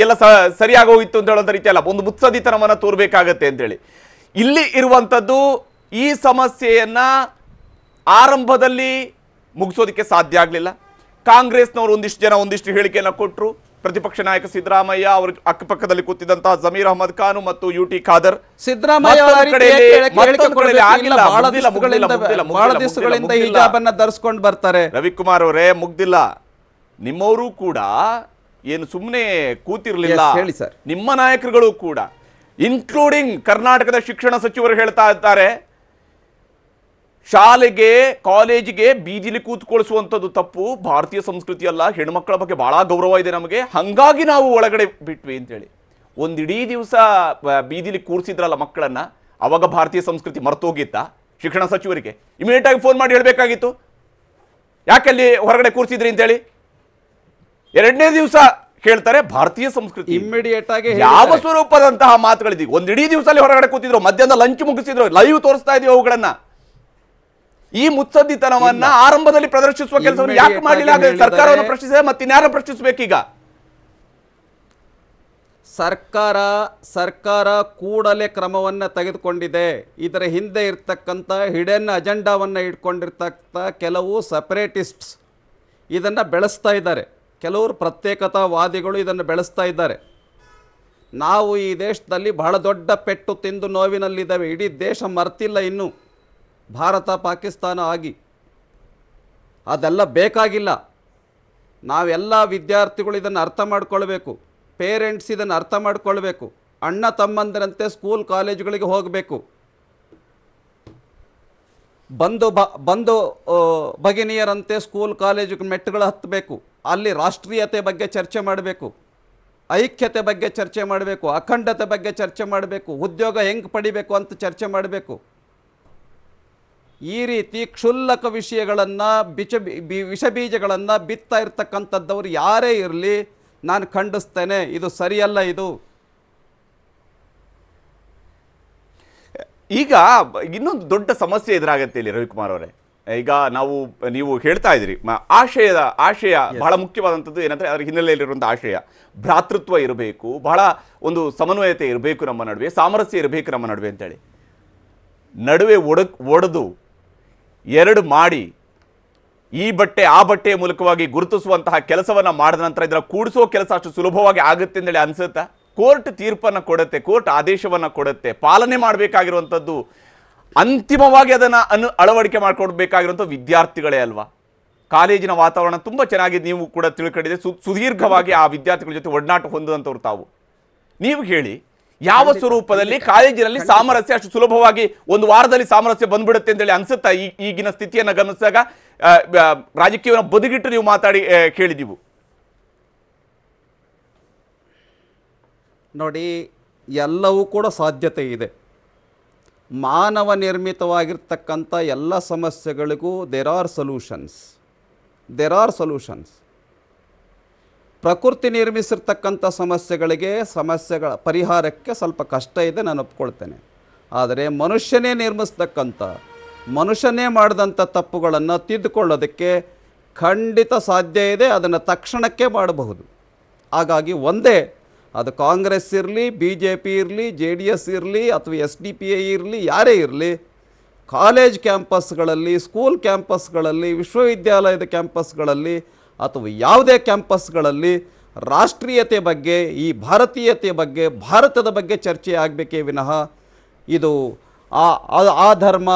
ಎಲ್ಲ ಸರಿಯಾಗಿ ಹೋಗಿತ್ತು ಅಂತ ಹೇಳುವಂತ ರೀತಿ ಅಲ್ಲ. ಒಂದು ಮುತ್ಸದ್ದಿತನವನ್ನ ತೋರ್ಬೇಕಾಗತ್ತೆ ಅಂತೇಳಿ ಇಲ್ಲಿ ಇರುವಂತದ್ದು. ಈ ಸಮಸ್ಯೆಯನ್ನ ಆರಂಭದಲ್ಲಿ ಮುಗಿಸೋದಕ್ಕೆ ಸಾಧ್ಯ ಆಗ್ಲಿಲ್ಲ. ಕಾಂಗ್ರೆಸ್ನವರು ಒಂದಿಷ್ಟು ಹೇಳಿಕೆಯನ್ನ ಕೊಟ್ಟರು. ಪ್ರತಿಪಕ್ಷ ನಾಯಕ ಸಿದ್ದರಾಮಯ್ಯ ಅವರ ಅಕ್ಕಪಕ್ಕದಲ್ಲಿ ಕೂತಿದ್ದಂತಹ ಜಮೀರ್ ಅಹಮದ್ ಖಾನ್ ಮತ್ತು ಯುಟಿ ಖಾದರ್ ಧರಿಸ್ಕೊಂಡು ಬರ್ತಾರೆ. ರವಿಕುಮಾರ್ ಅವರೇ, ಮುಗ್ದಿಲ್ಲ. ನಿಮ್ಮವರು ಕೂಡ ಏನು ಸುಮ್ಮನೆ ಕೂತಿರ್ಲಿಲ್ಲ. ಹೇಳಿ ಸರ್. ನಿಮ್ಮ ನಾಯಕರುಗಳು ಕೂಡ, ಇನ್ಕ್ಲೂಡಿಂಗ್ ಕರ್ನಾಟಕದ ಶಿಕ್ಷಣ ಸಚಿವರು ಹೇಳ್ತಾ ಇದ್ದಾರೆ, ಶಾಲೆಗೆ ಕಾಲೇಜಿಗೆ ಬೀದಿಲಿ ಕೂತ್ಕೊಳಿಸುವಂಥದ್ದು ತಪ್ಪು, ಭಾರತೀಯ ಸಂಸ್ಕೃತಿ ಅಲ್ಲ, ಹೆಣ್ಮಕ್ಳ ಬಗ್ಗೆ ಬಹಳ ಗೌರವ ಇದೆ ನಮಗೆ, ಹಂಗಾಗಿ ನಾವು ಒಳಗಡೆ ಬಿಟ್ವಿ ಅಂತೇಳಿ. ಒಂದಿಡೀ ದಿವಸ ಬೀದಿಲಿ ಕೂರಿಸಿದ್ರಲ್ಲ ಮಕ್ಕಳನ್ನ, ಅವಾಗ ಭಾರತೀಯ ಸಂಸ್ಕೃತಿ ಮರ್ತೋಗಿತ್ತ ಶಿಕ್ಷಣ ಸಚಿವರಿಗೆ? ಇಮಿಡಿಯೇಟ್ ಆಗಿ ಫೋನ್ ಮಾಡಿ ಹೇಳಬೇಕಾಗಿತ್ತು, ಯಾಕಲ್ಲಿ ಹೊರಗಡೆ ಕೂರಿಸಿದ್ರಿ ಅಂತೇಳಿ. ಎರಡನೇ ದಿವಸ ಹೇಳ್ತಾರೆ ಭಾರತೀಯ ಸಂಸ್ಕೃತಿ. ಇಮಿಡಿಯೇಟ್ ಆಗಿ ಯಾವ ಸ್ವರೂಪದಂತಹ ಮಾತುಗಳಿದ್ದೀವಿ. ಒಂದಿಡೀ ದಿವಸ ಅಲ್ಲಿ ಹೊರಗಡೆ ಕೂತಿದ್ರು, ಮಧ್ಯಾಹ್ನ ಲಂಚ್ ಮುಗಿಸಿದ್ರು, ಲೈವ್ ತೋರಿಸ್ತಾ ಇದೀವಿ ಅವುಗಳನ್ನ. ಈ ಮುತ್ಸದ್ದಿತನವನ್ನ ಆರಂಭದಲ್ಲಿ ಪ್ರದರ್ಶಿಸುವ ಕೆಲಸವನ್ನು ಯಾಕೆ ಮಾಡಲಿಲ್ಲ? ಸರ್ಕಾರವನ್ನು ಪ್ರಶ್ನಿಸಿದೆ, ಮತ್ತಿನ್ಯಾರ ಪ್ರಶ್ನಿಸಬೇಕೀಗ? ಸರ್ಕಾರ ಕೂಡಲೇ ಕ್ರಮವನ್ನು ತೆಗೆದುಕೊಂಡಿದೆ. ಇದರ ಹಿಂದೆ ಇರ್ತಕ್ಕಂಥ ಹಿಡನ್ ಅಜೆಂಡಾವನ್ನು ಇಟ್ಕೊಂಡಿರ್ತಕ್ಕ ಕೆಲವು ಸಪರೇಟಿಸ್ಟ್ಸ್ ಇದನ್ನು ಬೆಳೆಸ್ತಾ ಇದ್ದಾರೆ. ಕೆಲವರು ಪ್ರತ್ಯೇಕತಾವಾದಿಗಳು ಇದನ್ನು ಬೆಳೆಸ್ತಾ ಇದ್ದಾರೆ. ನಾವು ಈ ದೇಶದಲ್ಲಿ ಬಹಳ ದೊಡ್ಡ ಪೆಟ್ಟು ತಿಂದು ನೋವಿನಲ್ಲಿದ್ದೇವೆ. ಇಡೀ ದೇಶ ಮರ್ತಿಲ್ಲ ಇನ್ನೂ, ಭಾರತ ಪಾಕಿಸ್ತಾನ ಆಗಿ. ಅದೆಲ್ಲ ಬೇಕಾಗಿಲ್ಲ. ನಾವೆಲ್ಲ ವಿದ್ಯಾರ್ಥಿಗಳು ಇದನ್ನು ಅರ್ಥ ಮಾಡ್ಕೊಳ್ಬೇಕು. ಪೇರೆಂಟ್ಸ್ ಇದನ್ನು ಅರ್ಥ ಮಾಡ್ಕೊಳ್ಬೇಕು. ಅಣ್ಣ ತಮ್ಮಂದಿರಂತೆ ಸ್ಕೂಲ್ ಕಾಲೇಜುಗಳಿಗೆ ಹೋಗಬೇಕು. ಬಂದು ಭಗಿನಿಯರಂತೆ ಸ್ಕೂಲ್ ಕಾಲೇಜು ಮೆಟ್ಟುಗಳು ಹತ್ತಬೇಕು. ಅಲ್ಲಿ ರಾಷ್ಟ್ರೀಯತೆ ಬಗ್ಗೆ ಚರ್ಚೆ ಮಾಡಬೇಕು, ಐಕ್ಯತೆ ಬಗ್ಗೆ ಚರ್ಚೆ ಮಾಡಬೇಕು, ಅಖಂಡತೆ ಬಗ್ಗೆ ಚರ್ಚೆ ಮಾಡಬೇಕು, ಉದ್ಯೋಗ ಹೆಂಗೆ ಪಡಿಬೇಕು ಅಂತ ಚರ್ಚೆ ಮಾಡಬೇಕು. ಈ ರೀತಿ ಕ್ಷುಲ್ಲಕ ವಿಷಯಗಳನ್ನು ವಿಷಬೀಜಗಳನ್ನು ಬಿತ್ತಾ ಇರ್ತಕ್ಕಂಥದ್ದವರು ಯಾರೇ ಇರಲಿ, ನಾನು ಖಂಡಿಸ್ತೇನೆ. ಇದು ಸರಿಯಲ್ಲ. ಇದು ಈಗ ಇನ್ನೊಂದು ದೊಡ್ಡ ಸಮಸ್ಯೆ ಎದುರಾಗತ್ತೆ ಇಲ್ಲಿ ರವಿಕುಮಾರ್ ಅವರೇ. ಈಗ ನೀವು ಹೇಳ್ತಾ ಇದ್ದೀರಿ ಆಶಯ ಬಹಳ ಮುಖ್ಯವಾದಂಥದ್ದು ಏನಂದ್ರೆ ಅದರ ಹಿನ್ನೆಲೆಯಲ್ಲಿರುವಂಥ ಆಶಯ ಭ್ರಾತೃತ್ವ ಇರಬೇಕು, ಬಹಳ ಒಂದು ಸಮನ್ವಯತೆ ಇರಬೇಕು ನಮ್ಮ ನಡುವೆ, ಸಾಮರಸ್ಯ ಇರಬೇಕು ನಮ್ಮ ನಡುವೆ ಅಂತೇಳಿ. ನಡುವೆ ಒಡೆದು ಎರಡು ಮಾಡಿ ಈ ಬಟ್ಟೆ ಆ ಬಟ್ಟೆಯ ಮೂಲಕವಾಗಿ ಗುರುತಿಸುವಂತಹ ಕೆಲಸವನ್ನ ಮಾಡಿದ ನಂತರ ಇದರ ಕೂಡಿಸೋ ಕೆಲಸ ಅಷ್ಟು ಸುಲಭವಾಗಿ ಆಗುತ್ತೆ ಅಂತೇಳಿ ಅನ್ಸುತ್ತಾ? ಕೋರ್ಟ್ ತೀರ್ಪನ್ನು ಕೊಡುತ್ತೆ, ಕೋರ್ಟ್ ಆದೇಶವನ್ನ ಕೊಡುತ್ತೆ, ಪಾಲನೆ ಮಾಡಬೇಕಾಗಿರುವಂಥದ್ದು ಅಂತಿಮವಾಗಿ ಅದನ್ನು ಅಳವಡಿಕೆ ಮಾಡಿಕೊಡ್ಬೇಕಾಗಿರುವಂಥ ವಿದ್ಯಾರ್ಥಿಗಳೇ ಅಲ್ವಾ? ಕಾಲೇಜಿನ ವಾತಾವರಣ ತುಂಬ ಚೆನ್ನಾಗಿ ನೀವು ಕೂಡ ತಿಳ್ಕೊಂಡಿದೆ, ಸುದೀರ್ಘವಾಗಿ ಆ ವಿದ್ಯಾರ್ಥಿಗಳ ಜೊತೆ ಒಡನಾಟ ಹೊಂದುವಂಥವ್ರು ತಾವು. ನೀವು ಹೇಳಿ, ಯಾವ ಸ್ವರೂಪದಲ್ಲಿ ಕಾಲೇಜಿನಲ್ಲಿ ಸಾಮರಸ್ಯ ಅಷ್ಟು ಸುಲಭವಾಗಿ ಒಂದು ವಾರದಲ್ಲಿ ಸಾಮರಸ್ಯ ಬಂದ್ಬಿಡುತ್ತೆ ಅಂತೇಳಿ ಅನ್ಸುತ್ತಾ? ಈಗಿನ ಸ್ಥಿತಿಯನ್ನು ಗಮನಿಸಿದಾಗ ರಾಜಕೀಯವನ್ನು ಬದಿಗಿಟ್ಟು ನೀವು ಮಾತಾಡಿ ಕೇಳಿದೀವು. ನೋಡಿ, ಎಲ್ಲವೂ ಕೂಡ ಸಾಧ್ಯತೆ ಇದೆ. ಮಾನವ ನಿರ್ಮಿತವಾಗಿರ್ತಕ್ಕಂಥ ಎಲ್ಲ ಸಮಸ್ಯೆಗಳಿಗೂ ದೇರ್ ಆರ್ ಸೊಲ್ಯೂಷನ್ಸ್. ಪ್ರಕೃತಿ ನಿರ್ಮಿಸಿರ್ತಕ್ಕಂಥ ಸಮಸ್ಯೆಗಳ ಪರಿಹಾರಕ್ಕೆ ಸ್ವಲ್ಪ ಕಷ್ಟ ಇದೆ, ನಾನು ಒಪ್ಕೊಳ್ತೇನೆ. ಆದರೆ ಮನುಷ್ಯನೇ ಮಾಡಿದಂಥ ತಪ್ಪುಗಳನ್ನು ತಿದ್ದುಕೊಳ್ಳೋದಕ್ಕೆ ಖಂಡಿತ ಸಾಧ್ಯ ಇದೆ, ಅದನ್ನು ತಕ್ಷಣಕ್ಕೆ ಮಾಡಬಹುದು. ಹಾಗಾಗಿ ಒಂದೇ, ಅದು ಕಾಂಗ್ರೆಸ್ ಇರಲಿ, BJP ಇರಲಿ, JDS ಇರಲಿ ಅಥವಾ SDPI ಇರಲಿ, ಯಾರೇ ಇರಲಿ, ಕಾಲೇಜ್ ಕ್ಯಾಂಪಸ್ಗಳಲ್ಲಿ, ಸ್ಕೂಲ್ ಕ್ಯಾಂಪಸ್ಗಳಲ್ಲಿ, ವಿಶ್ವವಿದ್ಯಾಲಯದ ಕ್ಯಾಂಪಸ್ಗಳಲ್ಲಿ ಅಥವಾ ಯಾವುದೇ ಕ್ಯಾಂಪಸ್ಗಳಲ್ಲಿ ರಾಷ್ಟ್ರೀಯತೆ ಬಗ್ಗೆ, ಈ ಭಾರತೀಯತೆ ಬಗ್ಗೆ, ಭಾರತದ ಬಗ್ಗೆ ಚರ್ಚೆ ಆಗಬೇಕೇ ವಿನಃ ಇದು ಆ ಧರ್ಮ,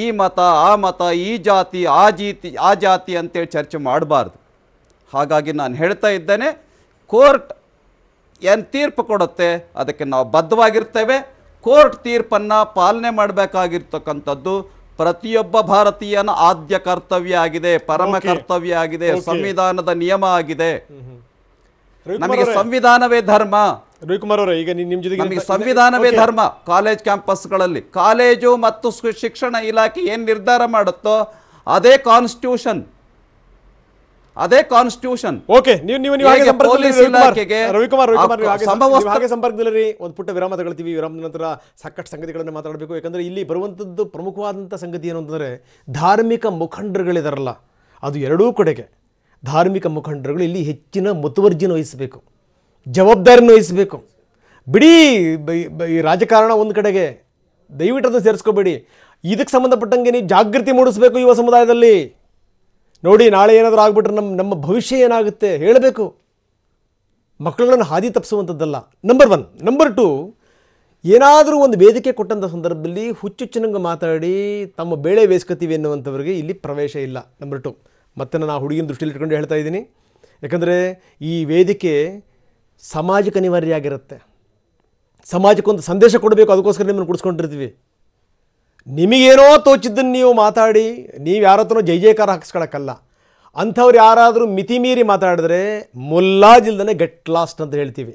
ಈ ಮತ, ಆ ಮತ, ಈ ಜಾತಿ, ಆ ಜಾತಿ ಅಂತೇಳಿ ಚರ್ಚೆ ಮಾಡಬಾರ್ದು. ಹಾಗಾಗಿ ನಾನು ಹೇಳ್ತಾ ಇದ್ದೇನೆ, ಕೋರ್ಟ್ ಏನು ತೀರ್ಪು ಕೊಡುತ್ತೆ ಅದಕ್ಕೆ ನಾವು ಬದ್ಧವಾಗಿರ್ತೇವೆ. ಕೋರ್ಟ್ ತೀರ್ಪನ್ನು ಪಾಲನೆ ಮಾಡಬೇಕಾಗಿರ್ತಕ್ಕಂಥದ್ದು ಪ್ರತಿಯೊಬ್ಬ ಭಾರತೀಯನ ಆದ್ಯ ಕರ್ತವ್ಯ ಆಗಿದೆ, ಪರಮ ಕರ್ತವ್ಯ ಆಗಿದೆ, ಸಂವಿಧಾನದ ನಿಯಮ ಆಗಿದೆ. ನಮಗೆ ಸಂವಿಧಾನವೇ ಧರ್ಮ. ರವಿಕುಮಾರ್ ಅವರೇ, ಈಗ ನಿಮ್ಮ ಜೊತೆಗೆ ನಮಗೆ ಸಂವಿಧಾನವೇ ಧರ್ಮ. ಕಾಲೇಜ್ ಕ್ಯಾಂಪಸ್ಗಳಲ್ಲಿ ಕಾಲೇಜು ಮತ್ತು ಶಿಕ್ಷಣ ಇಲಾಖೆ ಏನು ನಿರ್ಧಾರ ಮಾಡುತ್ತೋ ಅದೇ ಕಾನ್ಸ್ಟಿಟ್ಯೂಷನ್. ಓಕೆ, ನೀವು ಹಾಗೆ ಸಂಪರ್ಕದಲ್ಲಿ ಒಂದು ಪುಟ್ಟ ವಿರಾಮ ತಗೊಳ್ತೀವಿ. ವಿರಾಮದ ನಂತರ ಸಾಕಷ್ಟು ಸಂಗತಿಗಳನ್ನು ಮಾತಾಡಬೇಕು. ಯಾಕಂದ್ರೆ ಇಲ್ಲಿ ಬರುವಂಥದ್ದು ಪ್ರಮುಖವಾದಂಥ ಸಂಗತಿ ಏನು ಅಂತಂದರೆ, ಧಾರ್ಮಿಕ ಮುಖಂಡರುಗಳಿದಾರಲ್ಲ, ಅದು ಎರಡೂ ಕಡೆಗೆ ಧಾರ್ಮಿಕ ಮುಖಂಡರುಗಳು ಇಲ್ಲಿ ಹೆಚ್ಚಿನ ಮುತುವರ್ಜಿನ ವಹಿಸಬೇಕು, ಜವಾಬ್ದಾರಿನ ವಹಿಸಬೇಕು. ಬಿಡಿ ಈ ರಾಜಕಾರಣ ಒಂದು ಕಡೆಗೆ, ದಯವಿಟ್ಟು ಅದನ್ನು ಸೇರಿಸ್ಕೋಬೇಡಿ. ಇದಕ್ಕೆ ಸಂಬಂಧಪಟ್ಟಂಗೆ ನೀವು ಜಾಗೃತಿ ಮೂಡಿಸಬೇಕು ಯುವ ಸಮುದಾಯದಲ್ಲಿ. ನೋಡಿ, ನಾಳೆ ಏನಾದರೂ ಆಗ್ಬಿಟ್ರೆ ನಮ್ಮ ಭವಿಷ್ಯ ಏನಾಗುತ್ತೆ ಹೇಳಬೇಕು. ಮಕ್ಕಳನ್ನು ಹಾದಿ ತಪ್ಪಿಸುವಂಥದ್ದಲ್ಲ, ನಂಬರ್ 1. ನಂಬರ್ 2, ಏನಾದರೂ ಒಂದು ವೇದಿಕೆ ಕೊಟ್ಟಂಥ ಸಂದರ್ಭದಲ್ಲಿ ಹುಚ್ಚುಚ್ಚನಂಗೆ ಮಾತಾಡಿ ತಮ್ಮ ಬೇಳೆ ಬೇಯಿಸ್ಕೊತೀವಿ ಎನ್ನುವಂಥವ್ರಿಗೆ ಇಲ್ಲಿ ಪ್ರವೇಶ ಇಲ್ಲ. ನಂಬರ್ 2, ಮತ್ತೆ ನಾನು ಆ ಹುಡುಗಿನ ದೃಷ್ಟಿಯಲ್ಲಿ ಇಟ್ಕೊಂಡು ಹೇಳ್ತಾ ಇದ್ದೀನಿ. ಯಾಕಂದರೆ ಈ ವೇದಿಕೆ ಸಮಾಜಕ್ಕೆ ಅನಿವಾರ್ಯ ಆಗಿರುತ್ತೆ. ಸಮಾಜಕ್ಕೊಂದು ಸಂದೇಶ ಕೊಡಬೇಕು, ಅದಕ್ಕೋಸ್ಕರ ನಿಮ್ಮನ್ನು ಕುಡಿಸ್ಕೊಂಡಿರ್ತೀವಿ. ನಿಮಗೇನೋ ತೋಚಿದ್ದನ್ನು ನೀವು ಮಾತಾಡಿ ನೀವು ಯಾರ ಹತ್ರನೋ ಜೈಕಾರ ಹಾಕಿಸ್ಕೊಳಕ್ಕಲ್ಲ. ಅಂಥವ್ರು ಯಾರಾದರೂ ಮಿತಿ ಮೀರಿ ಮಾತಾಡಿದ್ರೆ ಮುಲ್ಲಾಜಿಲ್ದೇ ಗೆಟ್ ಲಾಸ್ಟ್ ಅಂತ ಹೇಳ್ತೀವಿ.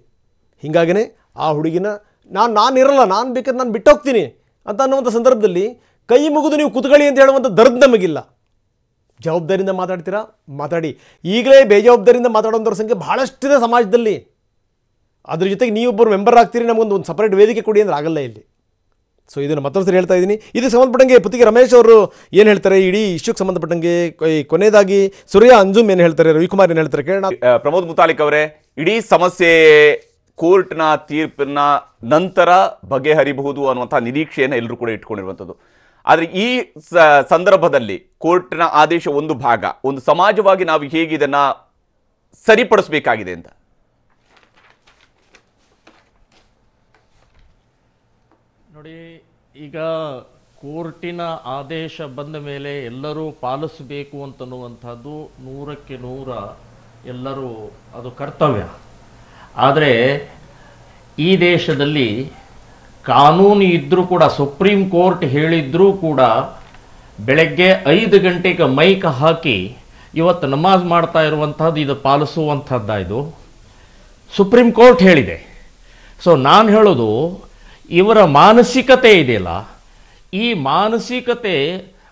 ಹೀಗಾಗಿನೇ ಆ ಹುಡುಗಿನ ನಾನು ಇರಲ್ಲ, ನಾನು ಬೇಕಾದ್ರೆ ನಾನು ಬಿಟ್ಟೋಗ್ತೀನಿ ಅಂತ ಅನ್ನುವಂಥ ಸಂದರ್ಭದಲ್ಲಿ ಕೈ ಮುಗಿದು ನೀವು ಕುತ್ಕೊಳ್ಳಿ ಅಂತ ಹೇಳುವಂಥ ದರ್ದ್ ನಮಗಿಲ್ಲ. ಜವಾಬ್ದಾರಿಯಿಂದ ಮಾತಾಡ್ತೀರಾ, ಮಾತಾಡಿ. ಈಗಲೇ ಬೇಜವಾಬ್ದಾರಿಯಿಂದ ಮಾತಾಡೋಂಥವ್ರ ಸಂಖ್ಯೆ ಭಾಳಷ್ಟಿದೆ ಸಮಾಜದಲ್ಲಿ. ಅದ್ರ ಜೊತೆಗೆ ನೀವೊಬ್ಬರು ಮೆಂಬರ್ ಆಗ್ತೀರಿ, ನಮಗೊಂದು ಸಪರೇಟ್ ವೇದಿಕೆ ಕೊಡಿ ಅಂದ್ರೆ ಆಗಲ್ಲ ಇಲ್ಲಿ. ಸೊ ಇದನ್ನು ಮತ್ತೊಂದು ಸರಿ ಹೇಳ್ತಾ ಇದ್ದೀನಿ. ಇದಕ್ಕೆ ಸಂಬಂಧಪಟ್ಟಂಗೆ ಪುತ್ತಿಗೆ ರಮೇಶ್ ಅವರು ಏನು ಹೇಳ್ತಾರೆ, ಇಡೀ ಇಶ್ಯೂಗೆ ಸಂಬಂಧಪಟ್ಟಂಗೆ ಕೊನೆಯದಾಗಿ ಸೂರ್ಯ ಅಂಜುಮ್ ಏನು ಹೇಳ್ತಾರೆ, ರವಿಕುಮಾರ್ ಏನು ಹೇಳ್ತಾರೆ ಕೇಳೋಣ. ಪ್ರಮೋದ್ ಮುತಾಲಿಕ್ ಅವರೇ, ಇಡೀ ಸಮಸ್ಯೆ ಕೋರ್ಟ್ನ ತೀರ್ಪಿನ ನಂತರ ಬಗೆಹರಿಬಹುದು ಅನ್ನುವಂಥ ನಿರೀಕ್ಷೆಯನ್ನು ಎಲ್ಲರೂ ಕೂಡ ಇಟ್ಕೊಂಡಿರುವಂಥದ್ದು. ಆದರೆ ಈ ಸಂದರ್ಭದಲ್ಲಿ ಕೋರ್ಟ್ನ ಆದೇಶ ಒಂದು ಭಾಗ, ಒಂದು ಸಮಾಜವಾಗಿ ನಾವು ಹೇಗೆ ಇದನ್ನು ಸರಿಪಡಿಸಬೇಕಾಗಿದೆ ಅಂತ. ನೋಡಿ, ಈಗ ಕೋರ್ಟಿನ ಆದೇಶ ಬಂದ ಮೇಲೆ ಎಲ್ಲರೂ ಪಾಲಿಸಬೇಕು ಅಂತನ್ನುವಂಥದ್ದು 100ಕ್ಕೆ 100 ಎಲ್ಲರೂ ಅದು ಕರ್ತವ್ಯ. ಆದರೆ ಈ ದೇಶದಲ್ಲಿ ಕಾನೂನು ಇದ್ದರೂ ಕೂಡ, ಸುಪ್ರೀಂ ಕೋರ್ಟ್ ಹೇಳಿದ್ರೂ ಕೂಡ, ಬೆಳಗ್ಗೆ 5 ಗಂಟೆಗೆ ಮೈಕ್ ಹಾಕಿ ಇವತ್ತು ನಮಾಜ್ ಮಾಡ್ತಾ ಇರುವಂಥದ್ದು ಇದು ಪಾಲಿಸುವಂಥದ್ದ? ಇದು ಸುಪ್ರೀಂ ಕೋರ್ಟ್ ಹೇಳಿದೆ. ಸೊ ನಾನು ಹೇಳೋದು, ಇವರ ಮಾನಸಿಕತೆ ಇದೆಯಲ್ಲ, ಈ ಮಾನಸಿಕತೆ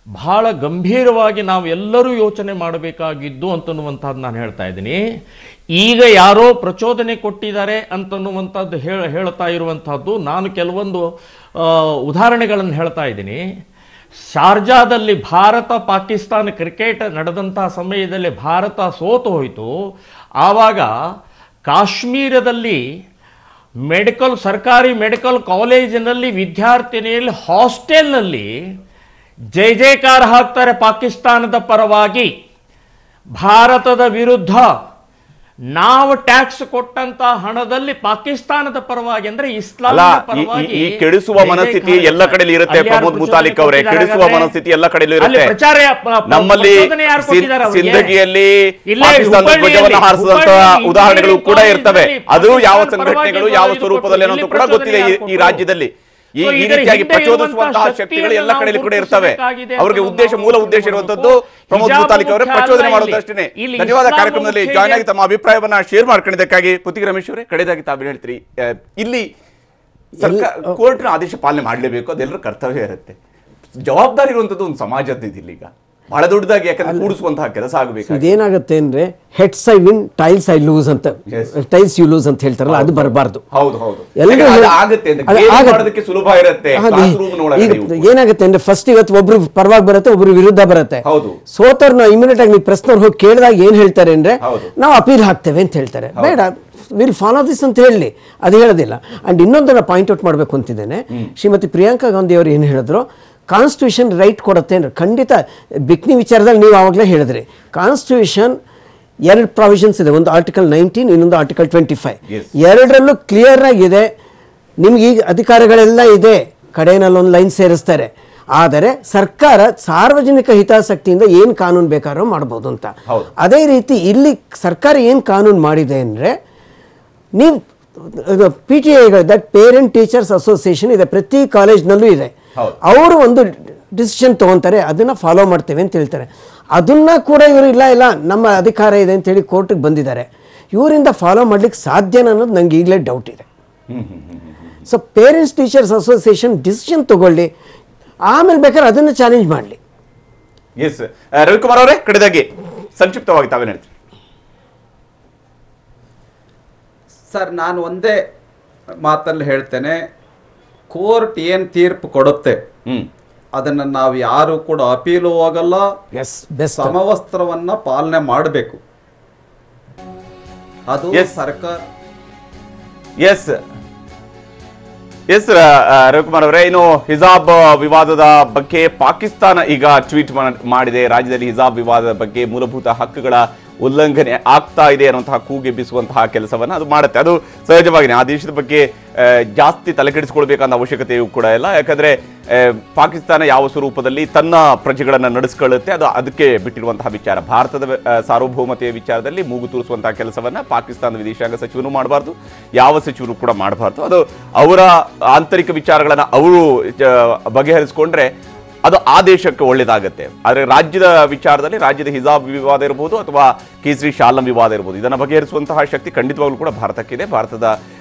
ಬಹಳ ಗಂಭೀರವಾಗಿ ನಾವು ಎಲ್ಲರೂ ಯೋಚನೆ ಮಾಡಬೇಕಾಗಿದ್ದು ಅಂತನ್ನುವಂಥದ್ದು ನಾನು ಹೇಳ್ತಾ ಇದ್ದೀನಿ. ಈಗ ಯಾರೋ ಪ್ರಚೋದನೆ ಕೊಟ್ಟಿದ್ದಾರೆ ಅಂತನ್ನುವಂಥದ್ದು ಹೇಳ್ತಾ ಇರುವಂಥದ್ದು ನಾನು ಕೆಲವೊಂದು ಉದಾಹರಣೆಗಳನ್ನು ಹೇಳ್ತಾ ಇದ್ದೀನಿ. ಶಾರ್ಜಾದಲ್ಲಿ ಭಾರತ ಪಾಕಿಸ್ತಾನ ಕ್ರಿಕೆಟ್ ನಡೆದಂತಹ ಸಮಯದಲ್ಲಿ ಭಾರತ ಸೋತು ಹೋಯಿತು. ಆವಾಗ ಕಾಶ್ಮೀರದಲ್ಲಿ ಸರ್ಕಾರಿ ಮೆಡಿಕಲ್ ಕಾಲೇಜಿನಲ್ಲಿ ವಿದ್ಯಾರ್ಥಿನಿಯಲ್ಲಿ ಹಾಸ್ಟೆಲ್ನಲ್ಲಿ ಜೈ ಜೈಕಾರ ಹಾಕ್ತಾರೆ ಪಾಕಿಸ್ತಾನದ ಪರವಾಗಿ. ಭಾರತದ ವಿರುದ್ಧ ನಾವು ಟ್ಯಾಕ್ಸ್ ಕೊಟ್ಟಂತ ಹಣದಲ್ಲಿ ಪಾಕಿಸ್ತಾನದ ಪರವಾಗಿ ಅಂದ್ರೆ ಇಸ್ಲಾಂ ಪರವಾಗಿ ಈ ಕೆಡಿಸುವ ಮನಸ್ಥಿತಿ ಎಲ್ಲ ಕಡೆಯಲ್ಲಿ ಇರುತ್ತೆ. ಪ್ರಮೋದ್ ಮುತಾಲಿಕ್ ಅವರೇ, ಕೆಡಿಸುವ ಮನಸ್ಥಿತಿ ಎಲ್ಲ ಕಡೆಯಲ್ಲೂ ಇರುತ್ತೆ. ನಮ್ಮಲ್ಲಿ ಸಿಂದಗಿಯಲ್ಲಿ ಪಾಕಿಸ್ತಾನದ ಧ್ವಜವನ್ನು ಹಾರಿಸಿದಂತಹ ಉದಾಹರಣೆಗಳು ಕೂಡ ಇರ್ತವೆ. ಅದು ಯಾವ ಸಂಘಟನೆಗಳು ಯಾವ ಸ್ವರೂಪದಲ್ಲಿ ಅನ್ನೋದು ಕೂಡ ಗೊತ್ತಿದೆ ಈ ರಾಜ್ಯದಲ್ಲಿ. ಈ ರೀತಿಯಾಗಿ ಪ್ರಚೋದಿಸುವಂತಹ ಶಕ್ತಿಗಳು ಎಲ್ಲ ಕಡೆಯಲ್ಲಿ ಕೂಡ ಇರ್ತವೆ. ಅವರಿಗೆ ಮೂಲ ಉದ್ದೇಶ ಇರುವಂತದ್ದು ಪ್ರಮೋದ್ ಮುತಾಲಿಕ್ ಅವರೇ ಪ್ರಚೋದನೆ ಮಾಡೋದಷ್ಟೇ. ಧನ್ಯವಾದ. ಕಾರ್ಯಕ್ರಮದಲ್ಲಿ ಜಾಯ್ನ್ ಆಗಿ ತಮ್ಮ ಅಭಿಪ್ರಾಯವನ್ನ ಶೇರ್ ಮಾಡ್ಕೊಂಡಿದ್ದಕ್ಕಾಗಿ ಪುತ್ತಿಗೆ ರಮೇಶ್ ಅವರೇ, ಕಡೆದಾಗಿ ತಾವು ಹೇಳ್ತೀರಿ, ಇಲ್ಲಿ ಸರ್ಕಾರ ಕೋರ್ಟ್ನ ಆದೇಶ ಪಾಲನೆ ಮಾಡಲೇಬೇಕು, ಅದೆಲ್ಲರ ಕರ್ತವ್ಯ ಇರುತ್ತೆ. ಜವಾಬ್ದಾರಿ ಇರುವಂತದ್ದು ಒಂದು ಸಮಾಜದ ಇದಿಲ್ಲ, ಈಗ ಬಹಳ ದೊಡ್ಡದಾಗಿ ಯಾಕಂದ್ರೆ ಕೂಡಿಸುವಂತಹ ಕೆಲಸ ಆಗಬೇಕು. ಇದೇನಾಗುತ್ತೆ ಅಂದ್ರೆ heads I win tiles I loose ಅಂತ, ಟೈಲ್ಸ್ ಯು ಲೂಸ್ ಅಂತ ಹೇಳ್ತಾರಲ್ಲ, ಅದು ಬರಬಾರ್ದು. ಏನಾಗುತ್ತೆ ಅಂದ್ರೆ ಫಸ್ಟ್ ಇವತ್ತು ಒಬ್ರು ಪರವಾಗಿ ಬರುತ್ತೆ, ಒಬ್ರು ವಿರುದ್ಧ ಬರುತ್ತೆ. ಸೋತರ್ನ ಇಮಿಡಿಯೇಟ್ ಆಗಿ ನೀವು ಪ್ರಶ್ನೆ ಹೋಗಿ ಕೇಳಿದಾಗ ಏನ್ ಹೇಳ್ತಾರೆ ಅಂದ್ರೆ ನಾವು ಅಪೀಲ್ ಹಾಕ್ತೇವೆ ಅಂತ ಹೇಳ್ತಾರೆ. ಬೇಡ, ವಿಲ್ ಫಾಲೋ ದಿಸ್ ಅಂತ ಹೇಳಿ ಅದು ಹೇಳೋದಿಲ್ಲ. ಅಂಡ್ ಇನ್ನೊಂದನ್ನ ಪಾಯಿಂಟ್ ಔಟ್ ಮಾಡಬೇಕು ಅಂತಿದ್ದೇನೆ. ಶ್ರೀಮತಿ ಪ್ರಿಯಾಂಕಾ ಗಾಂಧಿ ಅವರು ಏನು ಹೇಳಿದ್ರು, ಕಾನ್ಸ್ಟಿಟ್ಯೂಷನ್ ರೈಟ್ ಕೊಡುತ್ತೆ ಅಂದ್ರೆ ಖಂಡಿತ ಬಿಕ್ನಿ ವಿಚಾರದಲ್ಲಿ ನೀವು ಆವಾಗಲೇ ಹೇಳಿದ್ರಿ. ಕಾನ್ಸ್ಟಿಟ್ಯೂಷನ್ 2 ಪ್ರಾವಿಷನ್ಸ್ ಇದೆ, ಒಂದು ಆರ್ಟಿಕಲ್ 19, ಇನ್ನೊಂದು ಆರ್ಟಿಕಲ್ 25. ಎರಡರಲ್ಲೂ ಕ್ಲಿಯರ್ ಆಗಿದೆ, ನಿಮ್ಗೆ ಈಗ ಅಧಿಕಾರಗಳೆಲ್ಲ ಇದೆ, ಕಡೆಯಲ್ಲಿ ಒಂದು ಲೈನ್ ಸೇರಿಸ್ತಾರೆ. ಆದರೆ ಸರ್ಕಾರ ಸಾರ್ವಜನಿಕ ಹಿತಾಸಕ್ತಿಯಿಂದ ಏನು ಕಾನೂನು ಬೇಕಾದ್ರೂ ಮಾಡ್ಬೋದು ಅಂತ. ಅದೇ ರೀತಿ ಇಲ್ಲಿ ಸರ್ಕಾರ ಏನು ಕಾನೂನು ಮಾಡಿದೆ ಅಂದರೆ, ನೀವು PTA that parent teachers association ಇದೆ, ಪ್ರತಿ ಕಾಲೇಜ್ನಲ್ಲೂ ಇದೆ. ಅವರು ಒಂದು ಡಿಸಿಷನ್ ತಗೊಂತಾರೆ, ಅದನ್ನ ಫಾಲೋ ಮಾಡ್ತೇವೆ ಅಂತ ಹೇಳ್ತಾರೆ. ಅದನ್ನ ಕೂಡ ಇವರು ಇಲ್ಲ ನಮ್ಮ ಅಧಿಕಾರ ಇದೆ ಅಂತ ಹೇಳಿ ಕೋರ್ಟ್ಗೆ ಬಂದಿದ್ದಾರೆ. ಇವರಿಂದ ಫಾಲೋ ಮಾಡ್ಲಿಕ್ಕೆ ಸಾಧ್ಯನ ಅನ್ನೋದು ನಂಗೆ ಈಗಲೇ ಡೌಟ್ ಇದೆ. So parents teachers association decision ತಗೊಳ್ಳಿ, ಆಮೇಲೆ ಬೇಕಾದ್ರೆ ಅದನ್ನ ಚಾಲೆಂಜ್ ಮಾಡಲಿ. ಎಸ್, ರವಿಕುಮಾರ್ ಅವರೇ, ಕಡೆದಾಗಿ ಸಂಕ್ಷಿಪ್ತವಾಗಿ ತಾವೇನು ಹೇಳ್ತೀರಿ? ಸರ್, ನಾನು ಒಂದೇ ಮಾತಲ್ಲಿ ಹೇಳ್ತೇನೆ, ಕೋರ್ಟ್ ಏನು ತೀರ್ಪು ಕೊಡುತ್ತೆ ಅದನ್ನು ನಾವು ಯಾರು ಕೂಡ ಅಪೀಲು ಹೋಗಲ್ಲ, ಸಮವಸ್ತ್ರವನ್ನ ಪಾಲನೆ ಮಾಡಬೇಕು. ಅದು ಸರ್ಕಾರ. ಎಸ್ ರವಿಕುಮಾರ್ ಅವರೇ, ಇನ್ನು ಹಿಜಾಬ್ ವಿವಾದದ ಬಗ್ಗೆ ಪಾಕಿಸ್ತಾನ ಈಗ ಟ್ವೀಟ್ ಮಾಡಿದೆ. ರಾಜ್ಯದಲ್ಲಿ ಹಿಜಾಬ್ ವಿವಾದದ ಬಗ್ಗೆ ಮೂಲಭೂತ ಹಕ್ಕುಗಳ ಉಲ್ಲಂಘನೆ ಆಗ್ತಾ ಇದೆ ಅನ್ನುವಂತಹ ಕೂಗೆಬ್ಬಿಸುವಂತಹ ಕೆಲಸವನ್ನ ಅದು ಮಾಡುತ್ತೆ. ಅದು ಸಹಜವಾಗಿ ಆ ದೇಶದ ಬಗ್ಗೆ ಜಾಸ್ತಿ ತಲೆಕೆಡಿಸಿಕೊಳ್ಬೇಕನ್ನೋ ಅವಶ್ಯಕತೆಯೂ ಕೂಡ ಇಲ್ಲ. ಯಾಕಂದ್ರೆ ಪಾಕಿಸ್ತಾನ ಯಾವ ಸ್ವರೂಪದಲ್ಲಿ ತನ್ನ ಪ್ರಜೆಗಳನ್ನು ನಡೆಸ್ಕೊಳ್ಳುತ್ತೆ ಅದು ಅದಕ್ಕೆ ಬಿಟ್ಟಿರುವಂತಹ ವಿಚಾರ. ಭಾರತದ ಸಾರ್ವಭೌಮತೆಯ ವಿಚಾರದಲ್ಲಿ ಮೂಗು ತೂರಿಸುವಂತಹ ಕೆಲಸವನ್ನ ಪಾಕಿಸ್ತಾನದ ವಿದೇಶಾಂಗ ಸಚಿವನು ಮಾಡಬಾರ್ದು, ಯಾವ ಸಚಿವರು ಕೂಡ ಮಾಡಬಾರ್ದು. ಅದು ಅವರ ಆಂತರಿಕ ವಿಚಾರಗಳನ್ನ ಅವರು ಬಗೆಹರಿಸಿಕೊಂಡ್ರೆ ಅದು ಆ ದೇಶಕ್ಕೆ ಒಳ್ಳೇದಾಗತ್ತೆ. ಆದರೆ ರಾಜ್ಯದ ವಿಚಾರದಲ್ಲಿ ರಾಜ್ಯದ ಹಿಜಾಬ್ ವಿವಾದ ಇರಬಹುದು ಅಥವಾ ಕೇಸರಿ ಶಾಲಂ ವಿವಾದ ಇರಬಹುದು, ಇದನ್ನು ಬಗೆಹರಿಸುವಂತಹ ಶಕ್ತಿ ಖಂಡಿತವಾಗ್ಲೂ ಕೂಡ ಭಾರತಕ್ಕಿದೆ, ಭಾರತದ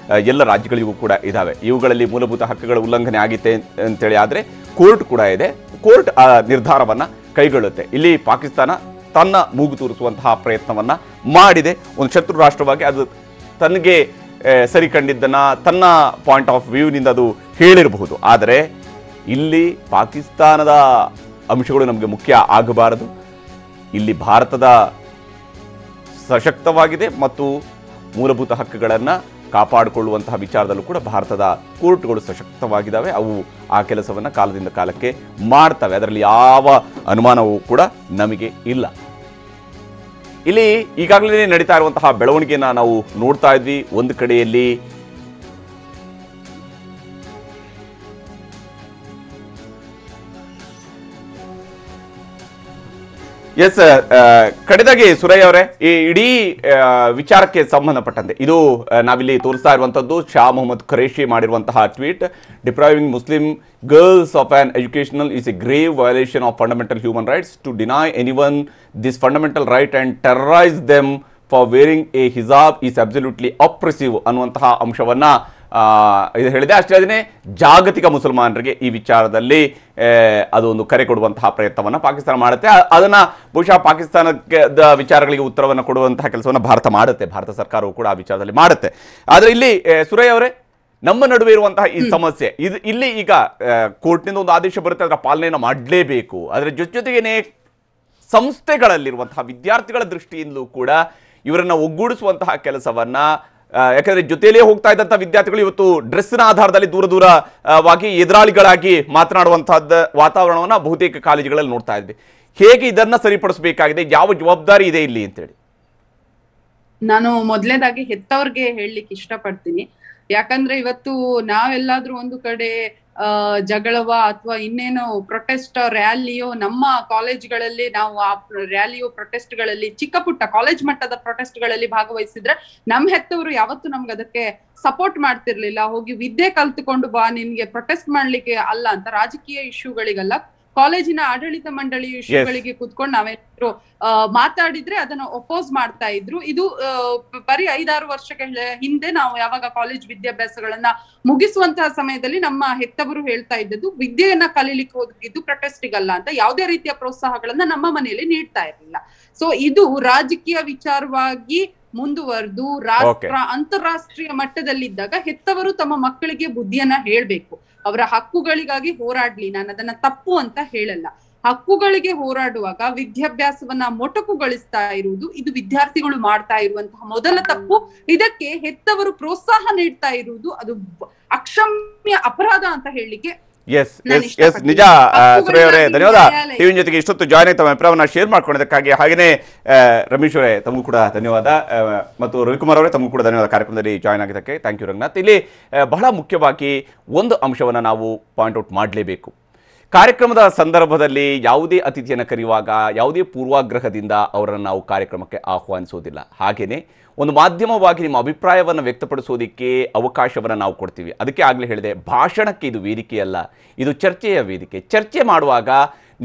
ಎಲ್ಲ ರಾಜ್ಯಗಳಿಗೂ ಕೂಡ ಇದಾವೆ. ಇವುಗಳಲ್ಲಿ ಮೂಲಭೂತ ಹಕ್ಕುಗಳ ಉಲ್ಲಂಘನೆ ಆಗಿತ್ತೆ ಅಂತೇಳಿ ಆದರೆ ಕೋರ್ಟ್ ಕೂಡ ಇದೆ, ಕೋರ್ಟ್ ಆ ನಿರ್ಧಾರವನ್ನ ಕೈಗೊಳ್ಳುತ್ತೆ. ಇಲ್ಲಿ ಪಾಕಿಸ್ತಾನ ತನ್ನ ಮೂಗು ತೂರಿಸುವಂತಹ ಪ್ರಯತ್ನವನ್ನ ಮಾಡಿದೆ. ಒಂದು ಶತ್ರು ರಾಷ್ಟ್ರವಾಗಿ ಅದು ತನಗೆ ಸರಿ ಕಂಡಿದ್ದನ್ನ ತನ್ನ ಪಾಯಿಂಟ್ ಆಫ್ ವ್ಯೂನಿಂದ ಅದು ಹೇಳಿರಬಹುದು. ಆದರೆ ಇಲ್ಲಿ ಪಾಕಿಸ್ತಾನದ ಅಂಶಗಳು ನಮಗೆ ಮುಖ್ಯ ಆಗಬಾರದು. ಇಲ್ಲಿ ಭಾರತದ ಸಶಕ್ತವಾಗಿದೆ ಮತ್ತು ಮೂಲಭೂತ ಹಕ್ಕುಗಳನ್ನು ಕಾಪಾಡಿಕೊಳ್ಳುವಂತಹ ವಿಚಾರದಲ್ಲೂ ಕೂಡ ಭಾರತದ ಕೋರ್ಟ್ಗಳು ಸಶಕ್ತವಾಗಿದ್ದಾವೆ. ಅವು ಆ ಕೆಲಸವನ್ನು ಕಾಲದಿಂದ ಕಾಲಕ್ಕೆ ಮಾಡ್ತವೆ, ಅದರಲ್ಲಿ ಯಾವ ಅನುಮಾನವೂ ಕೂಡ ನಮಗೆ ಇಲ್ಲ. ಇಲ್ಲಿ ಈಗಾಗಲೇ ನಡೀತಾ ಇರುವಂತಹ ಬೆಳವಣಿಗೆಯನ್ನು ನಾವು ನೋಡ್ತಾ ಇದ್ವಿ. ಒಂದು ಕಡೆಯಲ್ಲಿ ಎಸ್, ಕಡೆದಾಗಿ ಸುರಯ್ಯ ಅವರೇ, ಈ ಇಡೀ ವಿಚಾರಕ್ಕೆ ಸಂಬಂಧಪಟ್ಟಂತೆ ಇದು ನಾವಿಲ್ಲಿ ತೋರಿಸ್ತಾ ಇರುವಂತದ್ದು ಶಾ ಮೊಹಮ್ಮದ್ ಖುರೇಶಿ ಮಾಡಿರುವಂತಹ tweet. Depriving Muslim girls of on educational is a grave violation of fundamental human rights to deny anyone this fundamental right and terrorise them for wearing a hijab is absolutely oppressive ಅನ್ನುವಂತಹ ಅಂಶವನ್ನ ಇದು ಹೇಳಿದೆ. ಅಷ್ಟೇ ಅಲ್ಲದೆ ಜಾಗತಿಕ ಮುಸಲ್ಮಾನರಿಗೆ ಈ ವಿಚಾರದಲ್ಲಿ ಅದೊಂದು ಕರೆ ಕೊಡುವಂತಹ ಪ್ರಯತ್ನವನ್ನು ಪಾಕಿಸ್ತಾನ ಮಾಡುತ್ತೆ. ಅದನ್ನು ಬಹುಶಃ ಪಾಕಿಸ್ತಾನದ ವಿಚಾರಗಳಿಗೆ ಉತ್ತರವನ್ನು ಕೊಡುವಂತಹ ಕೆಲಸವನ್ನು ಭಾರತ ಮಾಡುತ್ತೆ, ಭಾರತ ಸರ್ಕಾರವು ಕೂಡ ಆ ವಿಚಾರದಲ್ಲಿ ಮಾಡುತ್ತೆ. ಆದರೆ ಇಲ್ಲಿ ಸುರಯ್ಯ ಅವರೇ, ನಮ್ಮ ನಡುವೆ ಇರುವಂತಹ ಈ ಸಮಸ್ಯೆ ಇದು ಇಲ್ಲಿ ಈಗ ಕೋರ್ಟ್ನಿಂದ ಒಂದು ಆದೇಶ ಬರುತ್ತೆ, ಅದರ ಪಾಲನೆಯನ್ನು ಮಾಡಲೇಬೇಕು. ಅದರ ಜೊತೆಗೇನೆ ಸಂಸ್ಥೆಗಳಲ್ಲಿರುವಂತಹ ವಿದ್ಯಾರ್ಥಿಗಳ ದೃಷ್ಟಿಯಿಂದಲೂ ಕೂಡ ಇವರನ್ನ ಒಗ್ಗೂಡಿಸುವಂತಹ ಕೆಲಸವನ್ನ, ಯಾಕಂದ್ರೆ ಜೊತೆಯಲ್ಲೇ ಹೋಗ್ತಾ ಇದ್ದಂತಹ ವಿದ್ಯಾರ್ಥಿಗಳು ಇವತ್ತು ಡ್ರೆಸ್ನ ಆಧಾರದಲ್ಲಿ ದೂರವಾಗಿ ಎದುರಾಳಿಗಳಾಗಿ ಮಾತನಾಡುವಂತಹದ್ದು ವಾತಾವರಣವನ್ನ ಬಹುತೇಕ ಕಾಲೇಜುಗಳಲ್ಲಿ ನೋಡ್ತಾ ಇದ್ವಿ. ಹೇಗೆ ಇದನ್ನ ಸರಿಪಡಿಸಬೇಕಾಗಿದೆ, ಯಾವ ಜವಾಬ್ದಾರಿ ಇದೆ ಇಲ್ಲಿ ಅಂತೇಳಿ? ನಾನು ಮೊದಲನೇದಾಗಿ ಹೆತ್ತವ್ರಿಗೆ ಹೇಳಲಿಕ್ಕೆ ಇಷ್ಟಪಡ್ತೀನಿ. ಯಾಕಂದ್ರೆ ಇವತ್ತು ನಾವೆಲ್ಲಾದ್ರೂ ಒಂದು ಕಡೆ ಜಗಳವ ಅಥವಾ ಇನ್ನೇನೋ ಪ್ರೊಟೆಸ್ಟ್ ರ್ಯಾಲಿಯೋ ನಮ್ಮ ಕಾಲೇಜ್ಗಳಲ್ಲಿ ನಾವು ಆ ರ್ಯಾಲಿಯೋ ಪ್ರೊಟೆಸ್ಟ್ಗಳಲ್ಲಿ ಚಿಕ್ಕ ಪುಟ್ಟ ಕಾಲೇಜ್ ಮಟ್ಟದ ಪ್ರೊಟೆಸ್ಟ್ಗಳಲ್ಲಿ ಭಾಗವಹಿಸಿದ್ರೆ ನಮ್ಮ ಹೆತ್ತವರು ಯಾವತ್ತು ನಮ್ಗೆ ಅದಕ್ಕೆ ಸಪೋರ್ಟ್ ಮಾಡ್ತಿರ್ಲಿಲ್ಲ. ಹೋಗಿ ವಿದ್ಯೆ ಕಲ್ತುಕೊಂಡು ಬಾ, ನಿನ್ಗೆ ಪ್ರೊಟೆಸ್ಟ್ ಮಾಡ್ಲಿಕ್ಕೆ ಅಲ್ಲ ಅಂತ, ರಾಜಕೀಯ ಇಶ್ಯೂಗಳಿಗಲ್ಲ, ಕಾಲೇಜಿನ ಆಡಳಿತ ಮಂಡಳಿ ಇಶ್ಯೂಗಳಿಗೆ ಕುತ್ಕೊಂಡು ನಾವೇನಾದ್ರು ಮಾತಾಡಿದ್ರೆ ಅದನ್ನ ಒಪೋಸ್ ಮಾಡ್ತಾ ಇದ್ರು. ಇದು ಬರೀ 5-6 ವರ್ಷಗಳ ಹಿಂದೆ ನಾವು ಯಾವಾಗ ಕಾಲೇಜ್ ವಿದ್ಯಾಭ್ಯಾಸಗಳನ್ನ ಮುಗಿಸುವಂತಹ ಸಮಯದಲ್ಲಿ ನಮ್ಮ ಹೆತ್ತವರು ಹೇಳ್ತಾ ಇದ್ದದ್ದು ವಿದ್ಯೆಯನ್ನ ಕಲೀಲಿಕ್ಕೆ ಹೋಗಿದ್ದು ಪ್ರೊಟೆಸ್ಟಿಗಲ್ಲ ಅಂತ. ಯಾವುದೇ ರೀತಿಯ ಪ್ರೋತ್ಸಾಹಗಳನ್ನ ನಮ್ಮ ಮನೆಯಲ್ಲಿ ನೀಡ್ತಾ ಇರಲಿಲ್ಲ. ಸೊ ಇದು ರಾಜಕೀಯ ವಿಚಾರವಾಗಿ ಮುಂದುವರೆದು ಅಂತಾರಾಷ್ಟ್ರೀಯ ಮಟ್ಟದಲ್ಲಿದ್ದಾಗ ಹೆತ್ತವರು ತಮ್ಮ ಮಕ್ಕಳಿಗೆ ಬುದ್ಧಿಯನ್ನ ಹೇಳ್ಬೇಕು. ಅವರ ಹಕ್ಕುಗಳಿಗಾಗಿ ಹೋರಾಡ್ಲಿ, ನಾನು ಅದನ್ನ ತಪ್ಪು ಅಂತ ಹೇಳಲ್ಲ. ಹಕ್ಕುಗಳಿಗೆ ಹೋರಾಡುವಾಗ ವಿದ್ಯಾಭ್ಯಾಸವನ್ನ ಮೊಟಕುಗೊಳಿಸ್ತಾ ಇರುವುದು ಇದು ವಿದ್ಯಾರ್ಥಿಗಳು ಮಾಡ್ತಾ ಇರುವಂತಹ ಮೊದಲ ತಪ್ಪು. ಇದಕ್ಕೆ ಹೆತ್ತವರು ಪ್ರೋತ್ಸಾಹ ನೀಡ್ತಾ ಇರುವುದು ಅದು ಅಕ್ಷಮ್ಯ ಅಪರಾಧ ಅಂತ ಹೇಳಲಿಕ್ಕೆ ನಿಜ. ಸುರೇಶ್ ಅವರೇ ಧನ್ಯವಾದ. ಟಿವಿ ಜೊತೆಗೆ ಇಷ್ಟೊತ್ತು ಜಾಯ್ನ್ ಆಗಿ ತಮ್ಮ ಅಭಿಪ್ರಾಯವನ್ನು ಶೇರ್ ಮಾಡ್ಕೊಂಡಿದ್ದಕ್ಕಾಗಿ. ಹಾಗೆಯೇ ರಮೇಶ್ ಅವರೇ ತಮಗೂ ಕೂಡ ಧನ್ಯವಾದ, ಮತ್ತು ರವಿಕುಮಾರ್ ಅವರೇ ತಮಗೂ ಕೂಡ ಧನ್ಯವಾದ ಕಾರ್ಯಕ್ರಮದಲ್ಲಿ ಜಾಯ್ನ್ ಆಗಿದ್ದಕ್ಕೆ. Thank you Ranganath. ಇಲ್ಲಿ ಬಹಳ ಮುಖ್ಯವಾಗಿ ಒಂದು ಅಂಶವನ್ನು ನಾವು ಪಾಯಿಂಟ್ ಔಟ್ ಮಾಡಲೇಬೇಕು. ಕಾರ್ಯಕ್ರಮದ ಸಂದರ್ಭದಲ್ಲಿ ಯಾವುದೇ ಅತಿಥಿಯನ್ನು ಕರೆಯುವಾಗ ಯಾವುದೇ ಪೂರ್ವಾಗ್ರಹದಿಂದ ಅವರನ್ನು ನಾವು ಕಾರ್ಯಕ್ರಮಕ್ಕೆ ಆಹ್ವಾನಿಸೋದಿಲ್ಲ. ಹಾಗೆಯೇ ಒಂದು ಮಾಧ್ಯಮವಾಗಿ ನಿಮ್ಮ ಅಭಿಪ್ರಾಯವನ್ನು ವ್ಯಕ್ತಪಡಿಸೋದಕ್ಕೆ ಅವಕಾಶವನ್ನು ನಾವು ಕೊಡ್ತೀವಿ. ಅದಕ್ಕೆ ಆಗಲೇ ಹೇಳಿದೆ, ಭಾಷಣಕ್ಕೆ ಇದು ವೇದಿಕೆಯಲ್ಲ, ಇದು ಚರ್ಚೆಯ ವೇದಿಕೆ. ಚರ್ಚೆ ಮಾಡುವಾಗ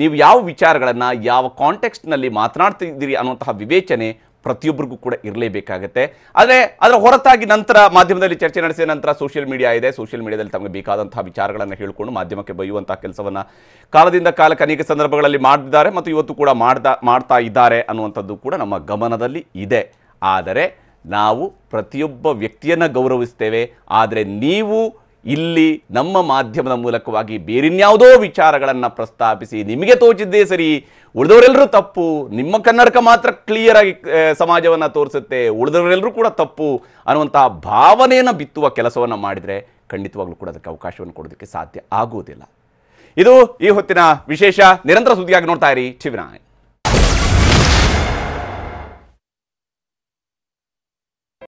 ನೀವು ಯಾವ ವಿಚಾರಗಳನ್ನು ಯಾವ ಕಾಂಟೆಕ್ಸ್ಟ್ನಲ್ಲಿ ಮಾತನಾಡ್ತಿದ್ದೀರಿ ಅನ್ನುವಂತಹ ವಿವೇಚನೆ ಪ್ರತಿಯೊಬ್ಬರಿಗೂ ಕೂಡ ಇರಲೇಬೇಕಾಗತ್ತೆ. ಆದರೆ ಅದರ ಹೊರತಾಗಿ ನಂತರ ಮಾಧ್ಯಮದಲ್ಲಿ ಚರ್ಚೆ ನಡೆಸಿದ ನಂತರ ಸೋಷಿಯಲ್ ಮೀಡಿಯಾ ಇದೆ, ಸೋಷಿಯಲ್ ಮೀಡಿಯಾದಲ್ಲಿ ತಮಗೆ ಬೇಕಾದಂತಹ ವಿಚಾರಗಳನ್ನು ಹೇಳಿಕೊಂಡು ಮಾಧ್ಯಮಕ್ಕೆ ಬೈಯುವಂತಹ ಕೆಲಸವನ್ನು ಕಾಲದಿಂದ ಕಾಲಕ್ಕೆ ಅನೇಕ ಸಂದರ್ಭಗಳಲ್ಲಿ ಮಾಡಿದ್ದಾರೆ ಮತ್ತು ಇವತ್ತು ಕೂಡ ಮಾಡ್ತಾ ಇದ್ದಾರೆ ಅನ್ನುವಂಥದ್ದು ಕೂಡ ನಮ್ಮ ಗಮನದಲ್ಲಿ ಇದೆ. ಆದರೆ ನಾವು ಪ್ರತಿಯೊಬ್ಬ ವ್ಯಕ್ತಿಯನ್ನು ಗೌರವಿಸ್ತೇವೆ. ಆದರೆ ನೀವು ಇಲ್ಲಿ ನಮ್ಮ ಮಾಧ್ಯಮದ ಮೂಲಕವಾಗಿ ಬೇರಿನ್ಯಾವುದೋ ವಿಚಾರಗಳನ್ನು ಪ್ರಸ್ತಾಪಿಸಿ ನಿಮಗೆ ತೋಚಿದ್ದೇ ಸರಿ, ಉಳಿದವರೆಲ್ಲರೂ ತಪ್ಪು, ನಿಮ್ಮ ಕನ್ನಡಕ ಮಾತ್ರ ಕ್ಲಿಯರ್ ಆಗಿ ಸಮಾಜವನ್ನು ತೋರಿಸುತ್ತೆ, ಉಳಿದವರೆಲ್ಲರೂ ಕೂಡ ತಪ್ಪು ಅನ್ನುವಂತಹ ಭಾವನೆಯನ್ನು ಬಿತ್ತುವ ಕೆಲಸವನ್ನು ಮಾಡಿದರೆ ಖಂಡಿತವಾಗ್ಲೂ ಕೂಡ ಅದಕ್ಕೆ ಅವಕಾಶವನ್ನು ಕೊಡೋದಕ್ಕೆ ಸಾಧ್ಯ ಆಗುವುದಿಲ್ಲ. ಇದು ಈ ಹೊತ್ತಿನ ವಿಶೇಷ. ನಿರಂತರ ಸುದ್ದಿಯಾಗಿ ನೋಡ್ತಾ ಇರಿ ಟಿವಿ9.